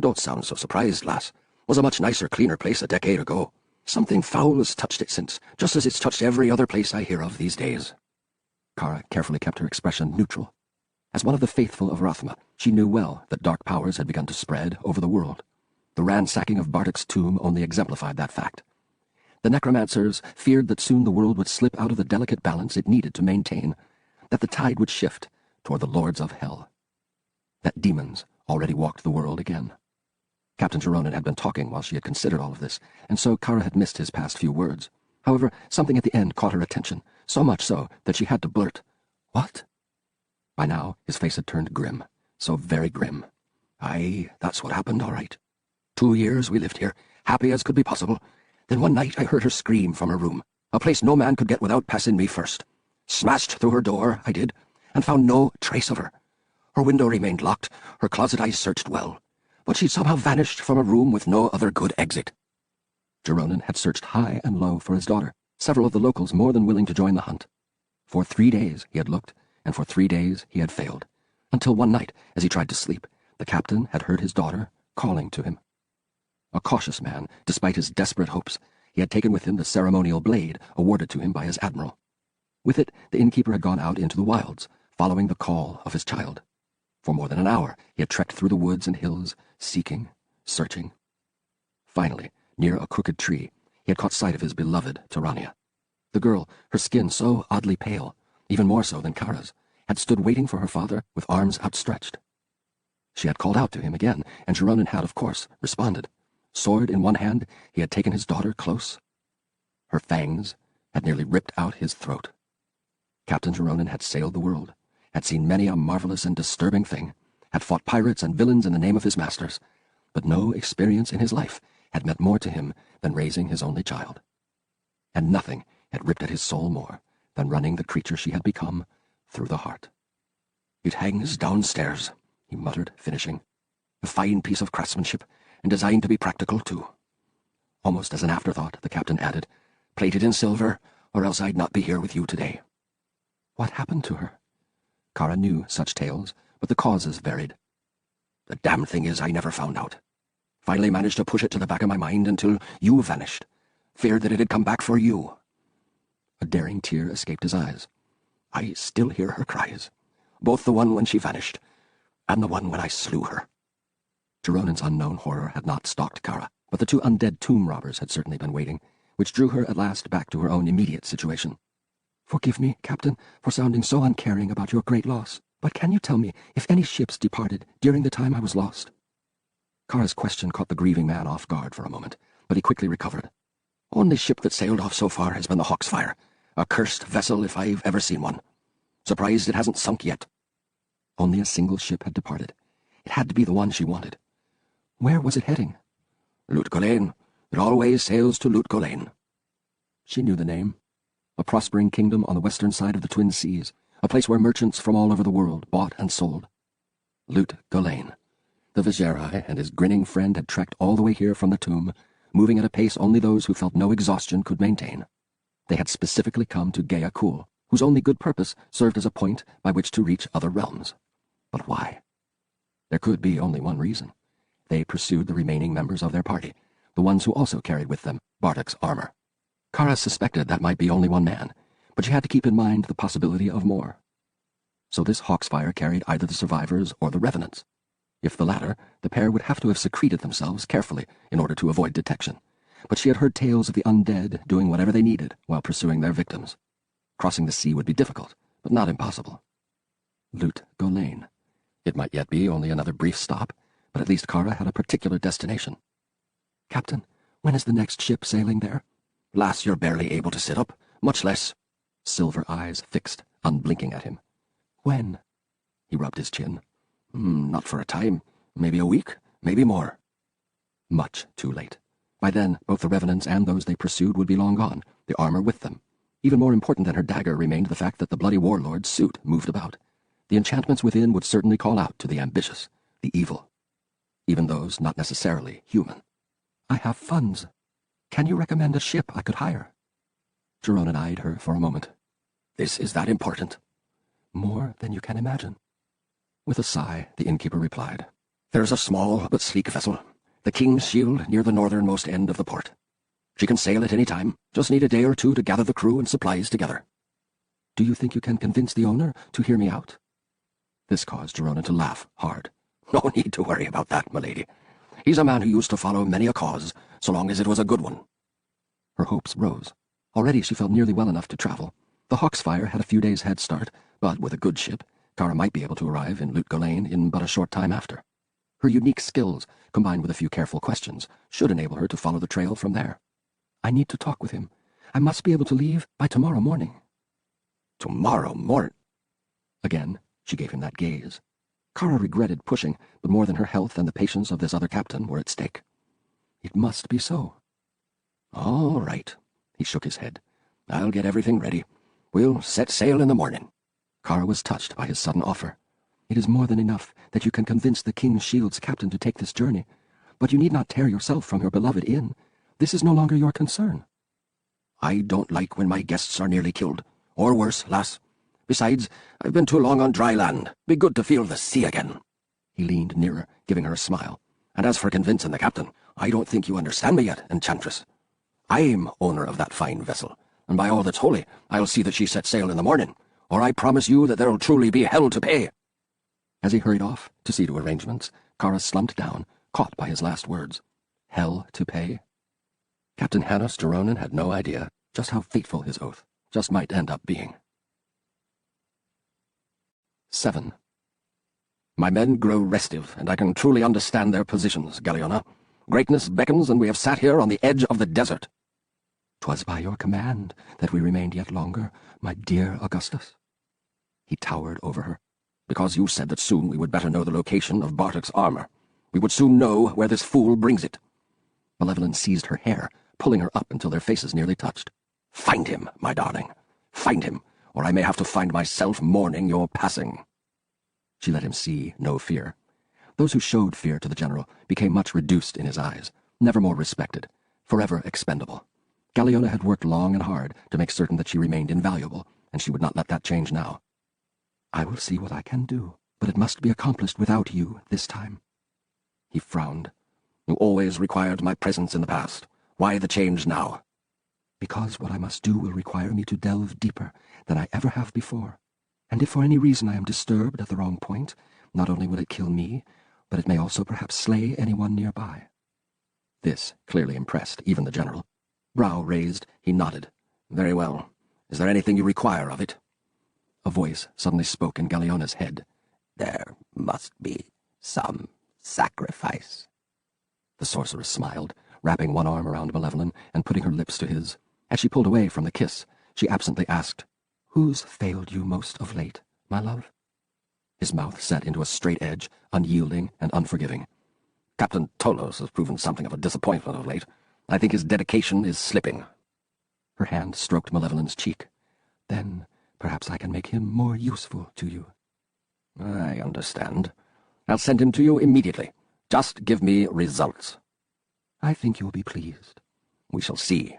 Don't sound so surprised, lass. Was a much nicer, cleaner place a decade ago. Something foul has touched it since, just as it's touched every other place I hear of these days. Kara carefully kept her expression neutral. As one of the faithful of Rathma, she knew well that dark powers had begun to spread over the world. The ransacking of Bartek's tomb only exemplified that fact. The necromancers feared that soon the world would slip out of the delicate balance it needed to maintain, that the tide would shift toward the lords of hell, that demons already walked the world again. Captain Jeronen had been talking while she had considered all of this, and so Kara had missed his past few words. However, something at the end caught her attention, so much so that she had to blurt, "What?" By now, his face had turned grim, so very grim. Aye, that's what happened, all right. 2 years we lived here, happy as could be possible. Then one night I heard her scream from her room, a place no man could get without passing me first. Smashed through her door, I did, and found no trace of her. Her window remained locked, her closet I searched well, but she'd somehow vanished from a room with no other good exit. Jeronen had searched high and low for his daughter, several of the locals more than willing to join the hunt. For 3 days he had looked, and for 3 days he had failed, until one night, as he tried to sleep, the captain had heard his daughter calling to him. A cautious man, despite his desperate hopes, he had taken with him the ceremonial blade awarded to him by his admiral. With it, the innkeeper had gone out into the wilds, following the call of his child. For more than an hour, he had trekked through the woods and hills, seeking, searching. Finally, near a crooked tree, he had caught sight of his beloved Tirania. The girl, her skin so oddly pale, even more so than Kara's, had stood waiting for her father with arms outstretched. She had called out to him again, and Jeronin had, of course, responded. Sword in one hand, he had taken his daughter close. Her fangs had nearly ripped out his throat. Captain Jeronin had sailed the world, had seen many a marvelous and disturbing thing, had fought pirates and villains in the name of his masters, but no experience in his life had meant more to him than raising his only child. And nothing had ripped at his soul more than running the creature she had become through the heart. "It hangs downstairs," he muttered, finishing. "A fine piece of craftsmanship, and designed to be practical, too." Almost as an afterthought, the captain added, "Plated in silver, or else I'd not be here with you today." What happened to her? Kara knew such tales, but the causes varied. "The damned thing is I never found out. Finally managed to push it to the back of my mind until you vanished. Feared that it had come back for you." A daring tear escaped his eyes. "I still hear her cries, both the one when she vanished, and the one when I slew her." Jeronin's unknown horror had not stalked Kara, but the two undead tomb robbers had certainly been waiting, which drew her at last back to her own immediate situation. "Forgive me, Captain, for sounding so uncaring about your great loss, but can you tell me if any ships departed during the time I was lost?" Kara's question caught the grieving man off guard for a moment, but he quickly recovered. "Only ship that sailed off so far has been the Hawksfire, a cursed vessel if I've ever seen one. Surprised it hasn't sunk yet." Only a single ship had departed. It had to be the one she wanted. Where was it heading? "Lut Gholein. It always sails to Lut Gholein." She knew the name. A prospering kingdom on the western side of the Twin Seas, a place where merchants from all over the world bought and sold. Lut Gholein. The Viserai and his grinning friend had trekked all the way here from the tomb, moving at a pace only those who felt no exhaustion could maintain. They had specifically come to Gea Kul, whose only good purpose served as a point by which to reach other realms. But why? There could be only one reason. They pursued the remaining members of their party, the ones who also carried with them Bartek's armor. Kara suspected that might be only one man, but she had to keep in mind the possibility of more. So this Hawksfire carried either the survivors or the revenants. If the latter, the pair would have to have secreted themselves carefully in order to avoid detection. But she had heard tales of the undead doing whatever they needed while pursuing their victims. Crossing the sea would be difficult, but not impossible. Lut Gholein. It might yet be only another brief stop, but at least Kara had a particular destination. "Captain, when is the next ship sailing there?" "Lass, you're barely able to sit up, much less—" Silver eyes fixed, unblinking at him. "When?" He rubbed his chin. Not for a time. Maybe a week, maybe more." Much too late. By then, both the revenants and those they pursued would be long gone, the armor with them. Even more important than her dagger remained the fact that the bloody warlord's suit moved about. The enchantments within would certainly call out to the ambitious, the evil. Even those not necessarily human. "I have funds. Can you recommend a ship I could hire?" Jeronin eyed her for a moment. "This is that important?" "More than you can imagine." With a sigh, the innkeeper replied, "There's a small but sleek vessel, the King's Shield, near the northernmost end of the port. She can sail at any time, just need a day or two to gather the crew and supplies together." "Do you think you can convince the owner to hear me out?" This caused Jeronin to laugh hard. "No need to worry about that, milady. He's a man who used to follow many a cause, so long as it was a good one." Her hopes rose. Already she felt nearly well enough to travel. The Hawksfire had a few days' head start, but with a good ship, Kara might be able to arrive in Lut Gholein in but a short time after. Her unique skills, combined with a few careful questions, should enable her to follow the trail from there. "I need to talk with him. I must be able to leave by tomorrow morning." "Tomorrow morning?" Again, she gave him that gaze. Kara regretted pushing, but more than her health and the patience of this other captain were at stake. It must be so. "All right." He shook his head. "I'll get everything ready. We'll set sail in the morning." Kara was touched by his sudden offer. "It is more than enough that you can convince the King's Shield's captain to take this journey, but you need not tear yourself from your beloved inn. This is no longer your concern." "I don't like when my guests are nearly killed, or worse, lass. Besides, I've been too long on dry land. Be good to feel the sea again." He leaned nearer, giving her a smile. "And as for convincing the captain, I don't think you understand me yet, Enchantress. I'm owner of that fine vessel, and by all that's holy, I'll see that she sets sail in the morning, or I promise you that there'll truly be hell to pay." As he hurried off to see to arrangements, Kara slumped down, caught by his last words. Hell to pay? Captain Hannos Jeronin had no idea just how fateful his oath just might end up being. 7. My men grow restive, and I can truly understand their positions, Galliona. Greatness beckons, and we have sat here on the edge of the desert. 'Twas by your command that we remained yet longer, my dear Augustus. He towered over her. Because you said that soon we would better know the location of Bartek's armor. We would soon know where this fool brings it. Malevolent seized her hair, pulling her up until their faces nearly touched. Find him, my darling. Find him, or I may have to find myself mourning your passing. She let him see no fear. Those who showed fear to the general became much reduced in his eyes, never more respected, forever expendable. Galliona had worked long and hard to make certain that she remained invaluable, and she would not let that change now. I will see what I can do, but it must be accomplished without you this time. He frowned. You always required my presence in the past. Why the change now? Because what I must do will require me to delve deeper than I ever have before. And if for any reason I am disturbed at the wrong point, not only will it kill me, but it may also perhaps slay anyone nearby. This clearly impressed even the general. Brow raised, he nodded. Very well. Is there anything you require of it? A voice suddenly spoke in Galliona's head. There must be some sacrifice. The sorceress smiled, wrapping one arm around Malevolent and putting her lips to his. As she pulled away from the kiss, she absently asked, "Who's failed you most of late, my love?" His mouth set into a straight edge, unyielding and unforgiving. Captain Tolos has proven something of a disappointment of late. I think his dedication is slipping. Her hand stroked Malevolent's cheek. Then perhaps I can make him more useful to you. I understand. I'll send him to you immediately. Just give me results. I think you will be pleased. We shall see.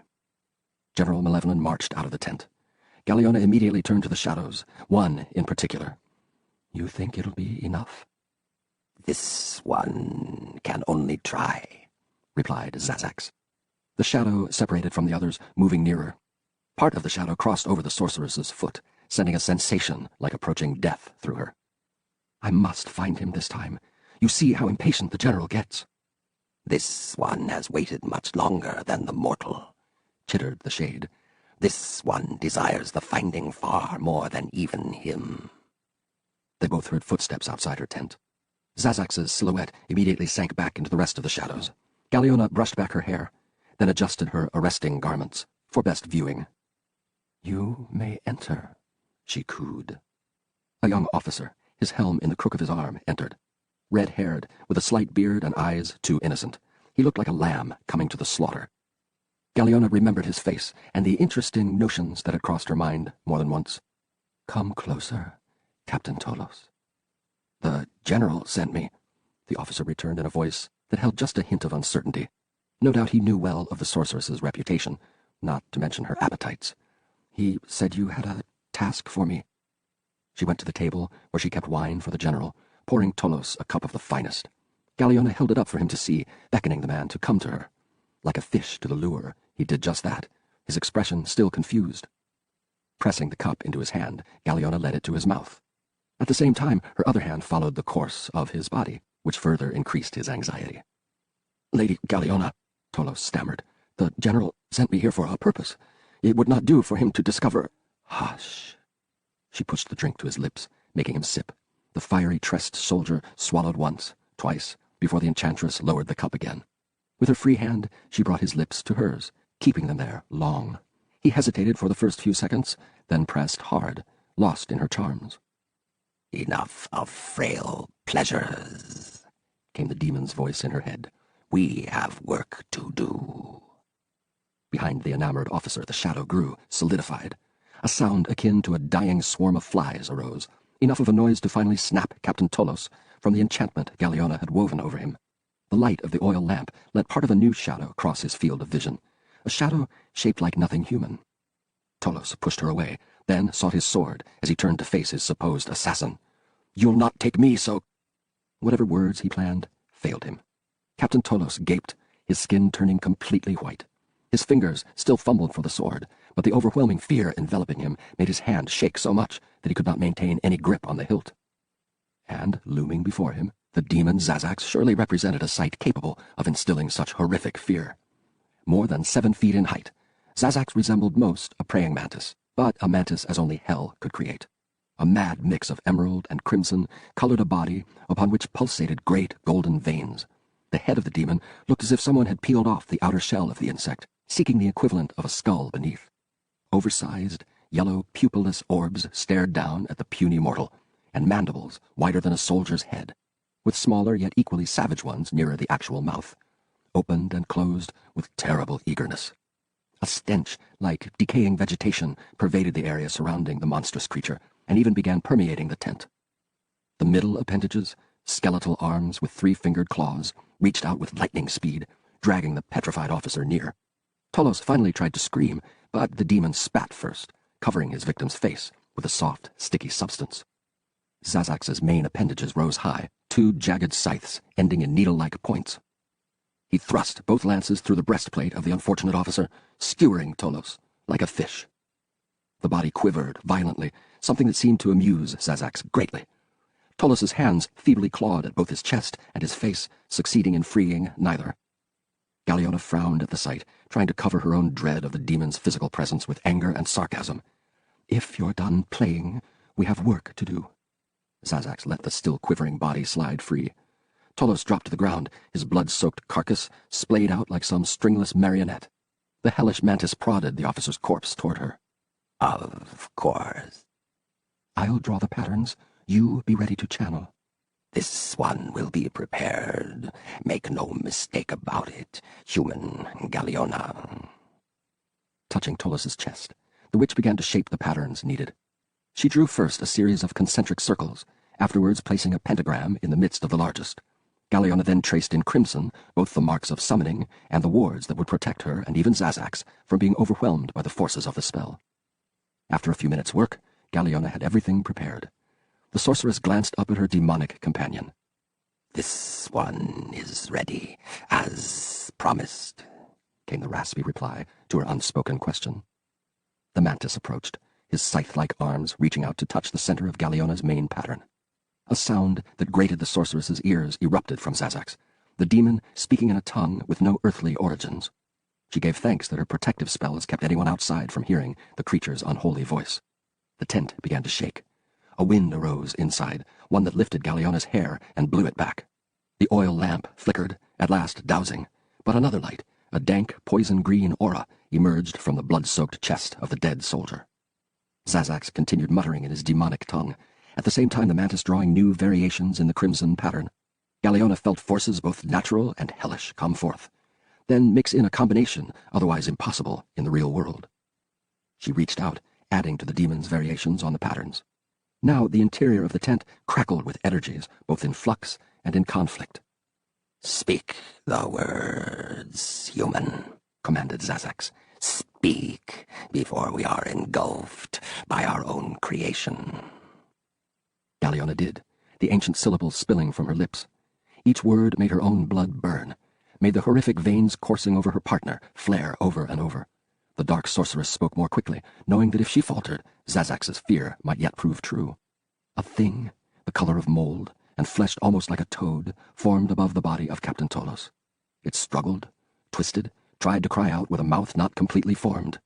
General Malevolent marched out of the tent. Galliona immediately turned to the shadows, one in particular. You think it'll be enough? This one can only try, replied Zazax. The shadow separated from the others, moving nearer. Part of the shadow crossed over the sorceress's foot, sending a sensation like approaching death through her. I must find him this time. You see how impatient the general gets. This one has waited much longer than the mortal, chittered the shade. This one desires the finding far more than even him. They both heard footsteps outside her tent. Zazax's silhouette immediately sank back into the rest of the shadows. Galliona brushed back her hair, then adjusted her arresting garments for best viewing. You may enter, she cooed. A young officer, his helm in the crook of his arm, entered. Red-haired, with a slight beard and eyes too innocent, he looked like a lamb coming to the slaughter. Galliona remembered his face and the interesting notions that had crossed her mind more than once. Come closer, Captain Tolos. The general sent me, the officer returned in a voice that held just a hint of uncertainty. No doubt he knew well of the sorceress's reputation, not to mention her appetites. He said you had a task for me. She went to the table where she kept wine for the general, pouring Tolos a cup of the finest. Galliona held it up for him to see, beckoning the man to come to her. Like a fish to the lure, he did just that, his expression still confused. Pressing the cup into his hand, Galliona led it to his mouth. At the same time, her other hand followed the course of his body, which further increased his anxiety. Lady Galliona, Tolos stammered, the general sent me here for a purpose. It would not do for him to discover— Hush. She pushed the drink to his lips, making him sip. The fiery-tressed soldier swallowed once, twice, before the enchantress lowered the cup again. With her free hand, she brought his lips to hers, keeping them there long. He hesitated for the first few seconds, then pressed hard, lost in her charms. Enough of frail pleasures, came the demon's voice in her head. We have work to do. Behind the enamored officer, the shadow grew, solidified. A sound akin to a dying swarm of flies arose, enough of a noise to finally snap Captain Tolos from the enchantment Galliona had woven over him. The light of the oil lamp let part of a new shadow cross his field of vision, a shadow shaped like nothing human. Tolos pushed her away, then sought his sword as he turned to face his supposed assassin. You'll not take me so— Whatever words he planned failed him. Captain Tolos gaped, his skin turning completely white. His fingers still fumbled for the sword, but the overwhelming fear enveloping him made his hand shake so much that he could not maintain any grip on the hilt. And, looming before him, the demon Zazax surely represented a sight capable of instilling such horrific fear. More than 7 feet in height, Zazax resembled most a praying mantis, but a mantis as only hell could create. A mad mix of emerald and crimson colored a body upon which pulsated great golden veins. The head of the demon looked as if someone had peeled off the outer shell of the insect, seeking the equivalent of a skull beneath. Oversized, yellow, pupilless orbs stared down at the puny mortal, and mandibles wider than a soldier's head, with smaller yet equally savage ones nearer the actual mouth, opened and closed with terrible eagerness. A stench like decaying vegetation pervaded the area surrounding the monstrous creature, and even began permeating the tent. The middle appendages, skeletal arms with 3-fingered claws, reached out with lightning speed, dragging the petrified officer near. Tolos finally tried to scream, but the demon spat first, covering his victim's face with a soft, sticky substance. Zazax's main appendages rose high, 2 jagged scythes ending in needle-like points. He thrust both lances through the breastplate of the unfortunate officer, skewering Tolos like a fish. The body quivered violently, something that seemed to amuse Zazax greatly. Tolos's hands feebly clawed at both his chest and his face, succeeding in freeing neither. Galiona frowned at the sight, trying to cover her own dread of the demon's physical presence with anger and sarcasm. "If you're done playing, we have work to do." Zazax let the still quivering body slide free. Tolos dropped to the ground, his blood-soaked carcass splayed out like some stringless marionette. The hellish mantis prodded the officer's corpse toward her. Of course. "I'll draw the patterns. You be ready to channel." This one will be prepared. Make no mistake about it, human Galiona. Touching Tolos's chest, the witch began to shape the patterns needed. She drew first a series of concentric circles, afterwards placing a pentagram in the midst of the largest. Galiona then traced in crimson both the marks of summoning and the wards that would protect her and even Zazax from being overwhelmed by the forces of the spell. After a few minutes' work, Galiona had everything prepared. The sorceress glanced up at her demonic companion. "This one is ready, as promised," came the raspy reply to her unspoken question. The mantis approached, his scythe-like arms reaching out to touch the center of Galiona's main pattern. A sound that grated the sorceress's ears erupted from Zazax, the demon speaking in a tongue with no earthly origins. She gave thanks that her protective spells kept anyone outside from hearing the creature's unholy voice. The tent began to shake. A wind arose inside, one that lifted Galiona's hair and blew it back. The oil lamp flickered, at last dousing, but another light, a dank, poison-green aura, emerged from the blood-soaked chest of the dead soldier. Zazax continued muttering in his demonic tongue, at the same time the mantis drawing new variations in the crimson pattern. Galiona felt forces both natural and hellish come forth, then mix in a combination otherwise impossible in the real world. She reached out, adding to the demon's variations on the patterns. Now the interior of the tent crackled with energies, both in flux and in conflict. "Speak the words, human," commanded Zazax. "Speak before we are engulfed by our own creation." Galiona did, the ancient syllables spilling from her lips. Each word made her own blood burn, made the horrific veins coursing over her partner flare over and over. The dark sorceress spoke more quickly, knowing that if she faltered, Zazax's fear might yet prove true. A thing, the color of mold, and fleshed almost like a toad, formed above the body of Captain Tolos. It struggled, twisted, tried to cry out with a mouth not completely formed.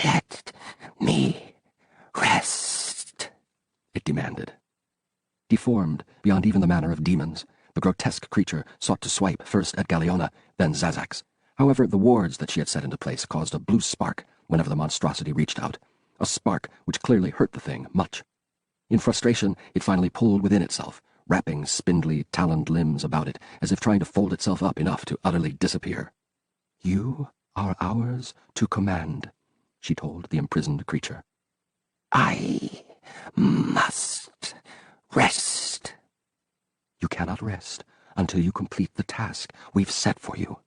"Let me rest," it demanded. Deformed beyond even the manner of demons, the grotesque creature sought to swipe first at Galiona, then Zazax. However, the wards that she had set into place caused a blue spark whenever the monstrosity reached out, a spark which clearly hurt the thing much. In frustration, it finally pulled within itself, wrapping spindly, taloned limbs about it as if trying to fold itself up enough to utterly disappear. "You are ours to command," she told the imprisoned creature. "I must rest." "You cannot rest until you complete the task we've set for you."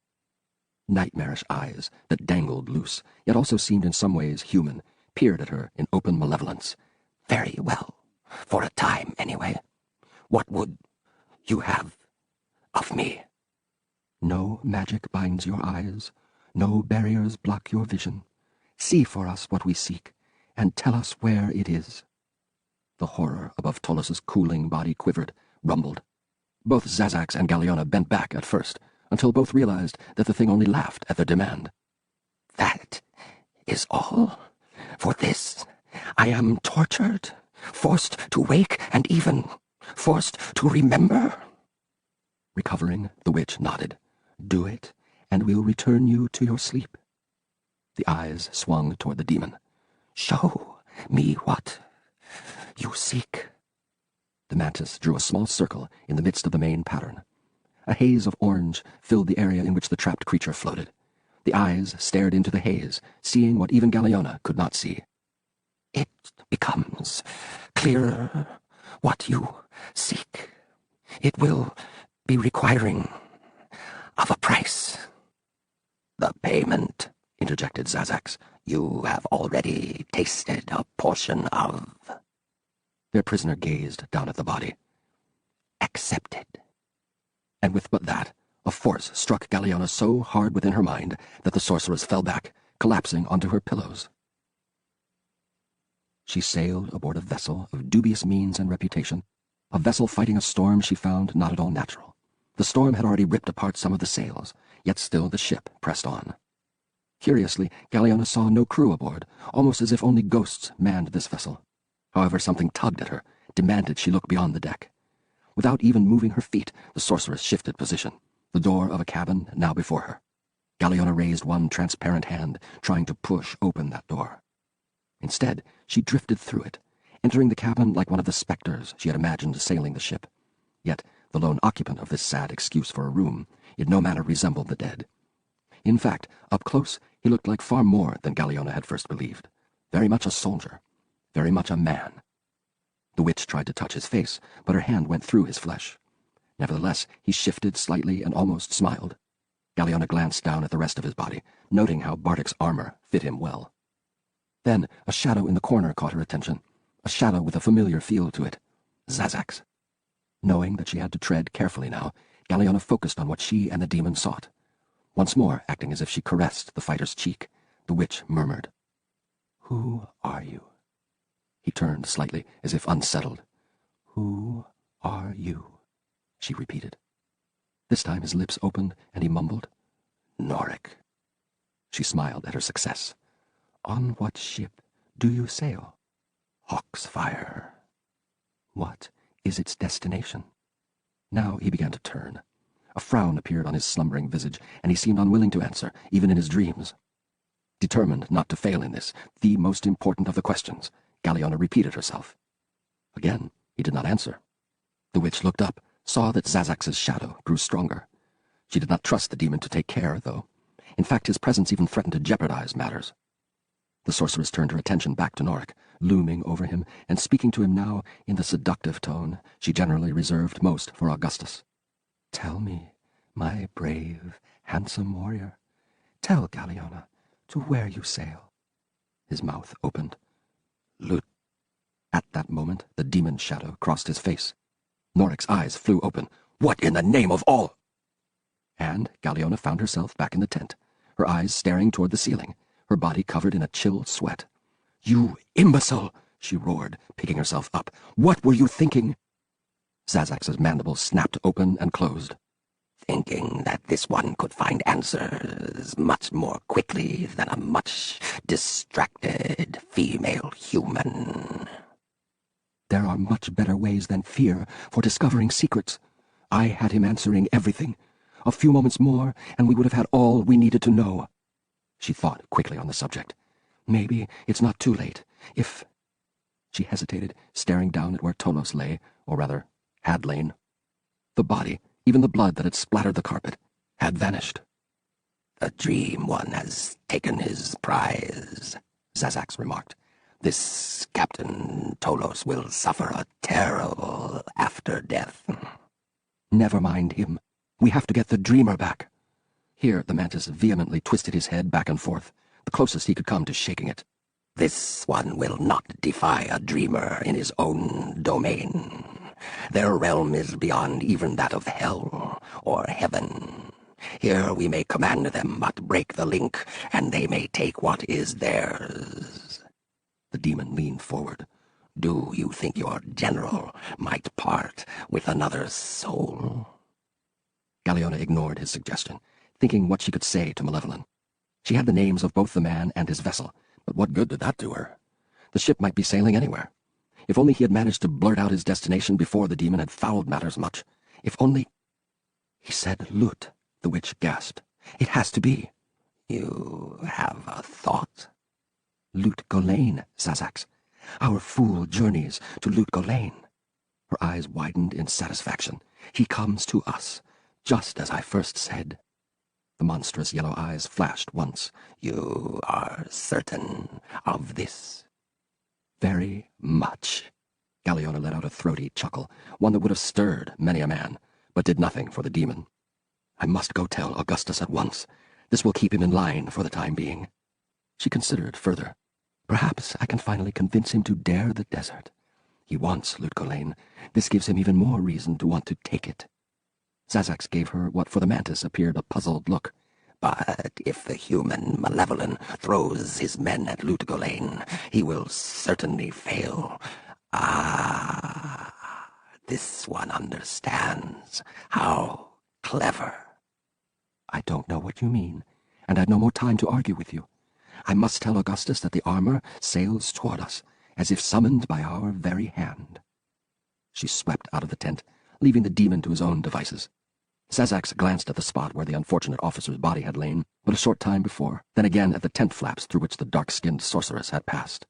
Nightmarish eyes that dangled loose, yet also seemed in some ways human, peered at her in open malevolence. "Very well, for a time anyway. What would you have of me?" "No magic binds your eyes, no barriers block your vision. see for us what we seek, and tell us where it is. The horror above Tolos's cooling body quivered, rumbled. Both Zazax and Galiona bent back at first, until both realized that the thing only laughed at their demand. That is all? For this, I am tortured, forced to wake, and even forced to remember? Recovering, the witch nodded. Do it, and we'll return you to your sleep. The eyes swung toward the demon. Show me what you seek. The mantis drew a small circle in the midst of the main pattern. A haze of orange filled the area in which the trapped creature floated. The eyes stared into the haze, seeing what even Galiona could not see. It becomes clearer what you seek. It will be requiring of a price. The payment, interjected Zazax, you have already tasted a portion of. Their prisoner gazed down at the body. Accepted. And with but that, a force struck Galiona so hard within her mind that the sorceress fell back, collapsing onto her pillows. She sailed aboard a vessel of dubious means and reputation, a vessel fighting a storm she found not at all natural. The storm had already ripped apart some of the sails, yet still the ship pressed on. Curiously, Galiona saw no crew aboard, almost as if only ghosts manned this vessel. However, something tugged at her, demanded she look beyond the deck. Without even moving her feet, the sorceress shifted position, the door of a cabin now before her. Galiona raised one transparent hand, trying to push open that door. Instead, she drifted through it, entering the cabin like one of the specters she had imagined sailing the ship. Yet, the lone occupant of this sad excuse for a room, in no manner resembled the dead. In fact, up close, he looked like far more than Galiona had first believed. Very much a soldier, very much a man. The witch tried to touch his face, but her hand went through his flesh. Nevertheless, he shifted slightly and almost smiled. Galiona glanced down at the rest of his body, noting how Bartik's armor fit him well. Then, a shadow in the corner caught her attention, a shadow with a familiar feel to it. Zazax. Knowing that she had to tread carefully now, Galiona focused on what she and the demon sought. Once more, acting as if she caressed the fighter's cheek, the witch murmured, "Who are you?" He turned slightly, as if unsettled. "Who are you?" she repeated. This time his lips opened, and he mumbled, "Norik." She smiled at her success. "On what ship do you sail?" "Hawksfire." "What is its destination?" Now he began to turn. A frown appeared on his slumbering visage, and he seemed unwilling to answer, even in his dreams. Determined not to fail in this, the most important of the questions, Galiona repeated herself. Again, he did not answer. The witch looked up, saw that Zazax's shadow grew stronger. She did not trust the demon to take care, though. In fact, his presence even threatened to jeopardize matters. The sorceress turned her attention back to Norik, looming over him, and speaking to him now in the seductive tone she generally reserved most for Augustus. "Tell me, my brave, handsome warrior, tell Galiona to where you sail." His mouth opened. "Lut." At that moment, the demon shadow crossed his face. Norik's eyes flew open. "What in the name of all—" And Galiona found herself back in the tent, her eyes staring toward the ceiling, her body covered in a chill sweat. "You imbecile!" she roared, picking herself up. "What were you thinking?" Zazax's mandibles snapped open and closed. "Thinking that this one could find answers much more quickly than a much distracted female human." "There are much better ways than fear for discovering secrets. I had him answering everything. A few moments more, and we would have had all we needed to know." She thought quickly on the subject. "Maybe it's not too late. If—" She hesitated, staring down at where Tolos lay, or rather, had lain. The body, even the blood that had splattered the carpet, had vanished. "The dream one has taken his prize," Zazax remarked. "This Captain Tolos will suffer a terrible after-death." "Never mind him. We have to get the dreamer back." Here the mantis vehemently twisted his head back and forth, the closest he could come to shaking it. "This one will not defy a dreamer in his own domain. Their realm is beyond even that of hell or heaven. Here we may command them but break the link, and they may take what is theirs. The demon leaned forward. Do you think your general might part with another soul? Galeona ignored his suggestion, thinking what she could say to Malevolent. She had the names of both the man and his vessel, but what good did that do her? The ship might be sailing anywhere. If only he had managed to blurt out his destination before the demon had fouled matters much. If only... He said Lut. The witch gasped. It has to be. You have a thought? Lut Golain, Sazax. Our fool journeys to Lut Golain. Her eyes widened in satisfaction. He comes to us, just as I first said. The monstrous yellow eyes flashed once. You are certain of this? Very much. Galeona let out a throaty chuckle, one that would have stirred many a man, but did nothing for the demon. I must go tell Augustus at once. This will keep him in line for the time being. She considered further. Perhaps I can finally convince him to dare the desert. He wants Lut Golain. This gives him even more reason to want to take it. Sazax gave her what for the mantis appeared a puzzled look. But if the human Malevolent throws his men at Lut Golain, he will certainly fail. Ah, this one understands. How clever. I don't know what you mean, and I've no more time to argue with you. I must tell Augustus that the armor sails toward us, as if summoned by our very hand. She swept out of the tent, leaving the demon to his own devices. Sazax glanced at the spot where the unfortunate officer's body had lain, but a short time before, then again at the tent flaps through which the dark-skinned sorceress had passed.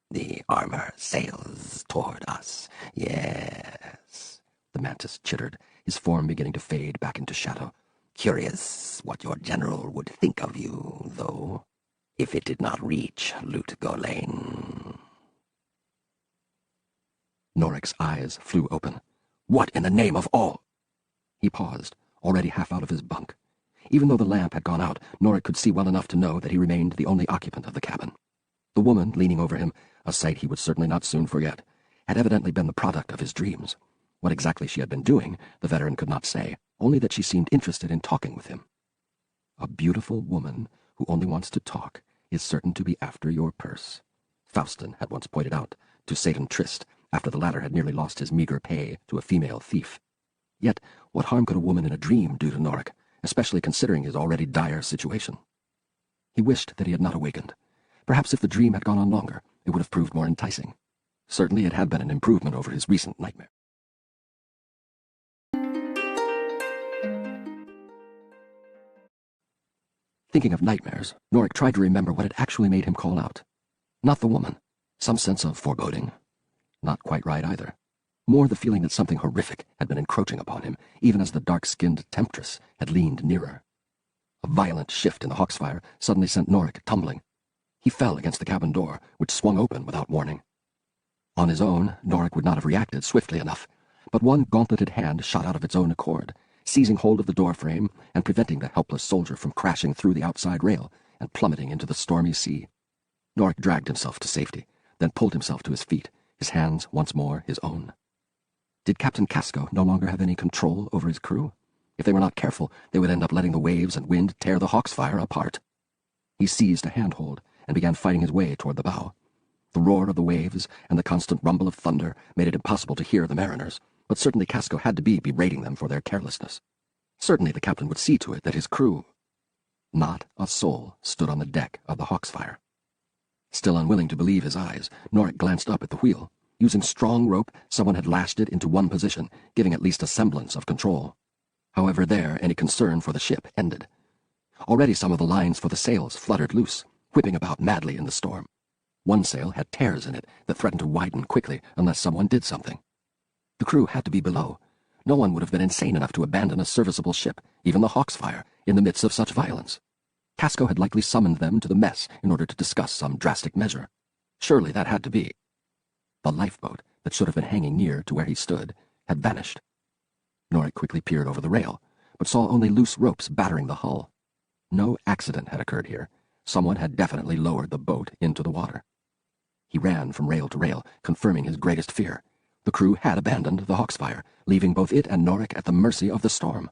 The armor sails toward us, yes, the mantis chittered, his form beginning to fade back into shadow. Curious what your general would think of you, though, if it did not reach Lut Golain. Norik's eyes flew open. What in the name of all? He paused, already half out of his bunk. Even though the lamp had gone out, Norik could see well enough to know that he remained the only occupant of the cabin. The woman leaning over him, a sight he would certainly not soon forget, had evidently been the product of his dreams. What exactly she had been doing, the veteran could not say, only that she seemed interested in talking with him. A beautiful woman who only wants to talk is certain to be after your purse, Faustin had once pointed out to Satan Trist after the latter had nearly lost his meager pay to a female thief. Yet, what harm could a woman in a dream do to Norik, especially considering his already dire situation? He wished that he had not awakened. Perhaps if the dream had gone on longer, it would have proved more enticing. Certainly it had been an improvement over his recent nightmare. Thinking of nightmares, Norik tried to remember what had actually made him call out. Not the woman. Some sense of foreboding. Not quite right either. More the feeling that something horrific had been encroaching upon him, even as the dark-skinned temptress had leaned nearer. A violent shift in the Hawksfire suddenly sent Norik tumbling. He fell against the cabin door, which swung open without warning. On his own, Norik would not have reacted swiftly enough, but one gauntleted hand shot out of its own accord, seizing hold of the door frame and preventing the helpless soldier from crashing through the outside rail and plummeting into the stormy sea. Norik dragged himself to safety, then pulled himself to his feet, his hands once more his own. Did Captain Casco no longer have any control over his crew? If they were not careful, they would end up letting the waves and wind tear the Hawksfire apart. He seized a handhold and began fighting his way toward the bow. The roar of the waves and the constant rumble of thunder made it impossible to hear the mariners, but certainly Casco had to be berating them for their carelessness. Certainly the captain would see to it that his crew... Not a soul stood on the deck of the Hawksfire. Still unwilling to believe his eyes, Norik glanced up at the wheel. Using strong rope, someone had lashed it into one position, giving at least a semblance of control. However, there any concern for the ship ended. Already some of the lines for the sails fluttered loose, whipping about madly in the storm. One sail had tears in it that threatened to widen quickly unless someone did something. The crew had to be below. No one would have been insane enough to abandon a serviceable ship, even the Hawksfire, in the midst of such violence. Casco had likely summoned them to the mess in order to discuss some drastic measure. Surely that had to be. The lifeboat that should have been hanging near to where he stood had vanished. Norik quickly peered over the rail, but saw only loose ropes battering the hull. No accident had occurred here. Someone had definitely lowered the boat into the water. He ran from rail to rail, confirming his greatest fear. The crew had abandoned the Hawksfire, leaving both it and Norik at the mercy of the storm.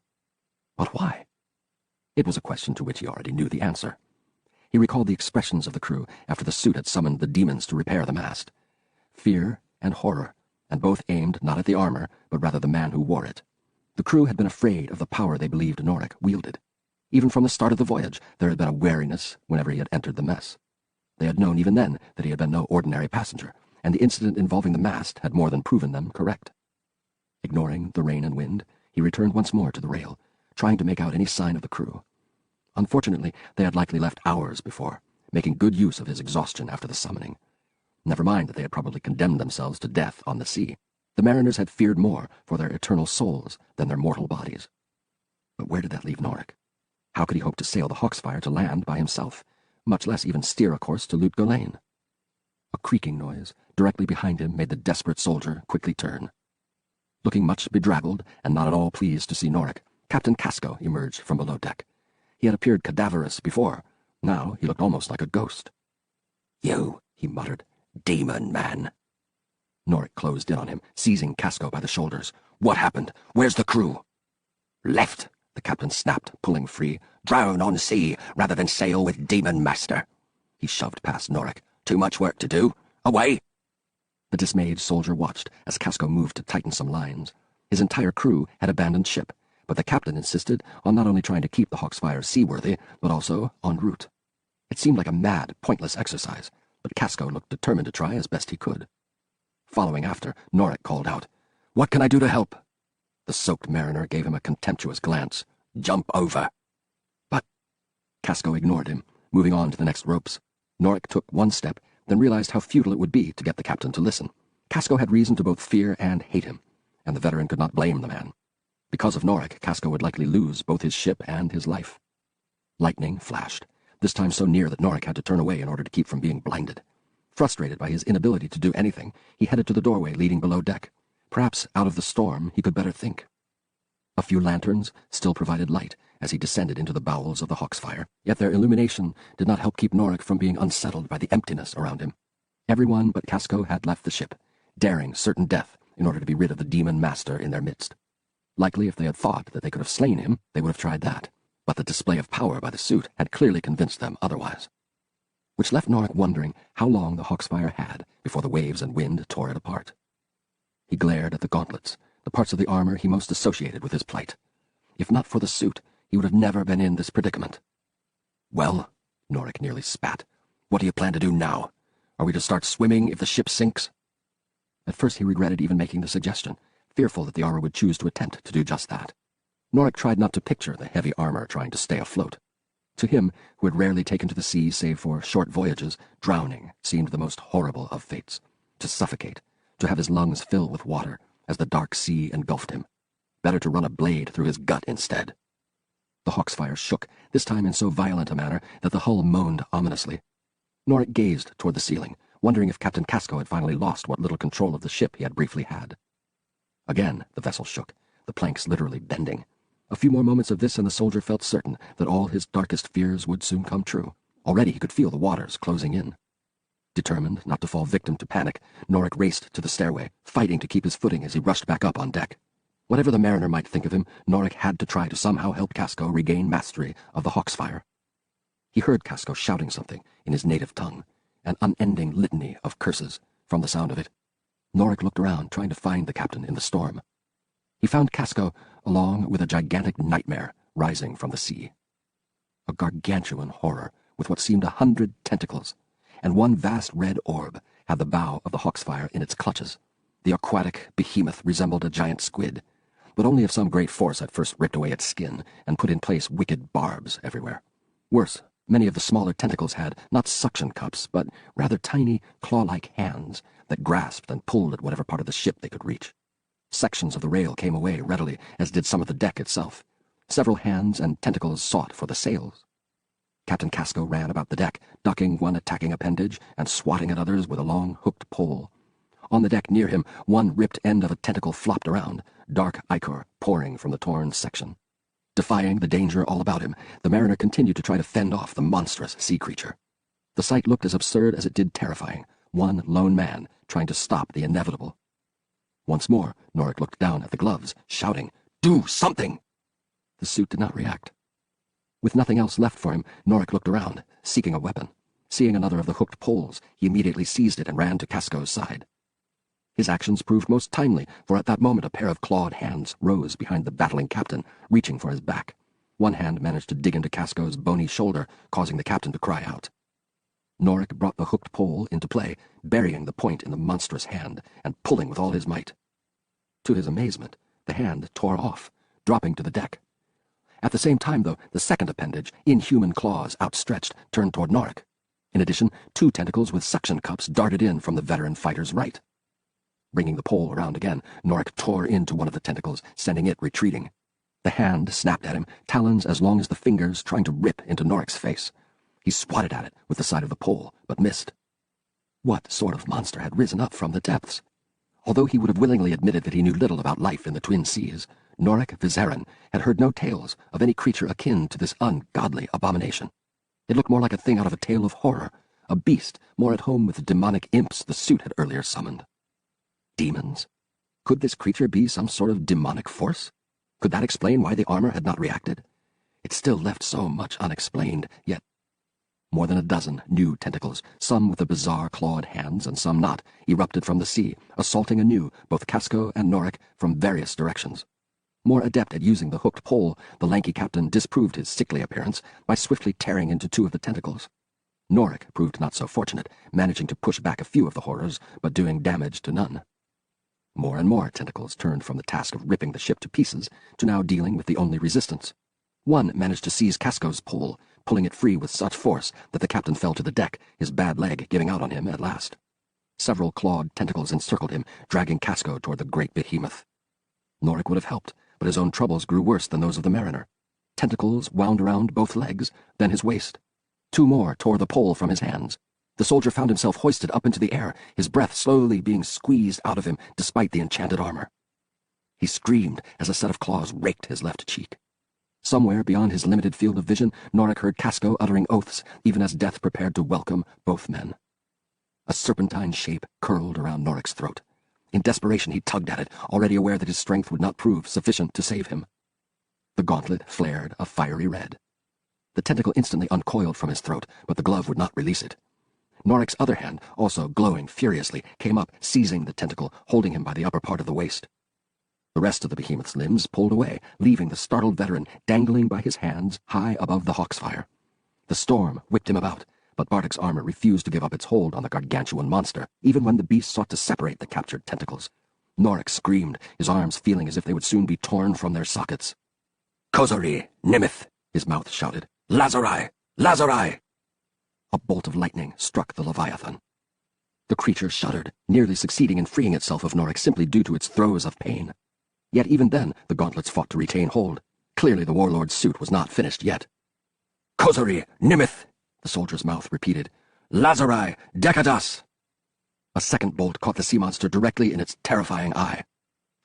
But why? It was a question to which he already knew the answer. He recalled the expressions of the crew after the suit had summoned the demons to repair the mast. Fear and horror, and both aimed not at the armor, but rather the man who wore it. The crew had been afraid of the power they believed Norik wielded. Even from the start of the voyage, there had been a wariness whenever he had entered the mess. They had known even then that he had been no ordinary passenger, and the incident involving the mast had more than proven them correct. Ignoring the rain and wind, he returned once more to the rail, trying to make out any sign of the crew. Unfortunately, they had likely left hours before, making good use of his exhaustion after the summoning. Never mind that they had probably condemned themselves to death on the sea. The mariners had feared more for their eternal souls than their mortal bodies. But where did that leave Norik? How could he hope to sail the Hawksfire to land by himself, much less even steer a course to Lut Gholein? A creaking noise directly behind him made the desperate soldier quickly turn. Looking much bedraggled and not at all pleased to see Norik, Captain Casco emerged from below deck. He had appeared cadaverous before. Now he looked almost like a ghost. "You," he muttered, "demon man." Norik closed in on him, seizing Casco by the shoulders. "What happened? Where's the crew?" "Left," the captain snapped, pulling free. "Drown on sea rather than sail with demon master." He shoved past Norik. "Too much work to do. Away!" The dismayed soldier watched as Casco moved to tighten some lines. His entire crew had abandoned ship, but the captain insisted on not only trying to keep the Hawksfire seaworthy, but also en route. It seemed like a mad, pointless exercise, but Casco looked determined to try as best he could. Following after, Norik called out, "What can I do to help?" The soaked mariner gave him a contemptuous glance. "Jump over." "But—" Casco ignored him, moving on to the next ropes. Norik took one step, then realized how futile it would be to get the captain to listen. Casco had reason to both fear and hate him, and the veteran could not blame the man. Because of Norik, Casco would likely lose both his ship and his life. Lightning flashed, this time so near that Norik had to turn away in order to keep from being blinded. Frustrated by his inability to do anything, he headed to the doorway leading below deck. Perhaps out of the storm he could better think. A few lanterns still provided light as he descended into the bowels of the Hawksfire, yet their illumination did not help keep Norik from being unsettled by the emptiness around him. Everyone but Casco had left the ship, daring certain death in order to be rid of the demon master in their midst. Likely, if they had thought that they could have slain him, they would have tried that, but the display of power by the suit had clearly convinced them otherwise. Which left Norik wondering how long the Hawksfire had before the waves and wind tore it apart. He glared at the gauntlets, the parts of the armor he most associated with his plight. If not for the suit, he would have never been in this predicament. "Well," Norik nearly spat, "what do you plan to do now? Are we to start swimming if the ship sinks?" At first he regretted even making the suggestion, fearful that the armor would choose to attempt to do just that. Norik tried not to picture the heavy armor trying to stay afloat. To him, who had rarely taken to the sea save for short voyages, drowning seemed the most horrible of fates. To suffocate, to have his lungs fill with water as the dark sea engulfed him. Better to run a blade through his gut instead. The Hawksfire shook, this time in so violent a manner that the hull moaned ominously. Norik gazed toward the ceiling, wondering if Captain Casco had finally lost what little control of the ship he had briefly had. Again the vessel shook, the planks literally bending. A few more moments of this and the soldier felt certain that all his darkest fears would soon come true. Already he could feel the waters closing in. Determined not to fall victim to panic, Norik raced to the stairway, fighting to keep his footing as he rushed back up on deck. Whatever the mariner might think of him, Norik had to try to somehow help Casco regain mastery of the Hawksfire. He heard Casco shouting something in his native tongue, an unending litany of curses from the sound of it. Norik looked around, trying to find the captain in the storm. He found Casco along with a gigantic nightmare rising from the sea. A gargantuan horror with what seemed 100 tentacles, and one vast red orb had the bow of the Hawksfire in its clutches. The aquatic behemoth resembled a giant squid, but only if some great force had first ripped away its skin and put in place wicked barbs everywhere. Worse, many of the smaller tentacles had not suction cups, but rather tiny, claw-like hands that grasped and pulled at whatever part of the ship they could reach. Sections of the rail came away readily, as did some of the deck itself. Several hands and tentacles sought for the sails. Captain Casco ran about the deck, ducking one attacking appendage and swatting at others with a long hooked pole. On the deck near him, one ripped end of a tentacle flopped around, dark ichor pouring from the torn section. Defying the danger all about him, the mariner continued to try to fend off the monstrous sea creature. The sight looked as absurd as it did terrifying, one lone man trying to stop the inevitable. Once more, Norik looked down at the gloves, shouting, "Do something!" The suit did not react. With nothing else left for him, Norik looked around, seeking a weapon. Seeing another of the hooked poles, he immediately seized it and ran to Casco's side. His actions proved most timely, for at that moment a pair of clawed hands rose behind the battling captain, reaching for his back. One hand managed to dig into Casco's bony shoulder, causing the captain to cry out. Norik brought the hooked pole into play, burying the point in the monstrous hand and pulling with all his might. To his amazement, the hand tore off, dropping to the deck. At the same time, though, the second appendage, inhuman claws outstretched, turned toward Norik. In addition, 2 tentacles with suction cups darted in from the veteran fighter's right. Bringing the pole around again, Norik tore into one of the tentacles, sending it retreating. The hand snapped at him, talons as long as the fingers trying to rip into Norik's face. He swatted at it with the side of the pole, but missed. What sort of monster had risen up from the depths? Although he would have willingly admitted that he knew little about life in the Twin Seas, Norik Vizeran had heard no tales of any creature akin to this ungodly abomination. It looked more like a thing out of a tale of horror, a beast more at home with the demonic imps the suit had earlier summoned. Demons? Could this creature be some sort of demonic force? Could that explain why the armor had not reacted? It still left so much unexplained, yet more than a dozen new tentacles, some with the bizarre clawed hands and some not, erupted from the sea, assaulting anew both Casco and Norik from various directions. More adept at using the hooked pole, the lanky captain disproved his sickly appearance by swiftly tearing into 2 of the tentacles. Norik proved not so fortunate, managing to push back a few of the horrors, but doing damage to none. More and more tentacles turned from the task of ripping the ship to pieces to now dealing with the only resistance. One managed to seize Casco's pole, pulling it free with such force that the captain fell to the deck, his bad leg giving out on him at last. Several clawed tentacles encircled him, dragging Casco toward the great behemoth. Norik would have helped, but his own troubles grew worse than those of the mariner. Tentacles wound around both legs, then his waist. 2 more tore the pole from his hands. The soldier found himself hoisted up into the air, his breath slowly being squeezed out of him despite the enchanted armor. He screamed as a set of claws raked his left cheek. Somewhere beyond his limited field of vision, Norik heard Casco uttering oaths, even as death prepared to welcome both men. A serpentine shape curled around Norik's throat. In desperation he tugged at it, already aware that his strength would not prove sufficient to save him. The gauntlet flared a fiery red. The tentacle instantly uncoiled from his throat, but the glove would not release it. Norik's other hand, also glowing furiously, came up, seizing the tentacle, holding him by the upper part of the waist. The rest of the behemoth's limbs pulled away, leaving the startled veteran dangling by his hands high above the hawksfire. The storm whipped him about, but Bardak's armor refused to give up its hold on the gargantuan monster, even when the beast sought to separate the captured tentacles. Norik screamed, his arms feeling as if they would soon be torn from their sockets. Kozori, Nimith, his mouth shouted. Lazarai, Lazarai! A bolt of lightning struck the Leviathan. The creature shuddered, nearly succeeding in freeing itself of Norik simply due to its throes of pain. Yet even then, the gauntlets fought to retain hold. Clearly the warlord's suit was not finished yet. Kozori, Nimith, the soldier's mouth repeated. Lazarai, Dekadas! A second bolt caught the sea monster directly in its terrifying eye.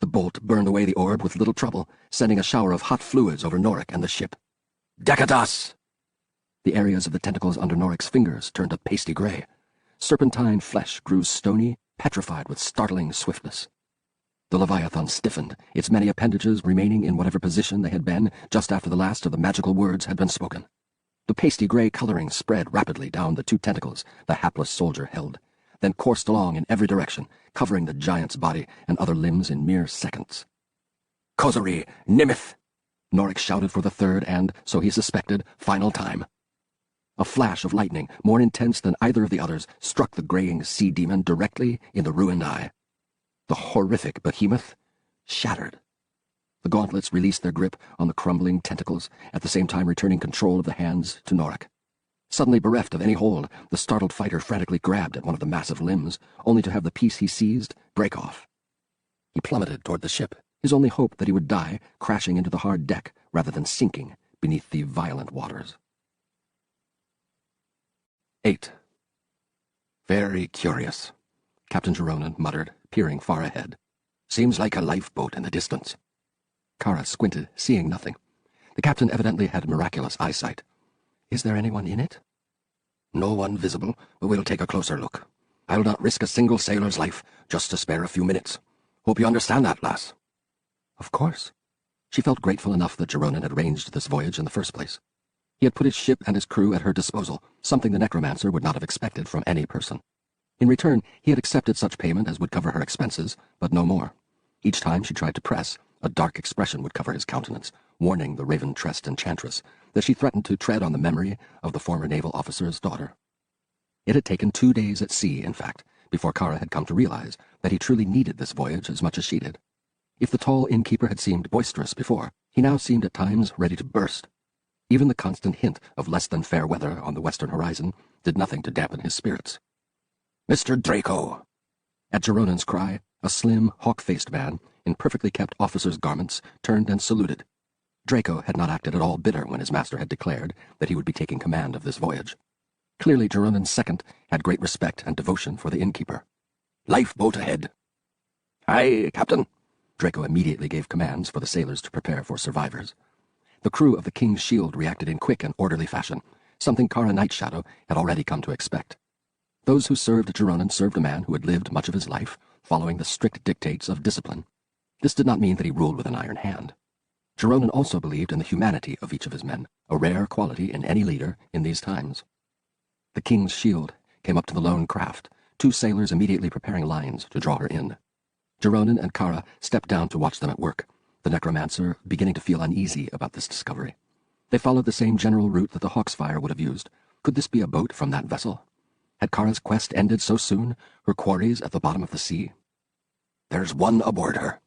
The bolt burned away the orb with little trouble, sending a shower of hot fluids over Norik and the ship. Dekadas! The areas of the tentacles under Norik's fingers turned a pasty gray. Serpentine flesh grew stony, petrified with startling swiftness. The Leviathan stiffened, its many appendages remaining in whatever position they had been just after the last of the magical words had been spoken. The pasty gray coloring spread rapidly down the 2 tentacles the hapless soldier held, then coursed along in every direction, covering the giant's body and other limbs in mere seconds. Kozori, Nimith! Norik shouted for the third and, so he suspected, final time. A flash of lightning, more intense than either of the others, struck the graying sea demon directly in the ruined eye. The horrific behemoth shattered. The gauntlets released their grip on the crumbling tentacles, at the same time returning control of the hands to Norik. Suddenly bereft of any hold, the startled fighter frantically grabbed at one of the massive limbs, only to have the piece he seized break off. He plummeted toward the ship, his only hope that he would die crashing into the hard deck rather than sinking beneath the violent waters. 8. Very curious, Captain Geronin muttered, peering far ahead. Seems like a lifeboat in the distance. Kara squinted, seeing nothing. The captain evidently had miraculous eyesight. Is there anyone in it? No one visible, but we'll take a closer look. I'll not risk a single sailor's life just to spare a few minutes. Hope you understand that, lass. Of course. She felt grateful enough that Geronin had arranged this voyage in the first place. He had put his ship and his crew at her disposal, something the necromancer would not have expected from any person. In return, he had accepted such payment as would cover her expenses, but no more. Each time she tried to press, a dark expression would cover his countenance, warning the raven-tressed enchantress that she threatened to tread on the memory of the former naval officer's daughter. It had taken 2 days at sea, in fact, before Kara had come to realize that he truly needed this voyage as much as she did. If the tall innkeeper had seemed boisterous before, he now seemed at times ready to burst. Even the constant hint of less-than-fair weather on the western horizon did nothing to dampen his spirits. Mr. Draco! At Geronon's cry, a slim, hawk-faced man in perfectly kept officer's garments turned and saluted. Draco had not acted at all bitter when his master had declared that he would be taking command of this voyage. Clearly, Geronon's second had great respect and devotion for the innkeeper. Lifeboat ahead. Aye, Captain. Draco immediately gave commands for the sailors to prepare for survivors. The crew of the King's Shield reacted in quick and orderly fashion, something Kara Nightshadow had already come to expect. Those who served Geronon served a man who had lived much of his life following the strict dictates of discipline. This did not mean that he ruled with an iron hand. Geronon also believed in the humanity of each of his men, a rare quality in any leader in these times. The King's Shield came up to the lone craft, 2 sailors immediately preparing lines to draw her in. Geronon and Kara stepped down to watch them at work, the necromancer beginning to feel uneasy about this discovery. They followed the same general route that the Hawksfire would have used. Could this be a boat from that vessel? Had Kara's quest ended so soon, her quarries at the bottom of the sea? There's one aboard her,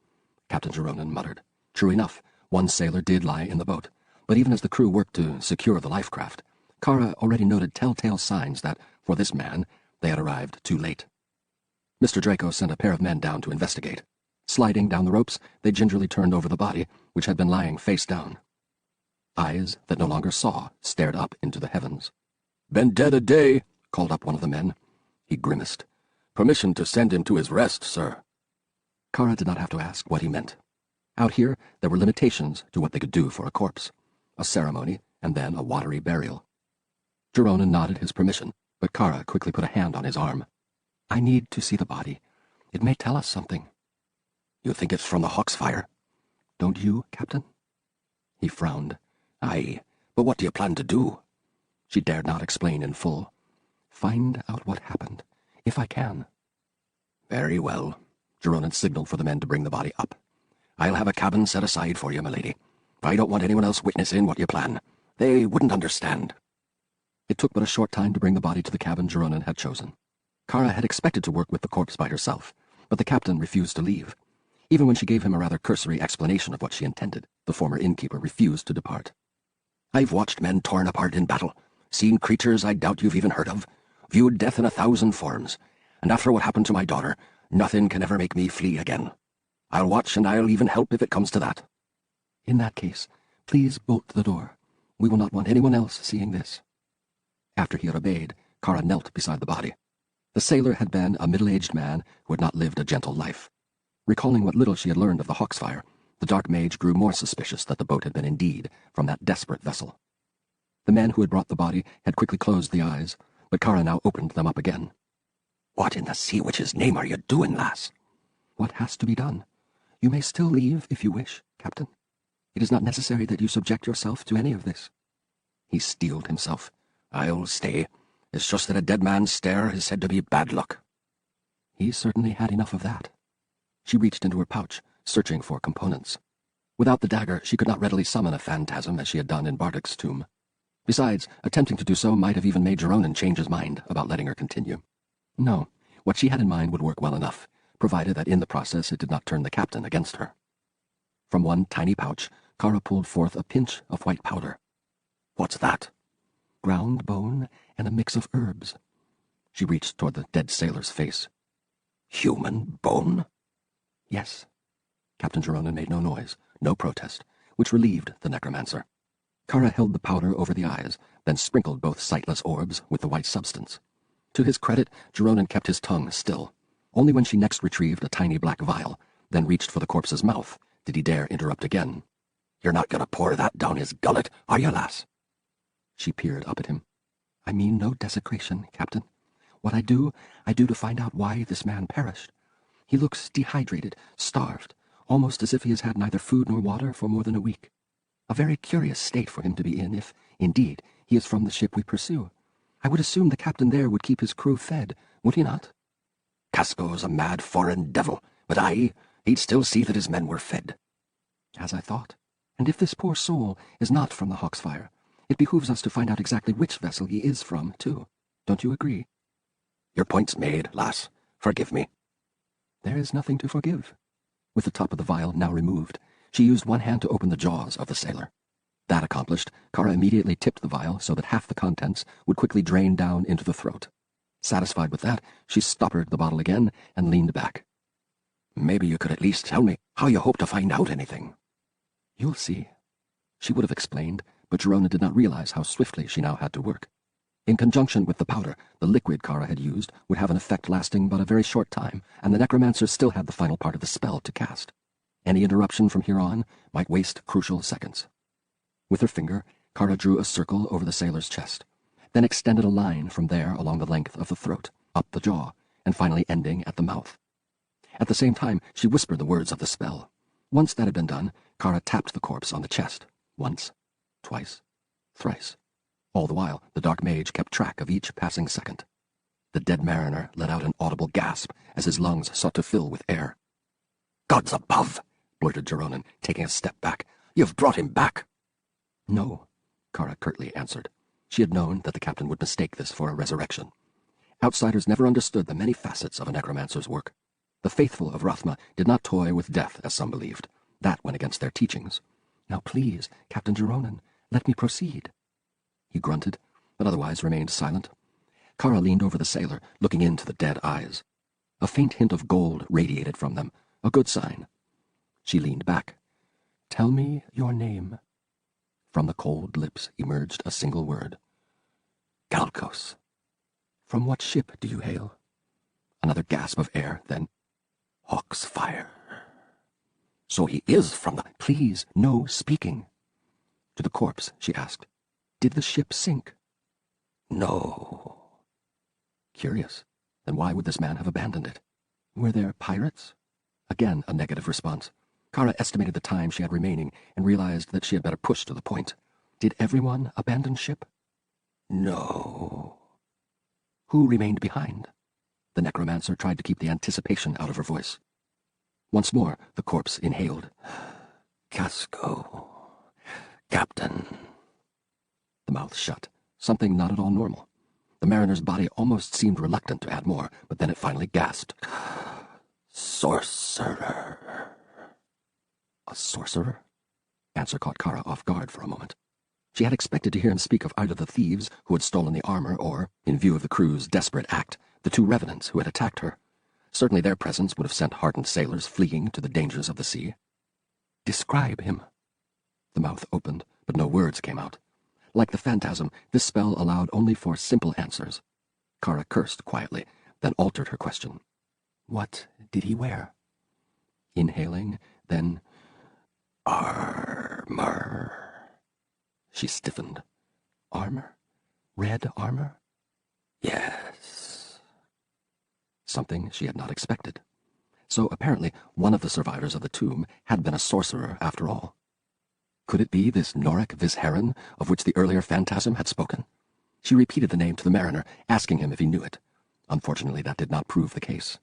Captain Geronon muttered. True enough, 1 sailor did lie in the boat, but even as the crew worked to secure the life craft, Kara already noted telltale signs that, for this man, they had arrived too late. Mr. Draco sent a pair of men down to investigate. Sliding down the ropes, they gingerly turned over the body, which had been lying face down. Eyes that no longer saw stared up into the heavens. "Been dead a day," called up one of the men. He grimaced. "Permission to send him to his rest, sir." Kara did not have to ask what he meant. Out here, there were limitations to what they could do for a corpse. A ceremony, and then a watery burial. Geronon nodded his permission, but Kara quickly put a hand on his arm. "I need to see the body. It may tell us something." "You think it's from the Hawksfire?" "Don't you, Captain?" He frowned. "Aye, but what do you plan to do?" She dared not explain in full. "Find out what happened, if I can." "Very well." Geronon signaled for the men to bring the body up. "I'll have a cabin set aside for you, my lady. I don't want anyone else witnessing what you plan. They wouldn't understand." It took but a short time to bring the body to the cabin Geronon had chosen. Kara had expected to work with the corpse by herself, but the captain refused to leave. Even when she gave him a rather cursory explanation of what she intended, the former innkeeper refused to depart. "I've watched men torn apart in battle, seen creatures I doubt you've even heard of, viewed death in 1,000 forms, and after what happened to my daughter, nothing can ever make me flee again. I'll watch and I'll even help if it comes to that." "In that case, please bolt the door. We will not want anyone else seeing this." After he had obeyed, Kara knelt beside the body. The sailor had been a middle-aged man who had not lived a gentle life. Recalling what little she had learned of the Hawksfire, the dark mage grew more suspicious that the boat had been indeed from that desperate vessel. The men who had brought the body had quickly closed the eyes, but Kara now opened them up again. "What in the sea witch's name are you doing, lass?" "What has to be done? You may still leave if you wish, Captain. It is not necessary that you subject yourself to any of this." He steeled himself. "I'll stay. It's just that a dead man's stare is said to be bad luck." He certainly had enough of that. She reached into her pouch, searching for components. Without the dagger, she could not readily summon a phantasm as she had done in Bardak's tomb. Besides, attempting to do so might have even made Geronon change his mind about letting her continue. No, what she had in mind would work well enough, provided that in the process it did not turn the captain against her. From one tiny pouch, Kara pulled forth a pinch of white powder. "What's that?" "Ground bone and a mix of herbs." She reached toward the dead sailor's face. "Human bone?" "Yes." Captain Geronon made no noise, no protest, which relieved the necromancer. Kara held the powder over the eyes, then sprinkled both sightless orbs with the white substance. To his credit, Geronon kept his tongue still. Only when she next retrieved a tiny black vial, then reached for the corpse's mouth, did he dare interrupt again. "You're not going to pour that down his gullet, are you, lass?" She peered up at him. "I mean no desecration, Captain. What I do to find out why this man perished. He looks dehydrated, starved, almost as if he has had neither food nor water for more than a week. A very curious state for him to be in if, Indeed, he is from the ship we pursue. I would assume the captain there would keep his crew fed, would he not? Casco's a mad foreign devil, but he'd still see that his men were fed. As I thought. And if this poor soul is not from the Hawksfire, it behooves us to find out exactly which vessel he is from, too. Don't you agree? Your point's made, lass. Forgive me. There is nothing to forgive. With the top of the vial now removed, she used one hand to open the jaws of the sailor. That accomplished, Kara immediately tipped the vial so that half the contents would quickly drain down into the throat. Satisfied with that, she stoppered the bottle again and leaned back. Maybe you could at least tell me how you hope to find out anything. You'll see. She would have explained, but Jerona did not realize how swiftly she now had to work. In conjunction with the powder, the liquid Kara had used would have an effect lasting but a very short time, and the necromancer still had the final part of the spell to cast. Any interruption from here on might waste crucial seconds. With her finger, Kara drew a circle over the sailor's chest, then extended a line from there along the length of the throat, up the jaw, and finally ending at the mouth. At the same time, she whispered the words of the spell. Once that had been done, Kara tapped the corpse on the chest, once, twice, thrice. All the while, the dark mage kept track of each passing second. The dead mariner let out an audible gasp as his lungs sought to fill with air. "Gods above!" blurted Jeronin, taking a step back. "You've brought him back!" "No," Kara curtly answered. She had known that the captain would mistake this for a resurrection. Outsiders never understood the many facets of a necromancer's work. The faithful of Rathma did not toy with death, as some believed. That went against their teachings. "Now please, Captain Jeronin, let me proceed." He grunted, but otherwise remained silent. Kara leaned over the sailor, looking into the dead eyes. A faint hint of gold radiated from them, a good sign. She leaned back. "Tell me your name." From the cold lips emerged a single word. "Galkos." "From what ship do you hail?" Another gasp of air, then, "Hawksfire." "So he is from the—" "Please, no speaking." To the corpse, she asked, "Did the ship sink?" "No." Curious. Then why would this man have abandoned it? Were there pirates? Again a negative response. Kara estimated the time she had remaining and realized that she had better push to the point. Did everyone abandon ship? "No." Who remained behind? The necromancer tried to keep the anticipation out of her voice. Once more, the corpse inhaled. "Casco. Captain." The mouth shut, something not at all normal. The mariner's body almost seemed reluctant to add more, but then it finally gasped. "Sorcerer." A sorcerer? Answer caught Kara off guard for a moment. She had expected to hear him speak of either the thieves who had stolen the armor or, in view of the crew's desperate act, the two revenants who had attacked her. Certainly their presence would have sent hardened sailors fleeing to the dangers of the sea. "Describe him." The mouth opened, but no words came out. Like the phantasm, this spell allowed only for simple answers. Kara cursed quietly, then altered her question. "What did he wear?" Inhaling, then, "Armor." She stiffened. Armor? Red armor? "Yes." Something she had not expected. So apparently one of the survivors of the tomb had been a sorcerer after all. Could it be this Norik Visheron of which the earlier phantasm had spoken? She repeated the name to the mariner, asking him if he knew it. Unfortunately, that did not prove the case.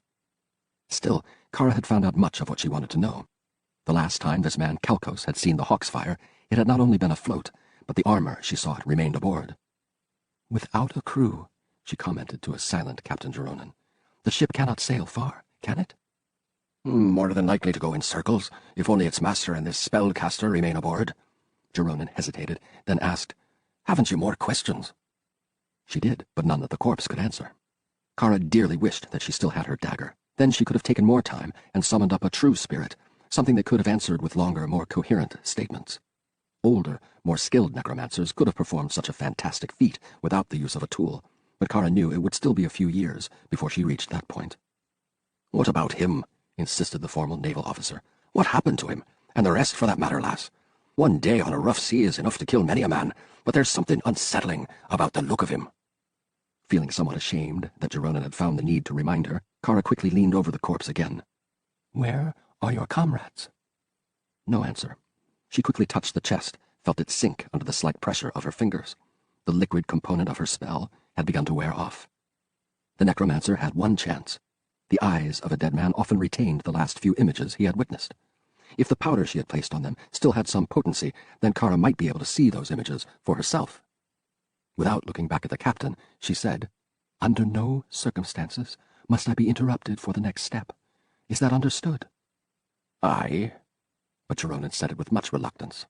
Still, Kara had found out much of what she wanted to know. The last time this man Kalkos had seen the Hawksfire, it had not only been afloat, but the armor she sought remained aboard. "Without a crew," she commented to a silent Captain Jeronin, "the ship cannot sail far, can it?" "More than likely to go in circles, if only its master and this spellcaster remain aboard." Jeronin hesitated, then asked, "Haven't you more questions?" She did, but none that the corpse could answer. Kara dearly wished that she still had her dagger. Then she could have taken more time and summoned up a true spirit, something that could have answered with longer, more coherent statements. Older, more skilled necromancers could have performed such a fantastic feat without the use of a tool, but Kara knew it would still be a few years before she reached that point. "What about him?" insisted the formal naval officer. "What happened to him? And the rest, for that matter, lass? One day on a rough sea is enough to kill many a man, but there's something unsettling about the look of him." Feeling somewhat ashamed that Jeronin had found the need to remind her, Kara quickly leaned over the corpse again. "Where are your comrades?" No answer. She quickly touched the chest, felt it sink under the slight pressure of her fingers. The liquid component of her spell had begun to wear off. The necromancer had one chance. The eyes of a dead man often retained the last few images he had witnessed. If the powder she had placed on them still had some potency, then Kara might be able to see those images for herself. Without looking back at the captain, she said, "Under no circumstances must I be interrupted for the next step. Is that understood?" "Aye." But Jeroen said it with much reluctance.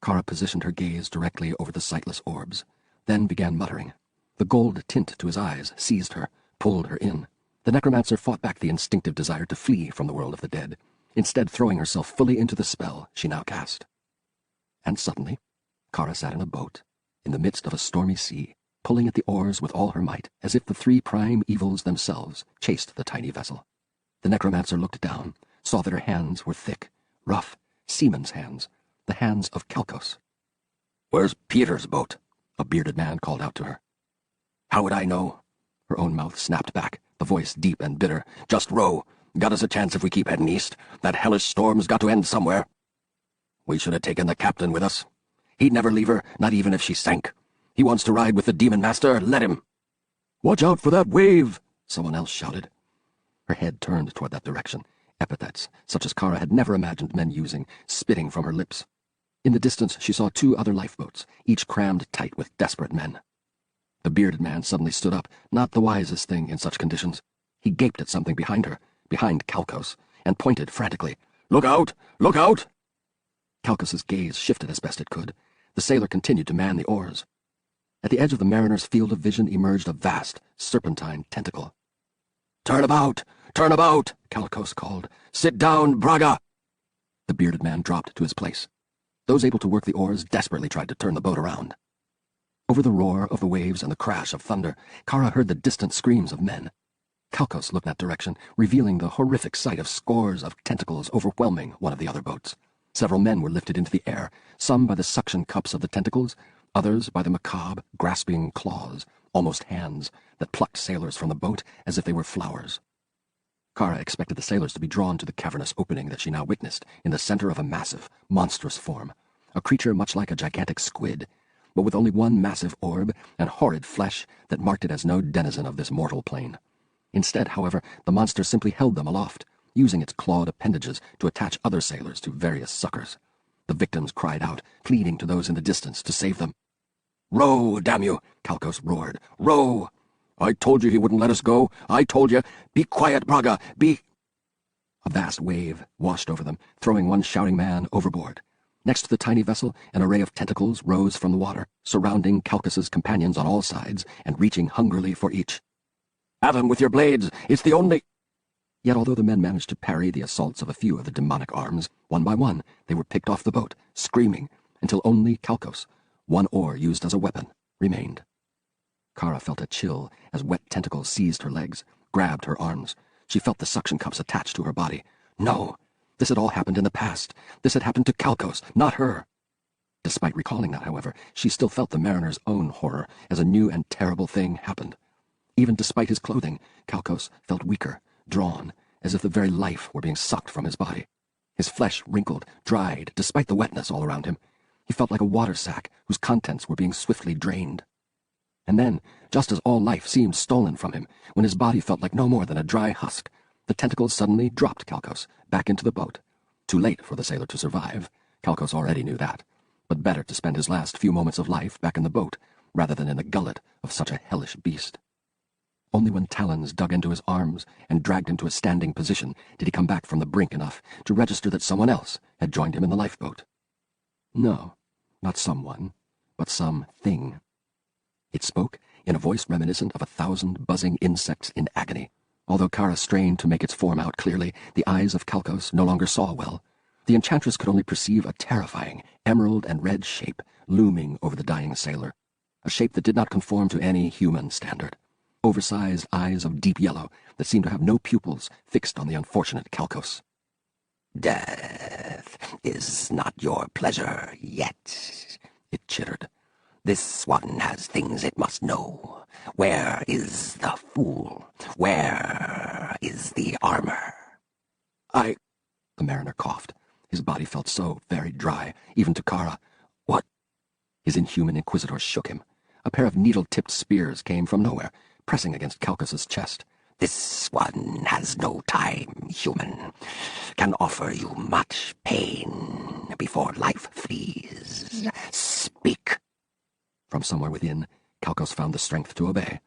Kara positioned her gaze directly over the sightless orbs, then began muttering. The gold tint to his eyes seized her, pulled her in. The necromancer fought back the instinctive desire to flee from the world of the dead, instead throwing herself fully into the spell she now cast. And suddenly, Kara sat in a boat, in the midst of a stormy sea, pulling at the oars with all her might, as if the three prime evils themselves chased the tiny vessel. The necromancer looked down, saw that her hands were thick, rough, seaman's hands, the hands of Kalkos. "Where's Peter's boat?" A bearded man called out to her. "How would I know?" Her own mouth snapped back, the voice deep and bitter. "Just row. Got us a chance if we keep heading east. That hellish storm's got to end somewhere. We should have taken the captain with us. He'd never leave her, not even if she sank. He wants to ride with the demon master. Let him." "Watch out for that wave!" someone else shouted. Her head turned toward that direction, epithets such as Kara had never imagined men using, spitting from her lips. In the distance she saw two other lifeboats, each crammed tight with desperate men. The bearded man suddenly stood up, not the wisest thing in such conditions. He gaped at something behind her, behind Kalkos, and pointed frantically. "Look out! Look out!" Kalkos's gaze shifted as best it could. The sailor continued to man the oars. At the edge of the mariner's field of vision emerged a vast, serpentine tentacle. "Turn about! Turn about!" Kalkos called. "Sit down, Braga!" The bearded man dropped to his place. Those able to work the oars desperately tried to turn the boat around. Over the roar of the waves and the crash of thunder, Kara heard the distant screams of men. Kalkos looked that direction, revealing the horrific sight of scores of tentacles overwhelming one of the other boats. Several men were lifted into the air, some by the suction cups of the tentacles, others by the macabre, grasping claws, almost hands, that plucked sailors from the boat as if they were flowers. Kara expected the sailors to be drawn to the cavernous opening that she now witnessed in the center of a massive, monstrous form, a creature much like a gigantic squid, but with only one massive orb and horrid flesh that marked it as no denizen of this mortal plane. Instead, however, the monster simply held them aloft, using its clawed appendages to attach other sailors to various suckers. The victims cried out, pleading to those in the distance to save them. "Row, damn you!" Kalkos roared. "Row! I told you he wouldn't let us go. I told you. Be quiet, Braga. Be—" A vast wave washed over them, throwing one shouting man overboard. Next to the tiny vessel, an array of tentacles rose from the water, surrounding Kalkos's companions on all sides and reaching hungrily for each. "At him with your blades! It's the only—" Yet although the men managed to parry the assaults of a few of the demonic arms, one by one they were picked off the boat, screaming, until only Kalkos, one oar used as a weapon, remained. Kara felt a chill as wet tentacles seized her legs, grabbed her arms. She felt the suction cups attached to her body. No! This had all happened in the past. This had happened to Kalkos, not her. Despite recalling that, however, she still felt the mariner's own horror as a new and terrible thing happened. Even despite his clothing, Kalkos felt weaker, drawn, as if the very life were being sucked from his body. His flesh wrinkled, dried, despite the wetness all around him. He felt like a water sack whose contents were being swiftly drained. And then, just as all life seemed stolen from him, when his body felt like no more than a dry husk, the tentacles suddenly dropped Kalkos back into the boat. Too late for the sailor to survive. Kalkos already knew that. But better to spend his last few moments of life back in the boat, rather than in the gullet of such a hellish beast. Only when talons dug into his arms and dragged him to a standing position did he come back from the brink enough to register that someone else had joined him in the lifeboat. No, not someone, but something. It spoke in a voice reminiscent of 1,000 buzzing insects in agony. Although Kara strained to make its form out clearly, the eyes of Kalkos no longer saw well. The enchantress could only perceive a terrifying emerald and red shape looming over the dying sailor, a shape that did not conform to any human standard. Oversized eyes of deep yellow that seemed to have no pupils fixed on the unfortunate Kalkos. "Death is not your pleasure yet," it chittered. "This one has things it must know. Where is the fool? Where is the armor?" The mariner coughed. His body felt so very dry, even to Kara. His inhuman inquisitor shook him. A pair of needle-tipped spears came from nowhere, pressing against Calcas's chest. This one has no time, human. Can offer you much pain before life flees. Speak. From somewhere within, Calcas found the strength to obey.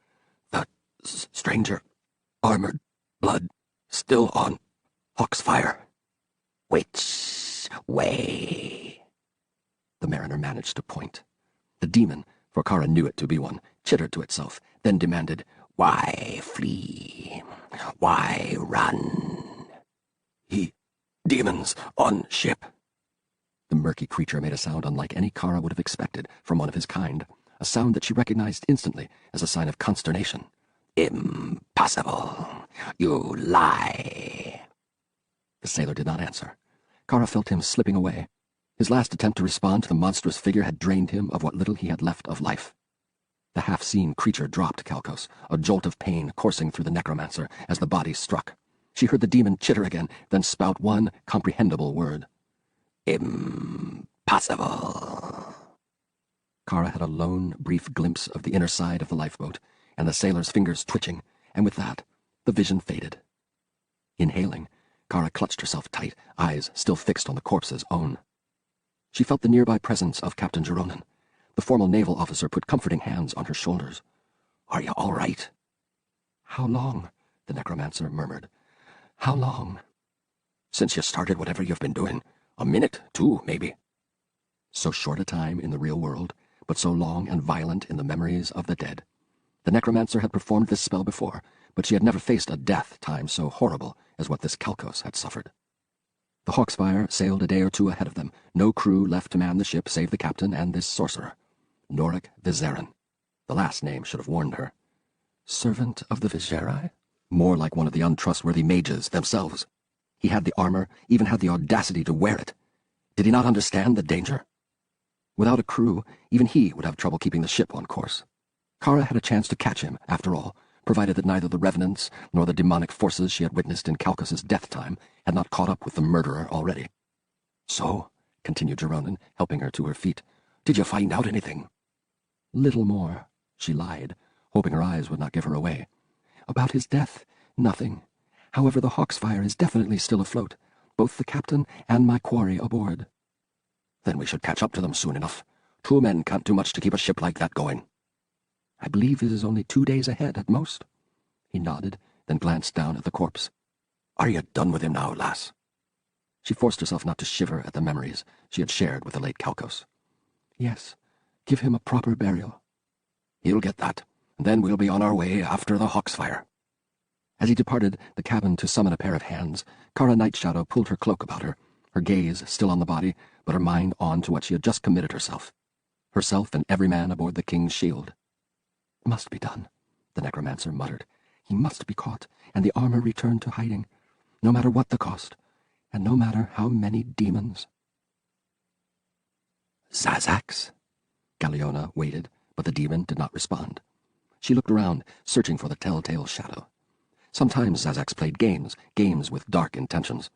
The stranger, armored, blood, still on Hawksfire. Which way? The mariner managed to point. The demon, for Kara knew it to be one, chittered to itself, then demanded, Why flee? Why run? Demons on ship. The murky creature made a sound unlike any Kara would have expected from one of his kind, a sound that she recognized instantly as a sign of consternation. Impossible. You lie. The sailor did not answer. Kara felt him slipping away. His last attempt to respond to the monstrous figure had drained him of what little he had left of life. The half-seen creature dropped Calcas, a jolt of pain coursing through the necromancer as the body struck. She heard the demon chitter again, then spout one comprehensible word. Impossible. Kara had a lone, brief glimpse of the inner side of the lifeboat, and the sailor's fingers twitching, and with that, the vision faded. Inhaling, Kara clutched herself tight, eyes still fixed on the corpse's own. She felt the nearby presence of Captain Geronin. The formal naval officer put comforting hands on her shoulders. Are you all right? How long? The necromancer murmured. How long? Since you started whatever you've been doing. A minute, 2, maybe. So short a time in the real world, but so long and violent in the memories of the dead. The necromancer had performed this spell before, but she had never faced a death time so horrible as what this Calcas had suffered. The Hawksfire sailed a day or two ahead of them, no crew left to man the ship save the captain and this sorcerer, Norik Vizerin. The last name should have warned her. Servant of the Vizeri? More like one of the untrustworthy mages themselves. He had the armor, even had the audacity to wear it. Did he not understand the danger? Without a crew, even he would have trouble keeping the ship on course. Kara had a chance to catch him, after all, provided that neither the revenants nor the demonic forces she had witnessed in Calcas's death time had not caught up with the murderer already. So, continued Geronin, helping her to her feet, did you find out anything? Little more, she lied, hoping her eyes would not give her away. About his death, nothing. However, the Hawksfire is definitely still afloat, both the captain and my quarry aboard. Then we should catch up to them soon enough. 2 men can't do much to keep a ship like that going. I believe it is only 2 days ahead at most. He nodded, then glanced down at the corpse. Are you done with him now, lass? She forced herself not to shiver at the memories she had shared with the late Calcas. Yes, give him a proper burial. He'll get that, and then we'll be on our way after the Hawksfire. As he departed the cabin to summon a pair of hands, Kara Nightshadow pulled her cloak about her gaze still on the body, but her mind on to what she had just committed herself and every man aboard the King's shield. Must be done, the necromancer muttered. He must be caught, and the armor returned to hiding, no matter what the cost, and no matter how many demons. Zazax? Galeona waited, but the demon did not respond. She looked around, searching for the telltale shadow. Sometimes Zazax played games with dark intentions.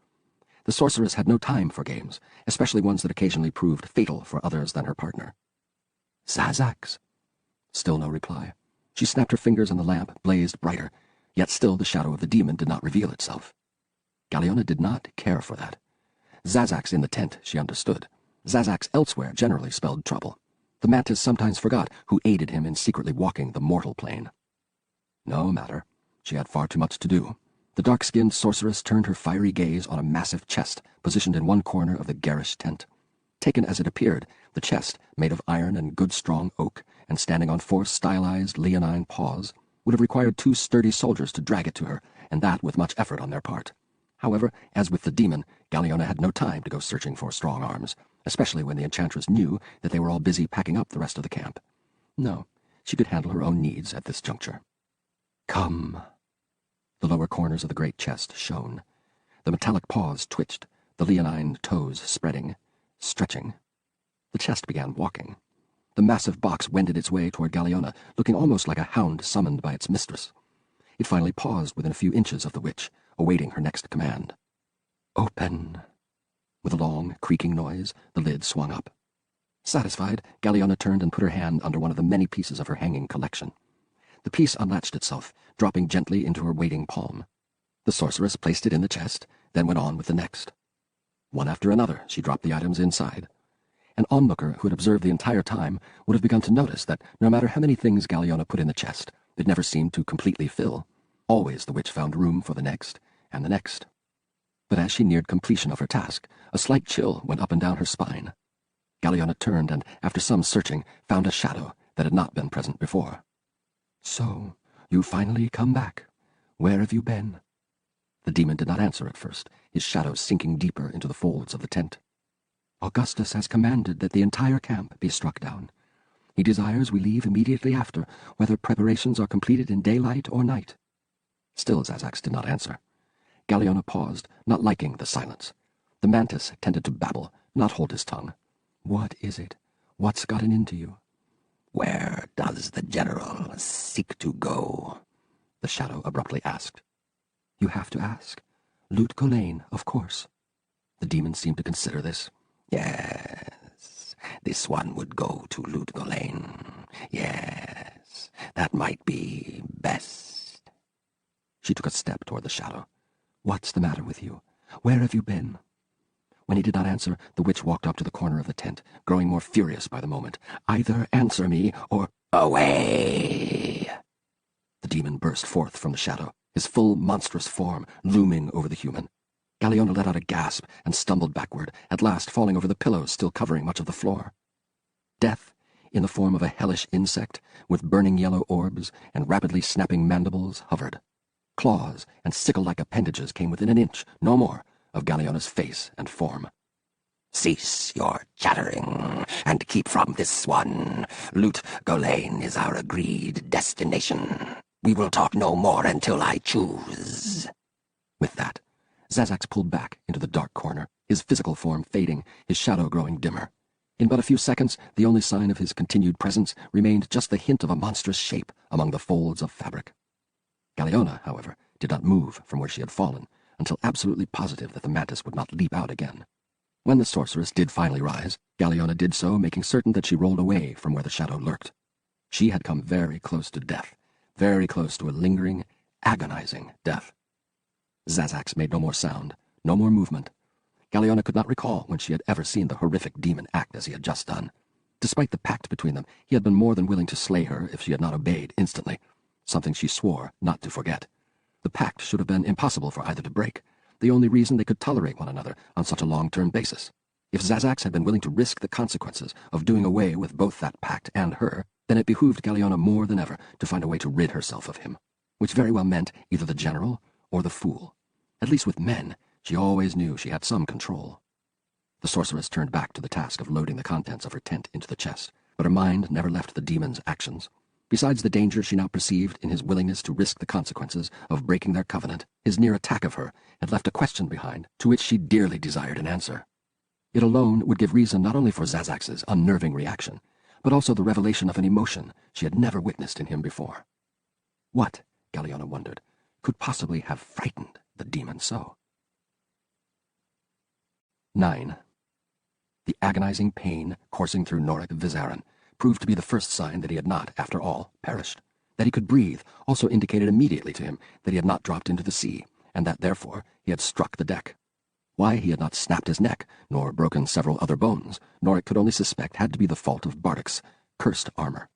The sorceress had no time for games, especially ones that occasionally proved fatal for others than her partner. Zazax? Still no reply. She snapped her fingers and the lamp blazed brighter, yet still the shadow of the demon did not reveal itself. Galeona did not care for that. Zazax in the tent, she understood. Zazax elsewhere generally spelled trouble. The mantis sometimes forgot who aided him in secretly walking the mortal plane. No matter. She had far too much to do. The dark-skinned sorceress turned her fiery gaze on a massive chest positioned in one corner of the garish tent. Taken as it appeared, the chest, made of iron and good strong oak, and standing on 4 stylized leonine paws, would have required 2 sturdy soldiers to drag it to her, and that with much effort on their part. However, as with the demon, Galeona had no time to go searching for strong arms, especially when the enchantress knew that they were all busy packing up the rest of the camp. No, she could handle her own needs at this juncture. Come. The lower corners of the great chest shone. The metallic paws twitched, the leonine toes spreading, stretching. The chest began walking. The massive box wended its way toward Galeona, looking almost like a hound summoned by its mistress. It finally paused within a few inches of the witch, awaiting her next command. Open. With a long, creaking noise, the lid swung up. Satisfied, Galiona turned and put her hand under one of the many pieces of her hanging collection. The piece unlatched itself, dropping gently into her waiting palm. The sorceress placed it in the chest, then went on with the next. One after another, she dropped the items inside. An onlooker who had observed the entire time would have begun to notice that no matter how many things Galiona put in the chest, it never seemed to completely fill. Always the witch found room for the next, and the next. But as she neared completion of her task, a slight chill went up and down her spine. Galiona turned and, after some searching, found a shadow that had not been present before. "So, you finally come back. Where have you been?" The demon did not answer at first, his shadow sinking deeper into the folds of the tent. "Augustus has commanded that the entire camp be struck down. He desires we leave immediately after, whether preparations are completed in daylight or night." Still Zazax did not answer. Galiona paused, not liking the silence. The mantis tended to babble, not hold his tongue. "What is it? What's gotten into you?" "Where does the general seek to go?" the shadow abruptly asked. "You have to ask. Loot Golain, of course." The demon seemed to consider this. "Yes, this one would go to Loot Golain. Yes, that might be best." She took a step toward the shadow. "What's the matter with you? Where have you been?" When he did not answer, the witch walked up to the corner of the tent, growing more furious by the moment. "Either answer me, or—" "Away!" The demon burst forth from the shadow, his full monstrous form looming over the human. Galiona let out a gasp and stumbled backward, at last falling over the pillows still covering much of the floor. Death, in the form of a hellish insect, with burning yellow orbs and rapidly snapping mandibles, hovered. Claws and sickle-like appendages came within an inch, no more, of Galiona's face and form. "Cease your chattering, and keep from this one. Loot Golain is our agreed destination. We will talk no more until I choose." With that, Zazax pulled back into the dark corner, his physical form fading, his shadow growing dimmer. In but a few seconds, the only sign of his continued presence remained just the hint of a monstrous shape among the folds of fabric. Galiona, however, did not move from where she had fallen, until absolutely positive that the mantis would not leap out again. When the sorceress did finally rise, Galiona did so, making certain that she rolled away from where the shadow lurked. She had come very close to death, very close to a lingering, agonizing death. Zazax made no more sound, no more movement. Galiona could not recall when she had ever seen the horrific demon act as he had just done. Despite the pact between them, he had been more than willing to slay her if she had not obeyed instantly, something she swore not to forget. The pact should have been impossible for either to break, the only reason they could tolerate one another on such a long-term basis. If Zazax had been willing to risk the consequences of doing away with both that pact and her, then it behooved Galiona more than ever to find a way to rid herself of him, which very well meant either the general or the fool. At least with men, she always knew she had some control. The sorceress turned back to the task of loading the contents of her tent into the chest, but her mind never left the demon's actions. Besides the danger she now perceived in his willingness to risk the consequences of breaking their covenant, his near attack of her had left a question behind to which she dearly desired an answer. It alone would give reason not only for Zazax's unnerving reaction, but also the revelation of an emotion she had never witnessed in him before. What, Galiona wondered, could possibly have frightened the demon so? 9. The agonizing pain coursing through Norik Vizarin proved to be the first sign that he had not, after all, perished. That he could breathe also indicated immediately to him that he had not dropped into the sea, and that, therefore, he had struck the deck. Why he had not snapped his neck, nor broken several other bones, Norik could only suspect had to be the fault of Bardak's cursed armor.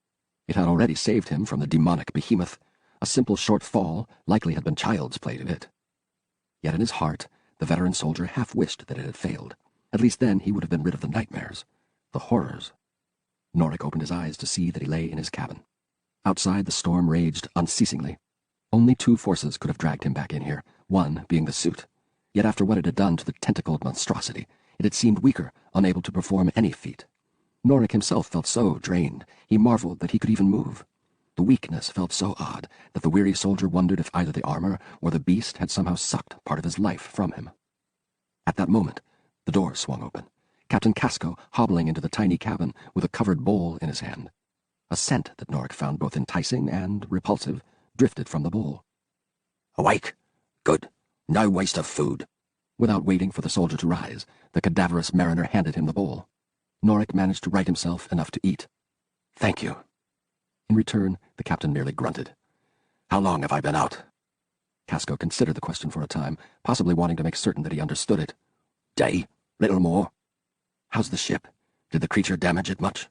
It had already saved him from the demonic behemoth. A simple short fall likely had been child's play to it. Yet in his heart, the veteran soldier half wished that it had failed. At least then he would have been rid of the nightmares, the horrors. Norik opened his eyes to see that he lay in his cabin. Outside, the storm raged unceasingly. Only two forces could have dragged him back in here, one being the suit. Yet after what it had done to the tentacled monstrosity, it had seemed weaker, unable to perform any feat. Norik himself felt so drained, he marveled that he could even move. The weakness felt so odd that the weary soldier wondered if either the armor or the beast had somehow sucked part of his life from him. At that moment, the door swung open, Captain Casco hobbling into the tiny cabin with a covered bowl in his hand. A scent that Norik found both enticing and repulsive drifted from the bowl. "Awake! Good. No waste of food." Without waiting for the soldier to rise, the cadaverous mariner handed him the bowl. Norik managed to right himself enough to eat. "Thank you." In return, the captain merely grunted. "How long have I been out?" Casco considered the question for a time, possibly wanting to make certain that he understood it. "Day? Little more." "How's the ship? "Did the creature damage it much?"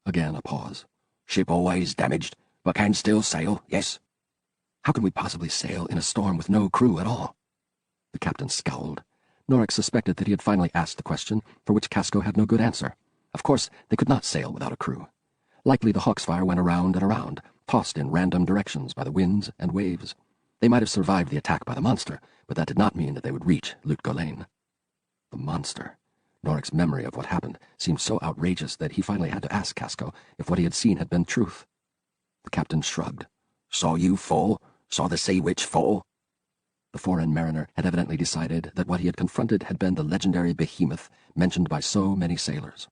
Again a pause. "Ship always damaged, but can still sail, yes." "How can we possibly sail in a storm with no crew at all?" The captain scowled. Norik suspected that he had finally asked the question for which Casco had no good answer. Of course, they could not sail without a crew. Likely the Hawksfire went around and around, tossed in random directions by the winds and waves. They might have survived the attack by the monster, but that did not mean that they would reach Lut Gholein. The monster. Norik's memory of what happened seemed so outrageous that he finally had to ask Casco if what he had seen had been truth. The captain shrugged. "Saw you fall? Saw the sea witch fall?" The foreign mariner had evidently decided that what he had confronted had been the legendary behemoth mentioned by so many sailors.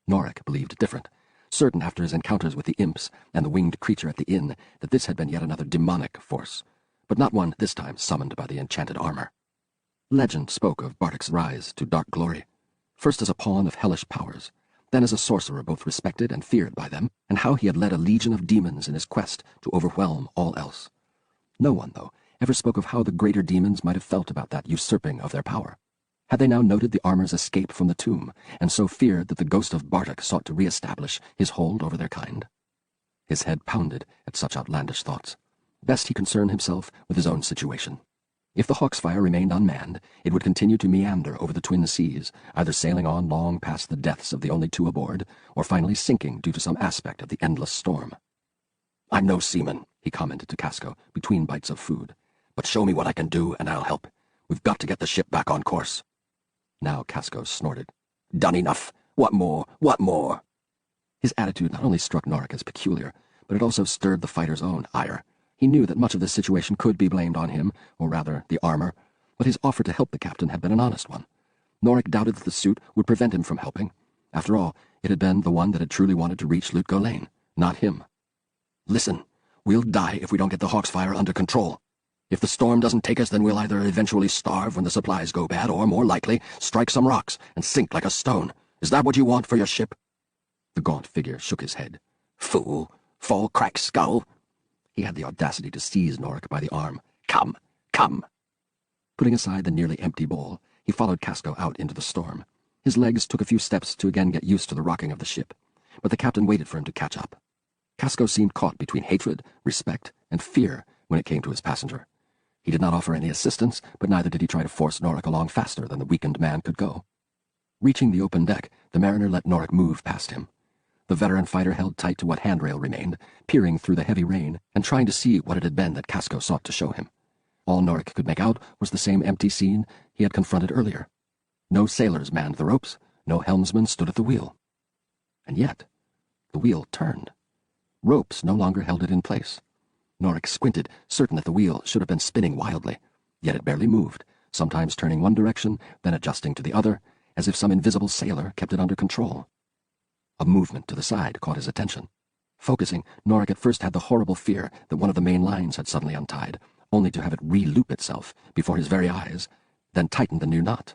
Norik believed different, certain after his encounters with the imps and the winged creature at the inn that this had been yet another demonic force, but not one this time summoned by the enchanted armor. Legend spoke of Bartek's rise to dark glory, first as a pawn of hellish powers, then as a sorcerer both respected and feared by them, and how he had led a legion of demons in his quest to overwhelm all else. No one, though, ever spoke of how the greater demons might have felt about that usurping of their power. Had they now noted the armor's escape from the tomb, and so feared that the ghost of Bartek sought to re-establish his hold over their kind? His head pounded at such outlandish thoughts. Best he concern himself with his own situation. If the Hawksfire remained unmanned, it would continue to meander over the twin seas, either sailing on long past the deaths of the only two aboard, or finally sinking due to some aspect of the endless storm. "I'm no seaman," he commented to Casco between bites of food, "but show me what I can do and I'll help. We've got to get the ship back on course." Now Casco snorted. "Done enough. What more? What more?" His attitude not only struck Norik as peculiar, but it also stirred the fighter's own ire. He knew that much of this situation could be blamed on him, or rather, the armor, but his offer to help the captain had been an honest one. Norik doubted that the suit would prevent him from helping. After all, it had been the one that had truly wanted to reach Lut Gholein, not him. "Listen, we'll die if we don't get the Hawksfire under control. If the storm doesn't take us, then we'll either eventually starve when the supplies go bad, or, more likely, strike some rocks and sink like a stone. Is that what you want for your ship?" The gaunt figure shook his head. "Fool! Fall crack skull!" He had the audacity to seize Norik by the arm. "Come, come!" Putting aside the nearly empty bowl, he followed Casco out into the storm. His legs took a few steps to again get used to the rocking of the ship, but the captain waited for him to catch up. Casco seemed caught between hatred, respect, and fear when it came to his passenger. He did not offer any assistance, but neither did he try to force Norik along faster than the weakened man could go. Reaching the open deck, the mariner let Norik move past him. The veteran fighter held tight to what handrail remained, peering through the heavy rain and trying to see what it had been that Casco sought to show him. All Norik could make out was the same empty scene he had confronted earlier. No sailors manned the ropes, no helmsman stood at the wheel. And yet, the wheel turned. Ropes no longer held it in place. Norik squinted, certain that the wheel should have been spinning wildly, yet it barely moved, sometimes turning one direction, then adjusting to the other, as if some invisible sailor kept it under control. A movement to the side caught his attention. Focusing, Norik at first had the horrible fear that one of the main lines had suddenly untied, only to have it re-loop itself before his very eyes, then tighten the new knot.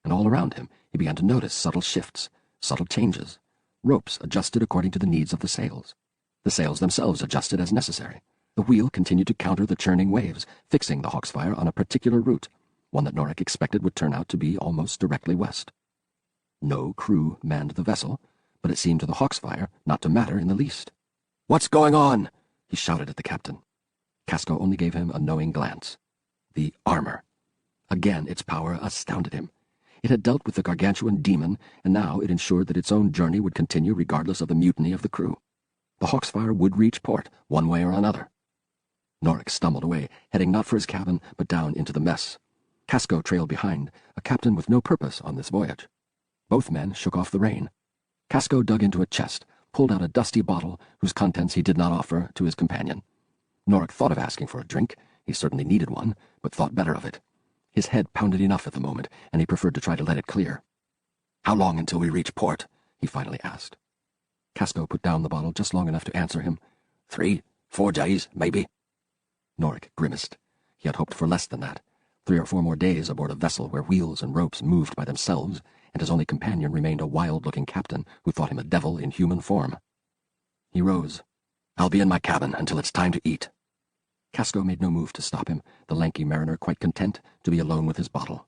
And all around him he began to notice subtle shifts, subtle changes, ropes adjusted according to the needs of the sails. The sails themselves adjusted as necessary. The wheel continued to counter the churning waves, fixing the Hawksfire on a particular route, one that Norik expected would turn out to be almost directly west. No crew manned the vessel, but it seemed to the Hawksfire not to matter in the least. "What's going on?" he shouted at the captain. Casco only gave him a knowing glance. The armor. Again its power astounded him. It had dealt with the gargantuan demon, and now it ensured that its own journey would continue regardless of the mutiny of the crew. The Hawksfire would reach port, one way or another. Norik stumbled away, heading not for his cabin, but down into the mess. Casco trailed behind, a captain with no purpose on this voyage. Both men shook off the rain. Casco dug into a chest, pulled out a dusty bottle whose contents he did not offer to his companion. Norik thought of asking for a drink. He certainly needed one, but thought better of it. His head pounded enough at the moment, and he preferred to try to let it clear. "How long until we reach port?" he finally asked. Casco put down the bottle just long enough to answer him. 3, 4 days, maybe." Norik grimaced. He had hoped for less than that. 3 or 4 more days aboard a vessel where wheels and ropes moved by themselves, and his only companion remained a wild-looking captain who thought him a devil in human form. He rose. "I'll be in my cabin until it's time to eat." Casco made no move to stop him, the lanky mariner quite content to be alone with his bottle.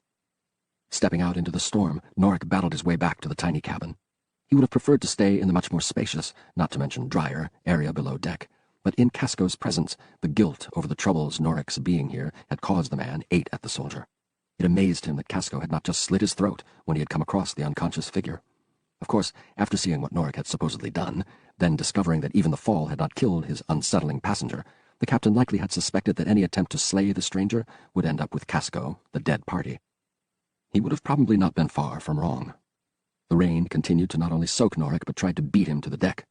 Stepping out into the storm, Norik battled his way back to the tiny cabin. He would have preferred to stay in the much more spacious, not to mention drier, area below deck, but in Casco's presence, the guilt over the troubles Norik's being here had caused the man ate at the soldier. It amazed him that Casco had not just slit his throat when he had come across the unconscious figure. Of course, after seeing what Norik had supposedly done, then discovering that even the fall had not killed his unsettling passenger, the captain likely had suspected that any attempt to slay the stranger would end up with Casco, the dead party. He would have probably not been far from wrong. The rain continued to not only soak Norik, but tried to beat him to the deck.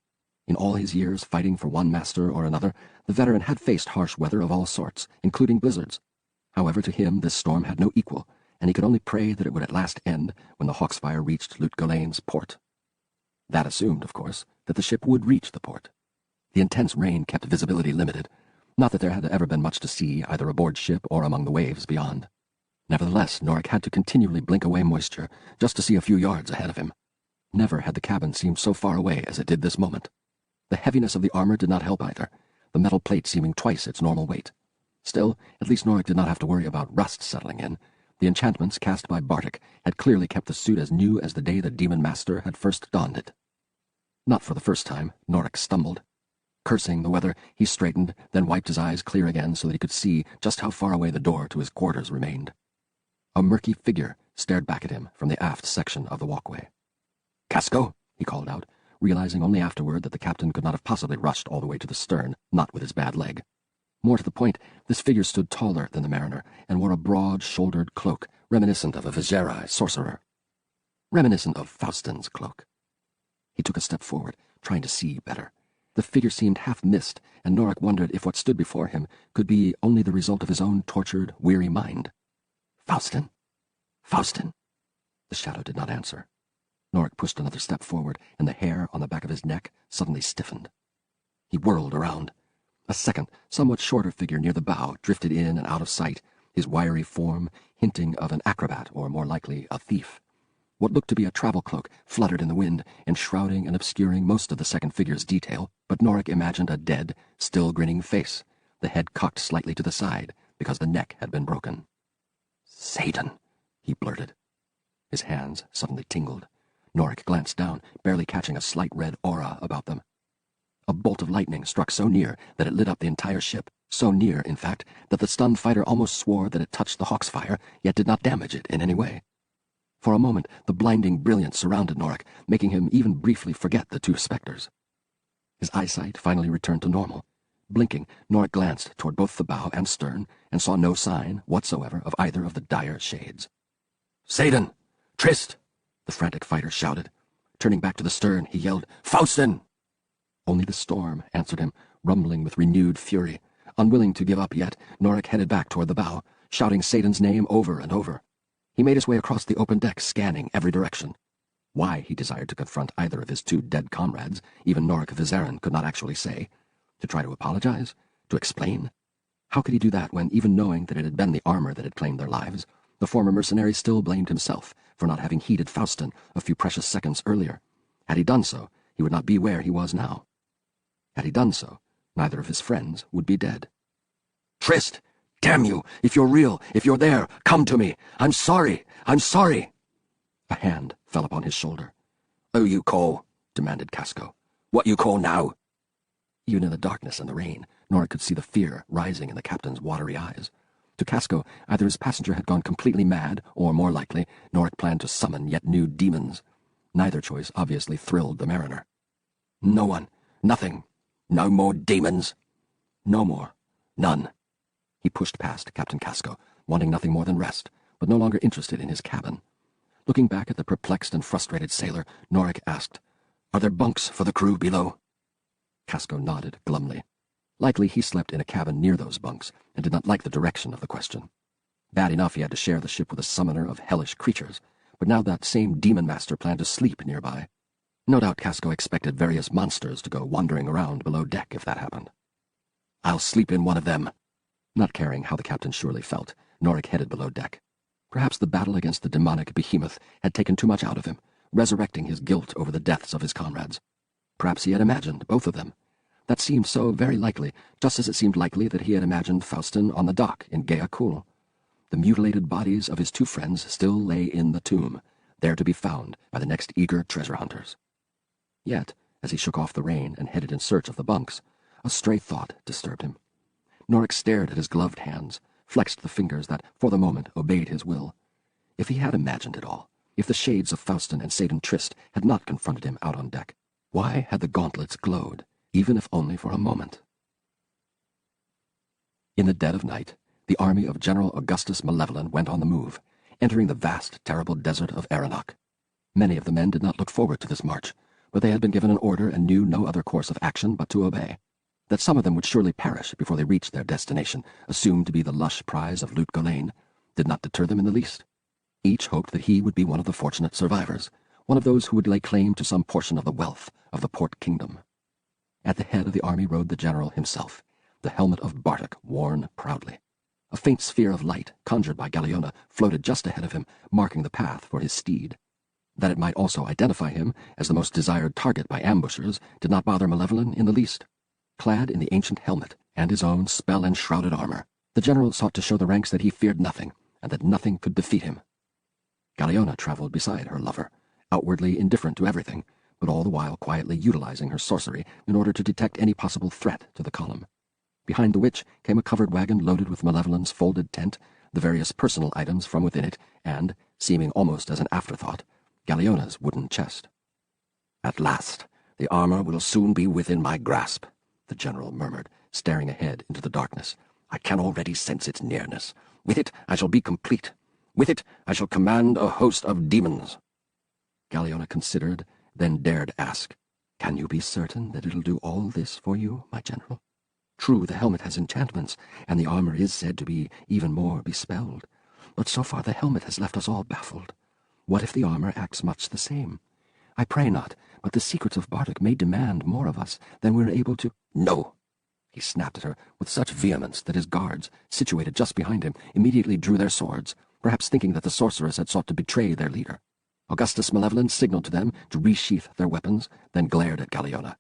In all his years fighting for one master or another, the veteran had faced harsh weather of all sorts, including blizzards. However, to him this storm had no equal, and he could only pray that it would at last end when the Hawksfire reached Lutgolane's port. That assumed, of course, that the ship would reach the port. The intense rain kept visibility limited, not that there had ever been much to see either aboard ship or among the waves beyond. Nevertheless, Norik had to continually blink away moisture just to see a few yards ahead of him. Never had the cabin seemed so far away as it did this moment. The heaviness of the armor did not help either, the metal plate seeming twice its normal weight. Still, at least Norik did not have to worry about rust settling in. The enchantments cast by Bartek had clearly kept the suit as new as the day the Demon Master had first donned it. Not for the first time, Norik stumbled. Cursing the weather, he straightened, then wiped his eyes clear again so that he could see just how far away the door to his quarters remained. A murky figure stared back at him from the aft section of the walkway. "Casco," he called out, realizing only afterward that the captain could not have possibly rushed all the way to the stern, not with his bad leg. More to the point, this figure stood taller than the mariner and wore a broad-shouldered cloak, reminiscent of a Vizeri sorcerer. Reminiscent of Faustin's cloak. He took a step forward, trying to see better. The figure seemed half-mist, and Norik wondered if what stood before him could be only the result of his own tortured, weary mind. "Faustin? Faustin?" The shadow did not answer. Norik pushed another step forward, and the hair on the back of his neck suddenly stiffened. He whirled around. A second, somewhat shorter figure near the bow drifted in and out of sight, his wiry form hinting of an acrobat or, more likely, a thief. What looked to be a travel cloak fluttered in the wind, enshrouding and obscuring most of the second figure's detail, but Norik imagined a dead, still grinning face, the head cocked slightly to the side because the neck had been broken. "Satan," he blurted. His hands suddenly tingled. Norik glanced down, barely catching a slight red aura about them. A bolt of lightning struck so near that it lit up the entire ship, so near, in fact, that the stunned fighter almost swore that it touched the Hawksfire, yet did not damage it in any way. For a moment, the blinding brilliance surrounded Norik, making him even briefly forget the two specters. His eyesight finally returned to normal. Blinking, Norik glanced toward both the bow and stern, and saw no sign whatsoever of either of the dire shades. "Satan! Trist!" the frantic fighter shouted. Turning back to the stern, he yelled, "Faustin!" Only the storm answered him, rumbling with renewed fury. Unwilling to give up yet, Norik headed back toward the bow, shouting Satan's name over and over. He made his way across the open deck, scanning every direction. Why he desired to confront either of his two dead comrades, even Norik Vizeren could not actually say. To try to apologize? To explain? How could he do that when, even knowing that it had been the armor that had claimed their lives, the former mercenary still blamed himself for not having heeded Faustin a few precious seconds earlier? Had he done so, he would not be where he was now. Had he done so, neither of his friends would be dead. "Trist! Damn you! If you're real, if you're there, come to me! I'm sorry! I'm sorry!" A hand fell upon his shoulder. "Who you call?" demanded Casco. "What you call now?" Even in the darkness and the rain, Norik could see the fear rising in the captain's watery eyes. To Casco, either his passenger had gone completely mad, or, more likely, Norik planned to summon yet new demons. Neither choice obviously thrilled the mariner. "No one. Nothing. No more demons." "No more. None." He pushed past Captain Casco, wanting nothing more than rest, but no longer interested in his cabin. Looking back at the perplexed and frustrated sailor, Norik asked, "Are there bunks for the crew below?" Casco nodded glumly. Likely he slept in a cabin near those bunks, and did not like the direction of the question. Bad enough he had to share the ship with a summoner of hellish creatures, but now that same demon master planned to sleep nearby. No doubt Casco expected various monsters to go wandering around below deck if that happened. "I'll sleep in one of them." Not caring how the captain surely felt, Norik headed below deck. Perhaps the battle against the demonic behemoth had taken too much out of him, resurrecting his guilt over the deaths of his comrades. Perhaps he had imagined both of them. That seemed so very likely, just as it seemed likely that he had imagined Faustin on the dock in Gea-Kul. The mutilated bodies of his two friends still lay in the tomb, there to be found by the next eager treasure hunters. Yet, as he shook off the rain and headed in search of the bunks, a stray thought disturbed him. Norik stared at his gloved hands, flexed the fingers that, for the moment, obeyed his will. If he had imagined it all, if the shades of Faustin and Satan Trist had not confronted him out on deck, why had the gauntlets glowed, even if only for a moment? In the dead of night, the army of General Augustus Malevolent went on the move, entering the vast, terrible desert of Aranok. Many of the men did not look forward to this march, but they had been given an order and knew no other course of action but to obey. That some of them would surely perish before they reached their destination, assumed to be the lush prize of Loot Golain, did not deter them in the least. Each hoped that he would be one of the fortunate survivors, one of those who would lay claim to some portion of the wealth of the Port Kingdom. At the head of the army rode the general himself, the helmet of Bartok worn proudly. A faint sphere of light, conjured by Galeona, floated just ahead of him, marking the path for his steed. That it might also identify him as the most desired target by ambushers did not bother Malevolent in the least. Clad in the ancient helmet and his own spell-enshrouded armor, the general sought to show the ranks that he feared nothing, and that nothing could defeat him. Galeona traveled beside her lover, outwardly indifferent to everything, but all the while quietly utilizing her sorcery in order to detect any possible threat to the column. Behind the witch came a covered wagon loaded with Malevolent's folded tent, the various personal items from within it, and, seeming almost as an afterthought, Galeona's wooden chest. "At last, the armor will soon be within my grasp," the general murmured, staring ahead into the darkness. "I can already sense its nearness. With it, I shall be complete. With it, I shall command a host of demons." Galeona considered, then dared ask, "Can you be certain that it'll do all this for you, my general? True, the helmet has enchantments, and the armor is said to be even more bespelled, but so far the helmet has left us all baffled. What if the armor acts much the same? I pray not, but the secrets of Bartok may demand more of us than we're able to—" "No!" He snapped at her with such vehemence that his guards, situated just behind him, immediately drew their swords, perhaps thinking that the sorceress had sought to betray their leader. Augustus Malevolent signaled to them to resheath their weapons, then glared at Galeona.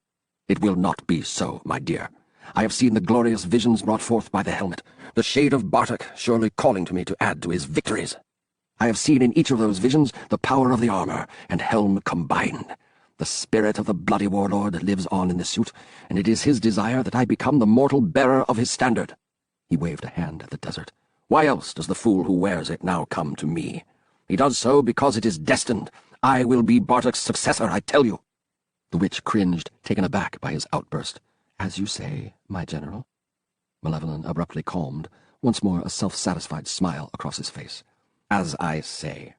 "It will not be so, my dear. I have seen the glorious visions brought forth by the helmet, the shade of Bartok surely calling to me to add to his victories. I have seen in each of those visions the power of the armor and helm combined. The spirit of the bloody warlord lives on in the suit, and it is his desire that I become the mortal bearer of his standard." He waved a hand at the desert. "Why else does the fool who wears it now come to me? He does so because it is destined. I will be Bartok's successor, I tell you." The witch cringed, taken aback by his outburst. "As you say, my general." Malevolent abruptly calmed, once more a self-satisfied smile across his face. "As I say.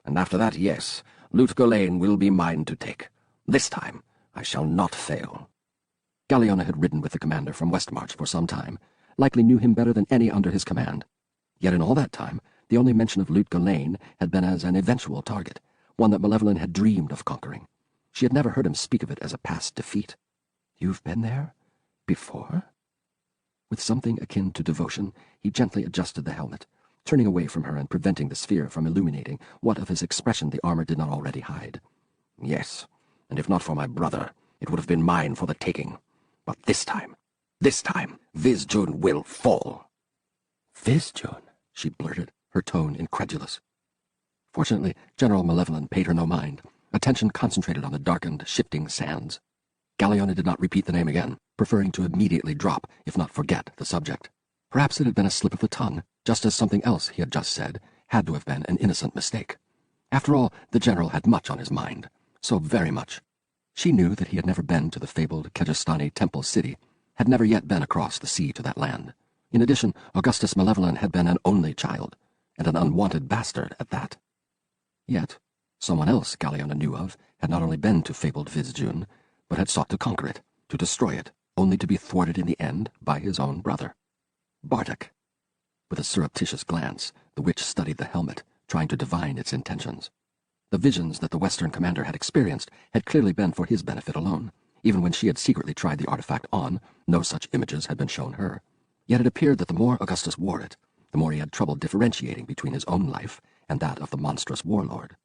And after that, yes, Loot Golain will be mine to take. This time I shall not fail." Galeona had ridden with the commander from Westmarch for some time, likely knew him better than any under his command. Yet in all that time, the only mention of Loot Golain had been as an eventual target, one that Malevolent had dreamed of conquering. She had never heard him speak of it as a past defeat. "You've been there? Before?" With something akin to devotion, he gently adjusted the helmet, turning away from her and preventing the sphere from illuminating what of his expression the armor did not already hide. "Yes, and if not for my brother, it would have been mine for the taking. But this time, Vizjun will fall." "Vizjun?" she blurted, her tone incredulous. Fortunately, General Malevolent paid her no mind, attention concentrated on the darkened, shifting sands. Galeona did not repeat the name again, preferring to immediately drop, if not forget, the subject. Perhaps it had been a slip of the tongue, just as something else he had just said had to have been an innocent mistake. After all, the general had much on his mind, so very much. She knew that he had never been to the fabled Kejistani Temple City, had never yet been across the sea to that land. In addition, Augustus Malevolent had been an only child, and an unwanted bastard at that. Yet, someone else Galeona knew of had not only been to fabled Vizjun, but had sought to conquer it, to destroy it, only to be thwarted in the end by his own brother. Bartok. With a surreptitious glance, the witch studied the helmet, trying to divine its intentions. The visions that the Western commander had experienced had clearly been for his benefit alone. Even when she had secretly tried the artifact on, no such images had been shown her. Yet it appeared that the more Augustus wore it, the more he had trouble differentiating between his own life and that of the monstrous warlord.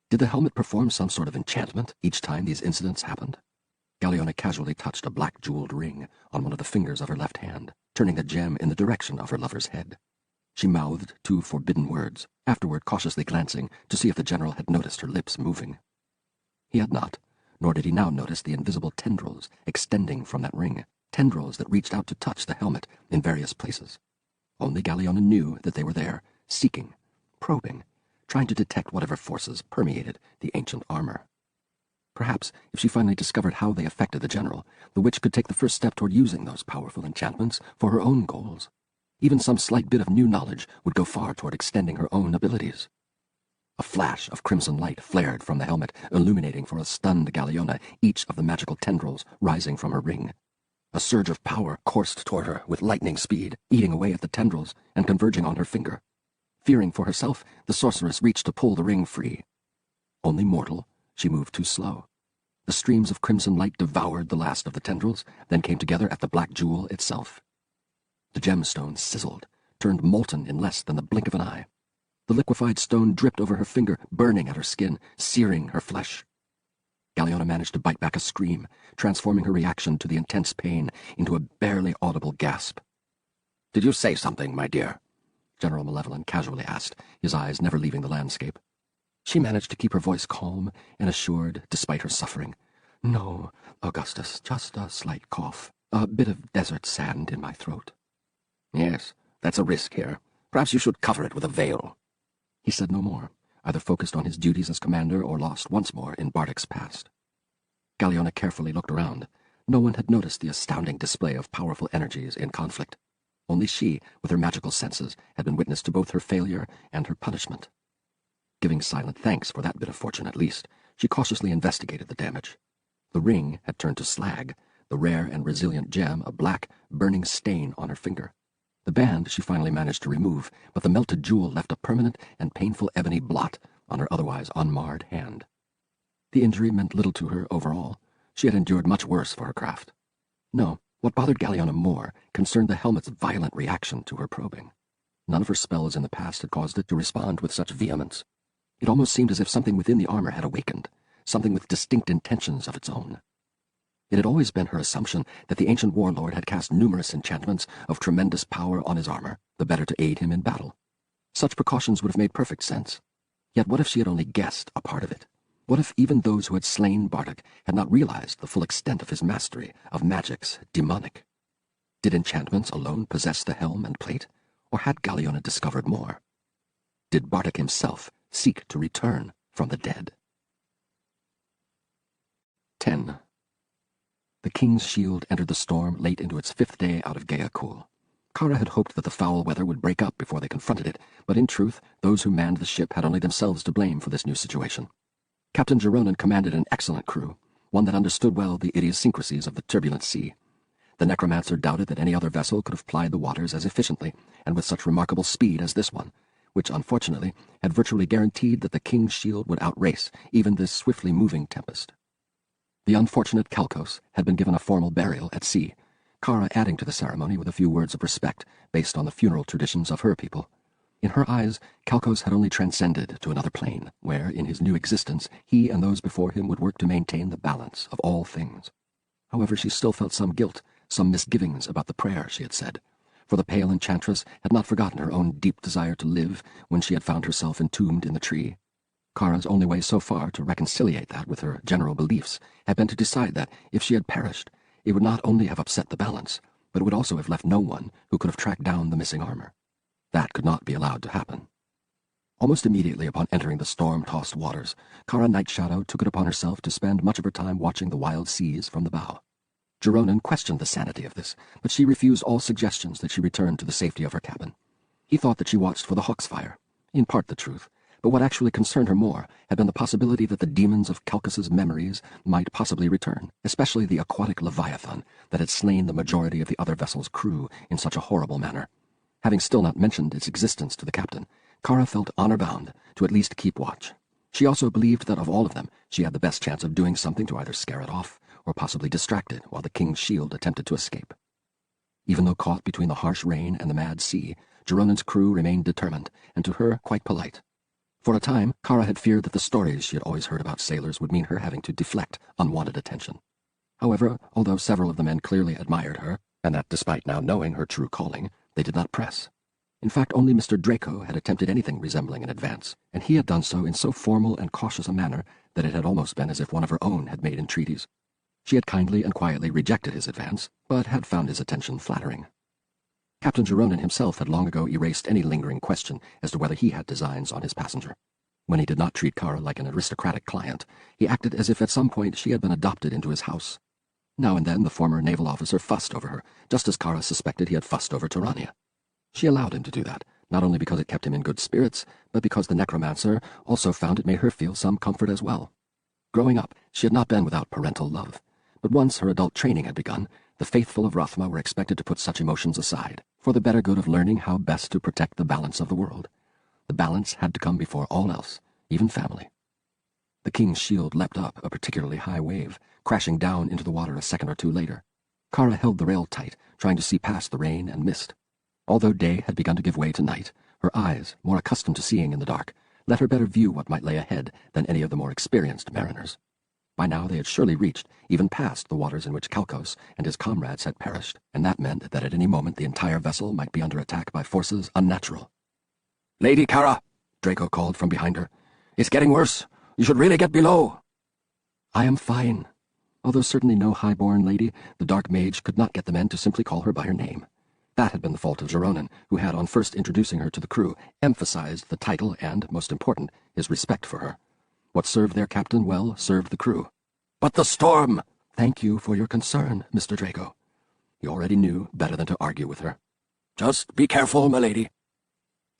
Did the helmet perform some sort of enchantment each time these incidents happened? Galliona casually touched a black jeweled ring on one of the fingers of her left hand, turning the gem in the direction of her lover's head. She mouthed 2 forbidden words, afterward cautiously glancing to see if the general had noticed her lips moving. He had not, nor did he now notice the invisible tendrils extending from that ring, tendrils that reached out to touch the helmet in various places. Only Galliona knew that they were there, seeking, probing, trying to detect whatever forces permeated the ancient armor. Perhaps, if she finally discovered how they affected the general, the witch could take the first step toward using those powerful enchantments for her own goals. Even some slight bit of new knowledge would go far toward extending her own abilities. A flash of crimson light flared from the helmet, illuminating for a stunned Galliona each of the magical tendrils rising from her ring. A surge of power coursed toward her with lightning speed, eating away at the tendrils and converging on her finger. Fearing for herself, the sorceress reached to pull the ring free. Only mortal, she moved too slow. The streams of crimson light devoured the last of the tendrils, then came together at the black jewel itself. The gemstone sizzled, turned molten in less than the blink of an eye. The liquefied stone dripped over her finger, burning at her skin, searing her flesh. Galliona managed to bite back a scream, transforming her reaction to the intense pain into a barely audible gasp. "Did you say something, my dear?" General Malevolent casually asked, his eyes never leaving the landscape. She managed to keep her voice calm and assured, despite her suffering. "No, Augustus, just a slight cough, a bit of desert sand in my throat." "Yes, that's a risk here. Perhaps you should cover it with a veil." He said no more, either focused on his duties as commander or lost once more in Bardick's past. Galliona carefully looked around. No one had noticed the astounding display of powerful energies in conflict. Only she, with her magical senses, had been witness to both her failure and her punishment. Giving silent thanks for that bit of fortune at least, she cautiously investigated the damage. The ring had turned to slag, the rare and resilient gem a black, burning stain on her finger. The band she finally managed to remove, but the melted jewel left a permanent and painful ebony blot on her otherwise unmarred hand. The injury meant little to her overall. She had endured much worse for her craft. No, what bothered Galliona more concerned the helmet's violent reaction to her probing. None of her spells in the past had caused it to respond with such vehemence. It almost seemed as if something within the armor had awakened, something with distinct intentions of its own. It had always been her assumption that the ancient warlord had cast numerous enchantments of tremendous power on his armor, the better to aid him in battle. Such precautions would have made perfect sense. Yet what if she had only guessed a part of it? What if even those who had slain Bardick had not realized the full extent of his mastery of magics demonic? Did enchantments alone possess the helm and plate, or had Galliona discovered more? Did Bardick himself seek to return from the dead? 10. The king's shield entered the storm late into its 5th day out of Gaia-Kul. Kara had hoped that the foul weather would break up before they confronted it, but in truth, those who manned the ship had only themselves to blame for this new situation. Captain Geronin commanded an excellent crew, one that understood well the idiosyncrasies of the turbulent sea. The necromancer doubted that any other vessel could have plied the waters as efficiently and with such remarkable speed as this one, which, unfortunately, had virtually guaranteed that the king's shield would outrace even this swiftly moving tempest. The unfortunate Kalkos had been given a formal burial at sea, Kara adding to the ceremony with a few words of respect based on the funeral traditions of her people. In her eyes, Kalkos had only transcended to another plane, where, in his new existence, he and those before him would work to maintain the balance of all things. However, she still felt some guilt, some misgivings about the prayer she had said, for the pale enchantress had not forgotten her own deep desire to live when she had found herself entombed in the tree. Kara's only way so far to reconciliate that with her general beliefs had been to decide that, if she had perished, it would not only have upset the balance, but it would also have left no one who could have tracked down the missing armor. That could not be allowed to happen. Almost immediately upon entering the storm-tossed waters, Kara Nightshadow took it upon herself to spend much of her time watching the wild seas from the bow. Geronin questioned the sanity of this, but she refused all suggestions that she return to the safety of her cabin. He thought that she watched for the Hawk's fire, in part the truth, but what actually concerned her more had been the possibility that the demons of Kalkas's memories might possibly return, especially the aquatic leviathan that had slain the majority of the other vessel's crew in such a horrible manner. Having still not mentioned its existence to the captain, Kara felt honor-bound to at least keep watch. She also believed that of all of them, she had the best chance of doing something to either scare it off or possibly distract it while the king's shield attempted to escape. Even though caught between the harsh rain and the mad sea, Geronin's crew remained determined, and to her quite polite. For a time, Kara had feared that the stories she had always heard about sailors would mean her having to deflect unwanted attention. However, although several of the men clearly admired her, and that despite now knowing her true calling, they did not press. In fact, only Mr. Draco had attempted anything resembling an advance, and he had done so in so formal and cautious a manner that it had almost been as if one of her own had made entreaties. She had kindly and quietly rejected his advance, but had found his attention flattering. Captain Geronin himself had long ago erased any lingering question as to whether he had designs on his passenger. When he did not treat Kara like an aristocratic client, he acted as if at some point she had been adopted into his house. Now and then the former naval officer fussed over her, just as Kara suspected he had fussed over Tyrannia. She allowed him to do that, not only because it kept him in good spirits, but because the necromancer also found it made her feel some comfort as well. Growing up, she had not been without parental love, but once her adult training had begun, the faithful of Rathma were expected to put such emotions aside, for the better good of learning how best to protect the balance of the world. The balance had to come before all else, even family. The king's shield leapt up a particularly high wave, crashing down into the water a second or two later. Kara held the rail tight, trying to see past the rain and mist. Although day had begun to give way to night, her eyes, more accustomed to seeing in the dark, let her better view what might lay ahead than any of the more experienced mariners. By now they had surely reached, even past, the waters in which Kalkos and his comrades had perished, and that meant that at any moment the entire vessel might be under attack by forces unnatural. "Lady Kara," Draco called from behind her. "It's getting worse. You should really get below." "I am fine." Although certainly no high-born lady, the dark mage could not get the men to simply call her by her name. That had been the fault of Geronin, who had, on first introducing her to the crew, emphasized the title and, most important, his respect for her. What served their captain well served the crew. "But the storm!" "Thank you for your concern, Mr. Draco." He already knew better than to argue with her. "Just be careful, my lady."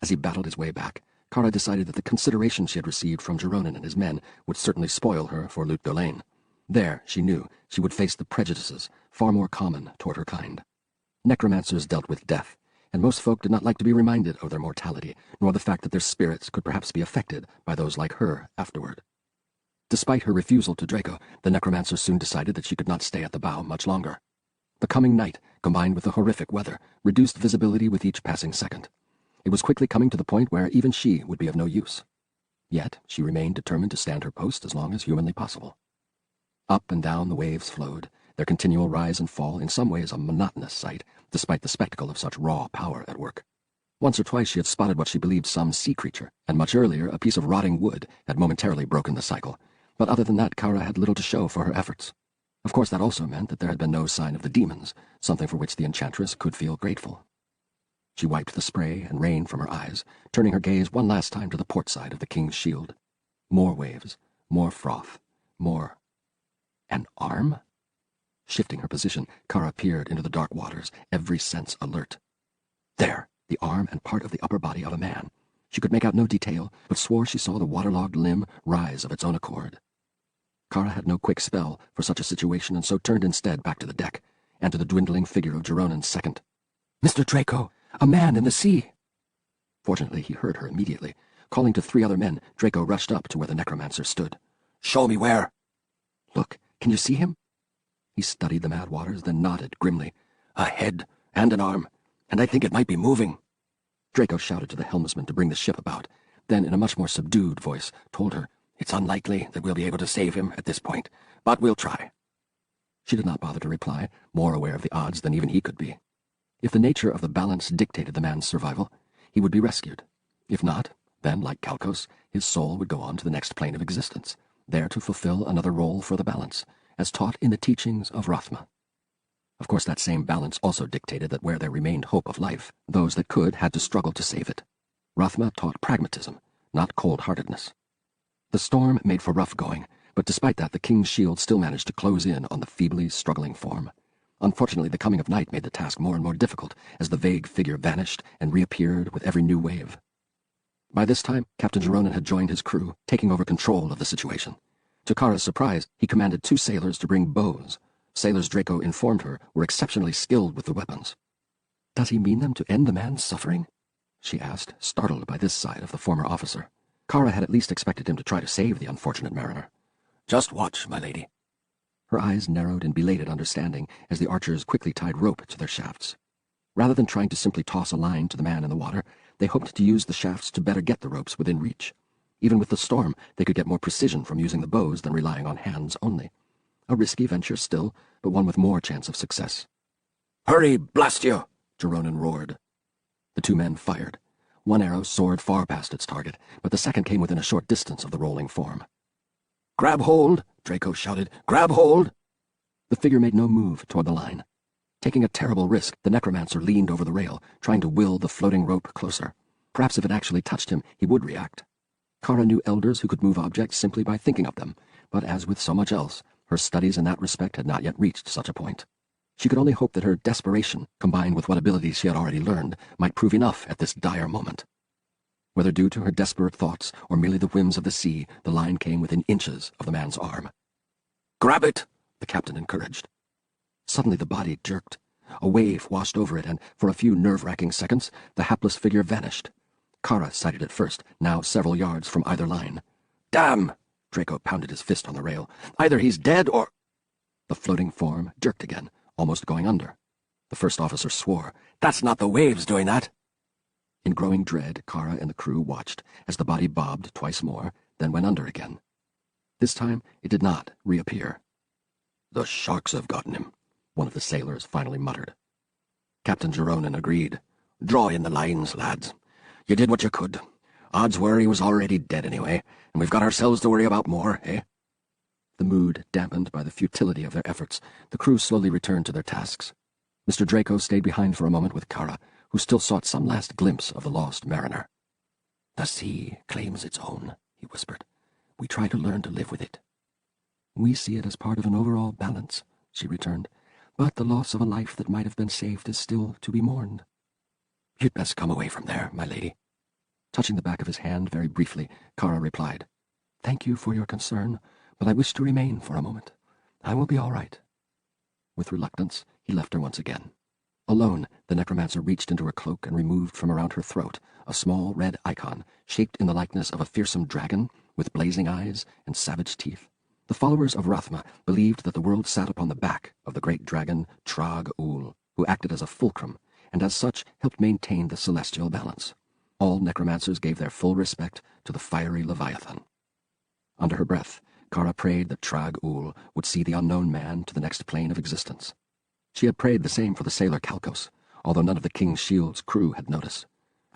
As he battled his way back, Kara decided that the consideration she had received from Geronin and his men would certainly spoil her for Lut Ghislaine. There, she knew, she would face the prejudices, far more common toward her kind. Necromancers dealt with death, and most folk did not like to be reminded of their mortality, nor the fact that their spirits could perhaps be affected by those like her afterward. Despite her refusal to Draco, the necromancer soon decided that she could not stay at the bow much longer. The coming night, combined with the horrific weather, reduced visibility with each passing second. It was quickly coming to the point where even she would be of no use. Yet she remained determined to stand her post as long as humanly possible. Up and down the waves flowed, their continual rise and fall in some ways a monotonous sight, despite the spectacle of such raw power at work. Once or twice she had spotted what she believed some sea creature, and much earlier a piece of rotting wood had momentarily broken the cycle, but other than that Kara had little to show for her efforts. Of course that also meant that there had been no sign of the demons, something for which the enchantress could feel grateful. She wiped the spray and rain from her eyes, turning her gaze one last time to the port side of the king's shield. More waves, more froth, more... An arm? Shifting her position, Kara peered into the dark waters, every sense alert. There, the arm and part of the upper body of a man. She could make out no detail, but swore she saw the waterlogged limb rise of its own accord. Kara had no quick spell for such a situation, and so turned instead back to the deck, and to the dwindling figure of Geronin's second. "Mr. Draco! A man in the sea!" Fortunately, he heard her immediately. Calling to 3 other men, Draco rushed up to where the necromancer stood. "Show me where." "Look, can you see him?" He studied the mad waters, then nodded grimly. "A head and an arm, and I think it might be moving." Draco shouted to the helmsman to bring the ship about, then in a much more subdued voice told her, "It's unlikely that we'll be able to save him at this point, but we'll try." She did not bother to reply, more aware of the odds than even he could be. If the nature of the balance dictated the man's survival, he would be rescued. If not, then, like Kalkos, his soul would go on to the next plane of existence, there to fulfill another role for the balance, as taught in the teachings of Rathma. Of course, that same balance also dictated that where there remained hope of life, those that could had to struggle to save it. Rathma taught pragmatism, not cold-heartedness. The storm made for rough going, but despite that the king's shield still managed to close in on the feebly struggling form. Unfortunately, the coming of night made the task more and more difficult as the vague figure vanished and reappeared with every new wave. By this time, Captain Geronin had joined his crew, taking over control of the situation. To Kara's surprise, he commanded 2 sailors to bring bows. Sailors Draco informed her were exceptionally skilled with the weapons. "Does he mean them to end the man's suffering?" she asked, startled by this side of the former officer. Kara had at least expected him to try to save the unfortunate mariner. "Just watch, my lady." Her eyes narrowed in belated understanding as the archers quickly tied rope to their shafts. Rather than trying to simply toss a line to the man in the water, they hoped to use the shafts to better get the ropes within reach. Even with the storm, they could get more precision from using the bows than relying on hands only. A risky venture still, but one with more chance of success. "Hurry, blast you!" Jeronin roared. The two men fired. One arrow soared far past its target, but the second came within a short distance of the rolling form. "Grab hold!" Draco shouted. "Grab hold!" The figure made no move toward the line. Taking a terrible risk, the necromancer leaned over the rail, trying to will the floating rope closer. Perhaps if it actually touched him, he would react. Kara knew elders who could move objects simply by thinking of them, but as with so much else, her studies in that respect had not yet reached such a point. She could only hope that her desperation, combined with what abilities she had already learned, might prove enough at this dire moment. Whether due to her desperate thoughts or merely the whims of the sea, the line came within inches of the man's arm. "Grab it!" the captain encouraged. Suddenly the body jerked. A wave washed over it, and for a few nerve-wracking seconds, the hapless figure vanished. Kara sighted it first, now several yards from either line. "Damn!" Draco pounded his fist on the rail. "Either he's dead or—" The floating form jerked again, almost going under. The first officer swore. "That's not the waves doing that!" In growing dread, Kara and the crew watched as the body bobbed twice more, then went under again. This time it did not reappear. "The sharks have gotten him," one of the sailors finally muttered. Captain Jeronin agreed. "Draw in the lines, lads. You did what you could. Odds were he was already dead anyway, and we've got ourselves to worry about more, eh?" The mood dampened by the futility of their efforts, the crew slowly returned to their tasks. Mr. Draco stayed behind for a moment with Kara, who still sought some last glimpse of the lost mariner. "The sea claims its own," he whispered. "We try to learn to live with it." "We see it as part of an overall balance," she returned. "But the loss of a life that might have been saved is still to be mourned." "You'd best come away from there, my lady." Touching the back of his hand very briefly, Kara replied, "Thank you for your concern, but I wish to remain for a moment. I will be all right." With reluctance, he left her once again. Alone, the necromancer reached into her cloak and removed from around her throat a small red icon shaped in the likeness of a fearsome dragon with blazing eyes and savage teeth. The followers of Rathma believed that the world sat upon the back of the great dragon Trag-Ul, who acted as a fulcrum, and as such helped maintain the celestial balance. All necromancers gave their full respect to the fiery Leviathan. Under her breath, Kara prayed that Trag-Ul would see the unknown man to the next plane of existence. She had prayed the same for the sailor Kalkos, although none of the King's Shield's crew had noticed.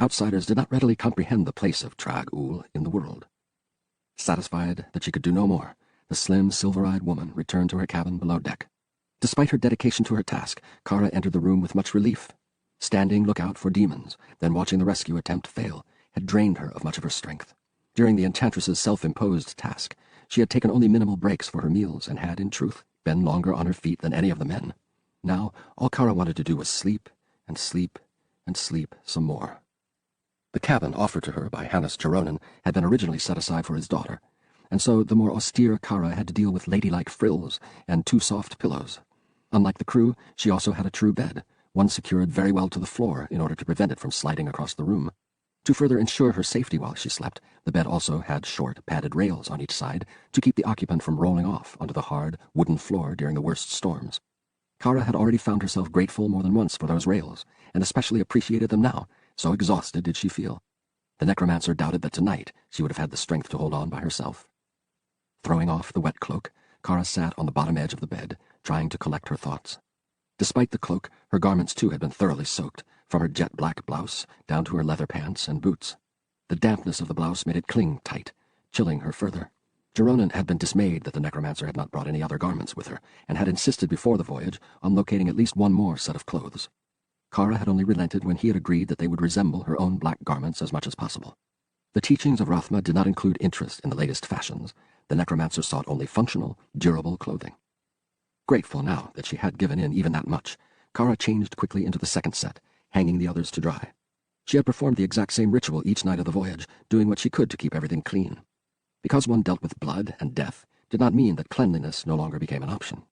Outsiders did not readily comprehend the place of Trag-Ul in the world. Satisfied that she could do no more, the slim, silver-eyed woman returned to her cabin below deck. Despite her dedication to her task, Kara entered the room with much relief. Standing lookout for demons, then watching the rescue attempt fail, had drained her of much of her strength. During the enchantress's self-imposed task, she had taken only minimal breaks for her meals and had, in truth, been longer on her feet than any of the men. Now, all Kara wanted to do was sleep, and sleep, and sleep some more. The cabin offered to her by Hannes Jeronin had been originally set aside for his daughter, and so the more austere Kara had to deal with ladylike frills and 2 soft pillows. Unlike the crew, she also had a true bed, one secured very well to the floor in order to prevent it from sliding across the room. To further ensure her safety while she slept, the bed also had short, padded rails on each side to keep the occupant from rolling off onto the hard, wooden floor during the worst storms. Kara had already found herself grateful more than once for those rails, and especially appreciated them now, so exhausted did she feel. The necromancer doubted that tonight she would have had the strength to hold on by herself. Throwing off the wet cloak, Kara sat on the bottom edge of the bed, trying to collect her thoughts. Despite the cloak, her garments too had been thoroughly soaked, from her jet-black blouse down to her leather pants and boots. The dampness of the blouse made it cling tight, chilling her further. Jeronin had been dismayed that the necromancer had not brought any other garments with her, and had insisted before the voyage on locating at least one more set of clothes. Kara had only relented when he had agreed that they would resemble her own black garments as much as possible. The teachings of Rathma did not include interest in the latest fashions. The necromancer sought only functional, durable clothing. Grateful now that she had given in even that much, Kara changed quickly into the second set, hanging the others to dry. She had performed the exact same ritual each night of the voyage, doing what she could to keep everything clean. Because one dealt with blood and death did not mean that cleanliness no longer became an option.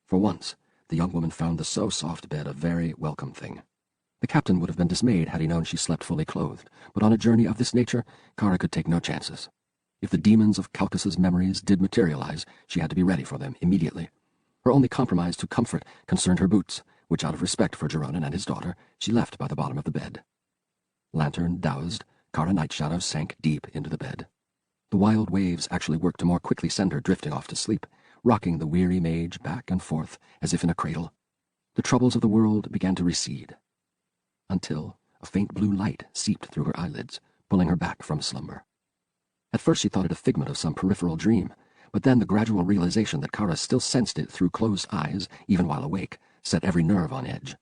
For once, the young woman found the so-soft bed a very welcome thing. The captain would have been dismayed had he known she slept fully clothed, but on a journey of this nature, Kara could take no chances. If the demons of Kalkas's memories did materialize, she had to be ready for them immediately. Her only compromise to comfort concerned her boots, which out of respect for Jeronin and his daughter, she left by the bottom of the bed. Lantern doused, Kara Nightshadow sank deep into the bed. The wild waves actually worked to more quickly send her drifting off to sleep, rocking the weary mage back and forth as if in a cradle. The troubles of the world began to recede, until a faint blue light seeped through her eyelids, pulling her back from slumber. At first she thought it a figment of some peripheral dream, but then the gradual realization that Kara still sensed it through closed eyes, even while awake, set every nerve on edge.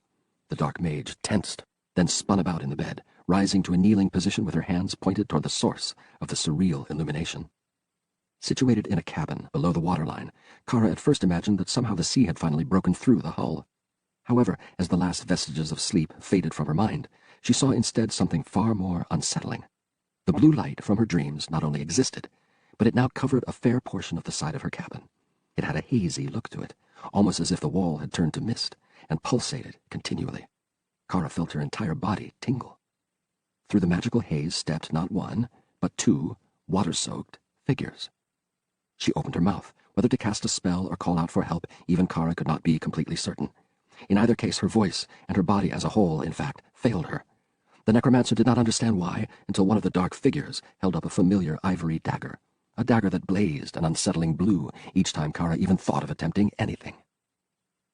The dark mage tensed, then spun about in the bed, rising to a kneeling position with her hands pointed toward the source of the surreal illumination. Situated in a cabin below the waterline, Kara at first imagined that somehow the sea had finally broken through the hull. However, as the last vestiges of sleep faded from her mind, she saw instead something far more unsettling. The blue light from her dreams not only existed, but it now covered a fair portion of the side of her cabin. It had a hazy look to it, almost as if the wall had turned to mist, and pulsated continually. Kara felt her entire body tingle. Through the magical haze stepped not one, but two water-soaked figures. She opened her mouth. Whether to cast a spell or call out for help, even Kara could not be completely certain. In either case, her voice, and her body as a whole, in fact, failed her. The necromancer did not understand why until one of the dark figures held up a familiar ivory dagger, a dagger that blazed an unsettling blue each time Kara even thought of attempting anything.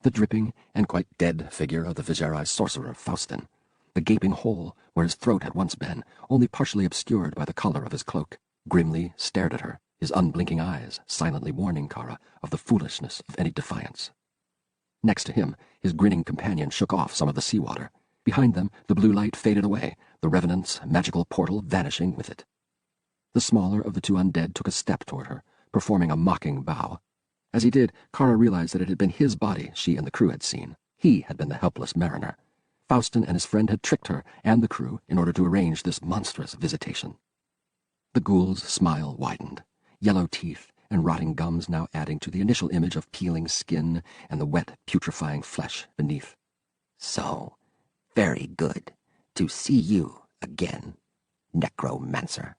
The dripping and quite dead figure of the Vizierai's sorcerer, Faustin, the gaping hole where his throat had once been, only partially obscured by the collar of his cloak, grimly stared at her, his unblinking eyes silently warning Kara of the foolishness of any defiance. Next to him, his grinning companion shook off some of the seawater. Behind them, the blue light faded away, the Revenant's magical portal vanishing with it. The smaller of the two undead took a step toward her, performing a mocking bow. As he did, Kara realized that it had been his body she and the crew had seen. He had been the helpless mariner. Faustin and his friend had tricked her and the crew in order to arrange this monstrous visitation. The ghoul's smile widened, yellow teeth and rotting gums now adding to the initial image of peeling skin and the wet, putrefying flesh beneath. So, very good to see you again, necromancer.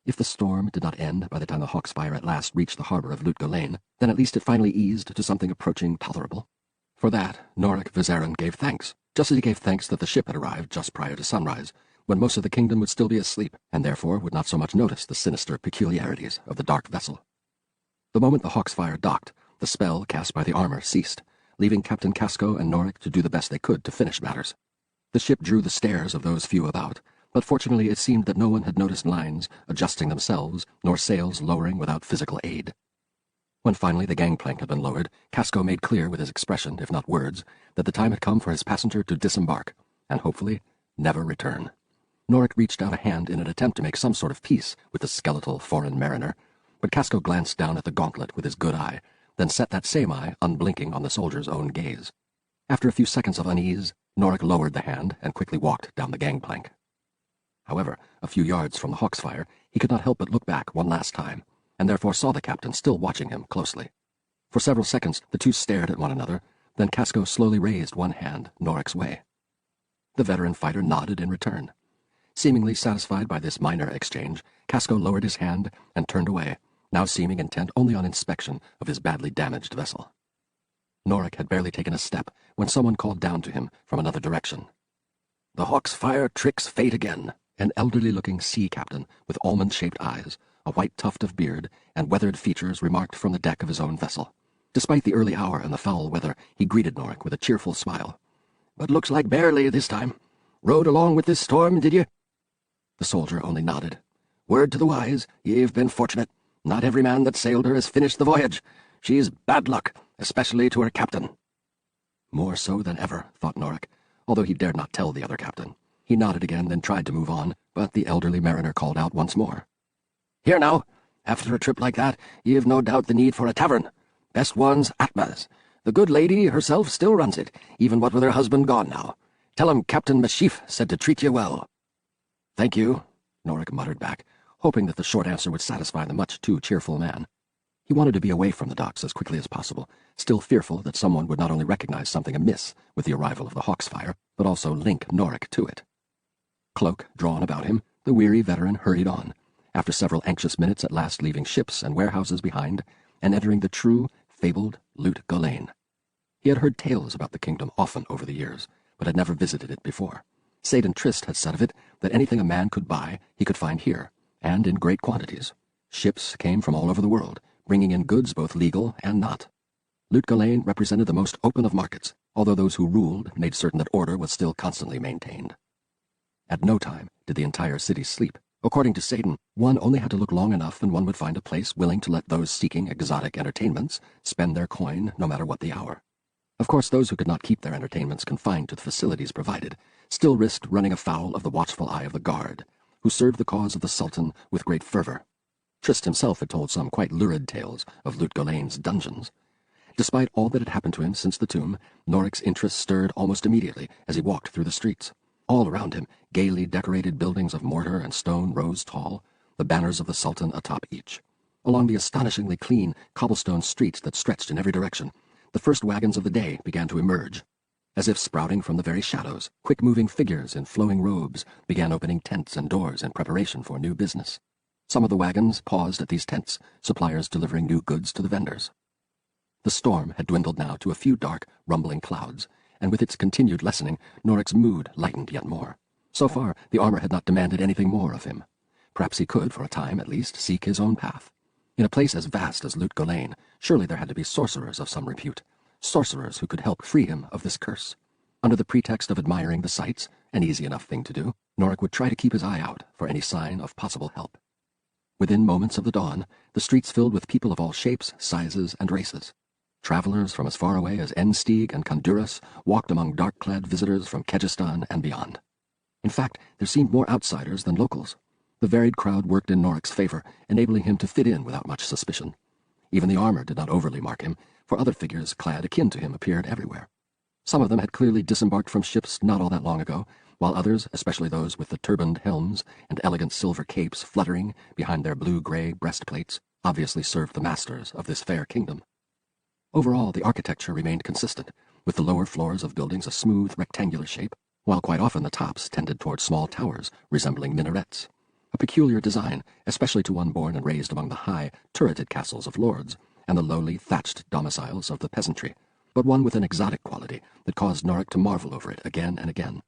If the storm did not end by the time the Hawksfire at last reached the harbor of Lutgolain, then at least it finally eased to something approaching tolerable. For that, Norik Vizarin gave thanks, just as he gave thanks that the ship had arrived just prior to sunrise, when most of the kingdom would still be asleep, and therefore would not so much notice the sinister peculiarities of the dark vessel. The moment the Hawksfire docked, the spell cast by the armor ceased, leaving Captain Casco and Norik to do the best they could to finish matters. The ship drew the stares of those few about, but fortunately it seemed that no one had noticed lines adjusting themselves, nor sails lowering without physical aid. When finally the gangplank had been lowered, Casco made clear with his expression, if not words, that the time had come for his passenger to disembark, and hopefully never return. Norik reached out a hand in an attempt to make some sort of peace with the skeletal foreign mariner, but Casco glanced down at the gauntlet with his good eye, then set that same eye unblinking on the soldier's own gaze. After a few seconds of unease, Norik lowered the hand and quickly walked down the gangplank. However, a few yards from the Hawksfire, he could not help but look back one last time, and therefore saw the captain still watching him closely. For several seconds the two stared at one another, then Casco slowly raised one hand Norik's way. The veteran fighter nodded in return. Seemingly satisfied by this minor exchange, Casco lowered his hand and turned away, now seeming intent only on inspection of his badly damaged vessel. Norik had barely taken a step when someone called down to him from another direction. "The Hawksfire tricks fate again." An elderly-looking sea captain with almond-shaped eyes, a white tuft of beard, and weathered features remarked from the deck of his own vessel. Despite the early hour and the foul weather, he greeted Norik with a cheerful smile. "But looks like barely this time. Rode along with this storm, did you?" The soldier only nodded. "Word to the wise, ye've been fortunate. Not every man that sailed her has finished the voyage. She's bad luck, especially to her captain." More so than ever, thought Norik, although he dared not tell the other captain. He nodded again, then tried to move on, but the elderly mariner called out once more. "Here now, after a trip like that, ye've no doubt the need for a tavern. Best one's Atma's. The good lady herself still runs it, even what with her husband gone now. Tell him Captain Mashif said to treat you well." "Thank you," Norik muttered back, hoping that the short answer would satisfy the much too cheerful man. He wanted to be away from the docks as quickly as possible, still fearful that someone would not only recognize something amiss with the arrival of the Hawksfire, but also link Norik to it. Cloak drawn about him, the weary veteran hurried on, after several anxious minutes at last leaving ships and warehouses behind, and entering the true, fabled Lutgolain. He had heard tales about the kingdom often over the years, but had never visited it before. Seyden Trist had said of it that anything a man could buy he could find here, and in great quantities. Ships came from all over the world, bringing in goods both legal and not. Lut Gholein represented the most open of markets, although those who ruled made certain that order was still constantly maintained. At no time did the entire city sleep. According to Satan, one only had to look long enough and one would find a place willing to let those seeking exotic entertainments spend their coin no matter what the hour. Of course, those who could not keep their entertainments confined to the facilities provided still risked running afoul of the watchful eye of the guard, who served the cause of the Sultan with great fervor. Trist himself had told some quite lurid tales of Lut Gholein's dungeons. Despite all that had happened to him since the tomb, Norik's interest stirred almost immediately as he walked through the streets. All around him, gaily decorated buildings of mortar and stone rose tall, the banners of the Sultan atop each. Along the astonishingly clean cobblestone streets that stretched in every direction, the first wagons of the day began to emerge. As if sprouting from the very shadows, quick-moving figures in flowing robes began opening tents and doors in preparation for new business. Some of the wagons paused at these tents, suppliers delivering new goods to the vendors. The storm had dwindled now to a few dark, rumbling clouds, and with its continued lessening, Norik's mood lightened yet more. So far, the armor had not demanded anything more of him. Perhaps he could, for a time at least, seek his own path. In a place as vast as Lut Gholein, surely there had to be sorcerers of some repute, sorcerers who could help free him of this curse. Under the pretext of admiring the sights, an easy enough thing to do, Norik would try to keep his eye out for any sign of possible help. Within moments of the dawn, the streets filled with people of all shapes, sizes, and races. Travelers from as far away as Ensteig and Honduras walked among dark-clad visitors from Kyrgyzstan and beyond. In fact, there seemed more outsiders than locals. The varied crowd worked in Norik's favor, enabling him to fit in without much suspicion. Even the armor did not overly mark him, for other figures clad akin to him appeared everywhere. Some of them had clearly disembarked from ships not all that long ago, while others, especially those with the turbaned helms and elegant silver capes fluttering behind their blue-gray breastplates, obviously served the masters of this fair kingdom. Overall, the architecture remained consistent, with the lower floors of buildings a smooth, rectangular shape, while quite often the tops tended toward small towers resembling minarets. A peculiar design, especially to one born and raised among the high, turreted castles of lords and the lowly, thatched domiciles of the peasantry, but one with an exotic quality that caused Norik to marvel over it again and again.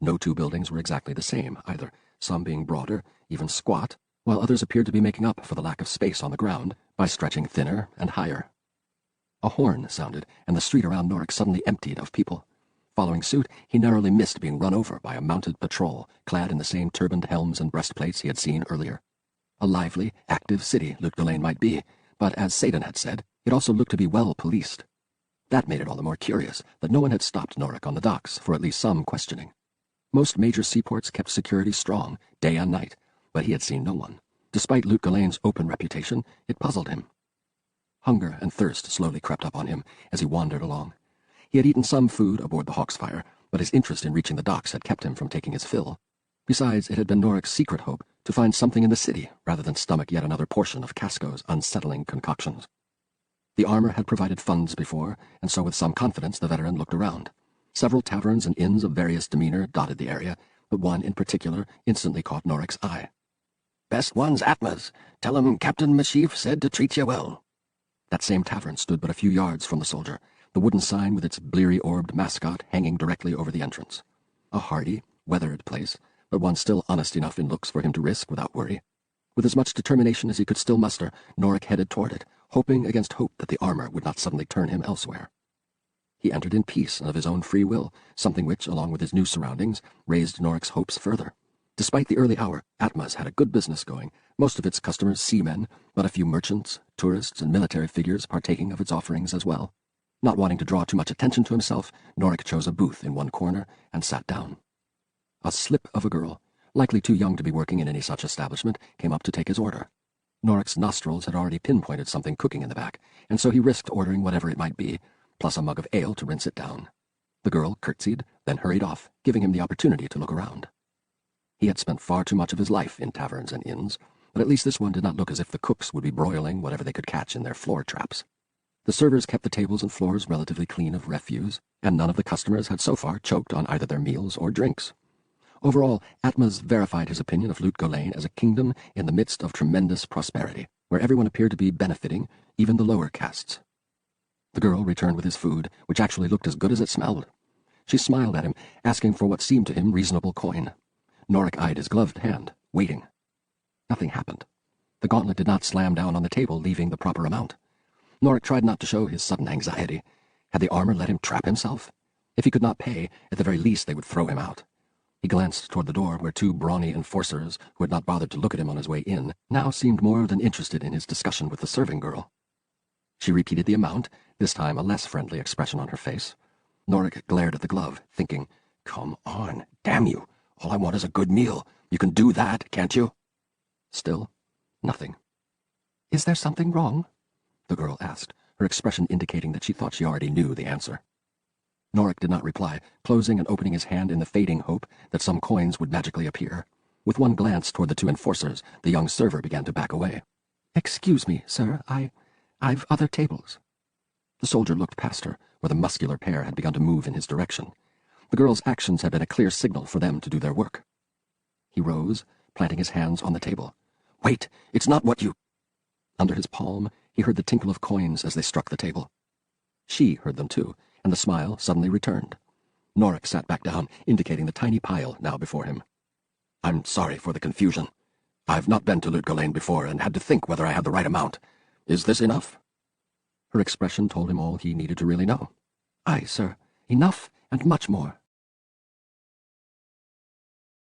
No two buildings were exactly the same, either, some being broader, even squat, while others appeared to be making up for the lack of space on the ground by stretching thinner and higher. A horn sounded, and the street around Norik suddenly emptied of people. Following suit, he narrowly missed being run over by a mounted patrol, clad in the same turbaned helms and breastplates he had seen earlier. A lively, active city Lut Gholein might be, but as Satan had said, it also looked to be well policed. That made it all the more curious that no one had stopped Norik on the docks for at least some questioning. Most major seaports kept security strong, day and night, but he had seen no one. Despite Lut Gholein's open reputation, it puzzled him. Hunger and thirst slowly crept up on him as he wandered along. He had eaten some food aboard the Hawksfire, but his interest in reaching the docks had kept him from taking his fill. Besides, it had been Norik's secret hope to find something in the city rather than stomach yet another portion of Casco's unsettling concoctions. The armor had provided funds before, and so with some confidence the veteran looked around. Several taverns and inns of various demeanor dotted the area, but one in particular instantly caught Norik's eye. "Best one's Atma's. Tell him Captain Mashif said to treat you well." That same tavern stood but a few yards from the soldier, the wooden sign with its bleary-orbed mascot hanging directly over the entrance. A hardy, weathered place, but one still honest enough in looks for him to risk without worry. With as much determination as he could still muster, Norik headed toward it, hoping against hope that the armor would not suddenly turn him elsewhere. He entered in peace and of his own free will, something which, along with his new surroundings, raised Norik's hopes further. Despite the early hour, Atma's had a good business going, most of its customers seamen, but a few merchants, tourists, and military figures partaking of its offerings as well. Not wanting to draw too much attention to himself, Norik chose a booth in one corner and sat down. A slip of a girl, likely too young to be working in any such establishment, came up to take his order. Norik's nostrils had already pinpointed something cooking in the back, and so he risked ordering whatever it might be, plus a mug of ale to rinse it down. The girl curtsied, then hurried off, giving him the opportunity to look around. He had spent far too much of his life in taverns and inns, but at least this one did not look as if the cooks would be broiling whatever they could catch in their floor traps. The servers kept the tables and floors relatively clean of refuse, and none of the customers had so far choked on either their meals or drinks. Overall, Atma's verified his opinion of Lut Gholein as a kingdom in the midst of tremendous prosperity, where everyone appeared to be benefiting, even the lower castes. The girl returned with his food, which actually looked as good as it smelled. She smiled at him, asking for what seemed to him reasonable coin. Norik eyed his gloved hand, waiting. Nothing happened. The gauntlet did not slam down on the table, leaving the proper amount. Norik tried not to show his sudden anxiety. Had the armor let him trap himself? If he could not pay, at the very least they would throw him out. He glanced toward the door where two brawny enforcers, who had not bothered to look at him on his way in, now seemed more than interested in his discussion with the serving girl. She repeated the amount, this time a less friendly expression on her face. Norik glared at the glove, thinking, "Come on, damn you. All I want is a good meal. You can do that, can't you?" Still, nothing. "Is there something wrong?" the girl asked, her expression indicating that she thought she already knew the answer. Norik did not reply, closing and opening his hand in the fading hope that some coins would magically appear. With one glance toward the two enforcers, the young server began to back away. "Excuse me, sir, I've other tables." The soldier looked past her, where the muscular pair had begun to move in his direction. The girl's actions had been a clear signal for them to do their work. He rose, planting his hands on the table. "Wait, it's not what you—" Under his palm, he heard the tinkle of coins as they struck the table. She heard them too, and the smile suddenly returned. Norik sat back down, indicating the tiny pile now before him. "I'm sorry for the confusion. I've not been to Loot before and had to think whether I had the right amount. Is this enough?" Her expression told him all he needed to really know. "Aye, sir. Enough and much more."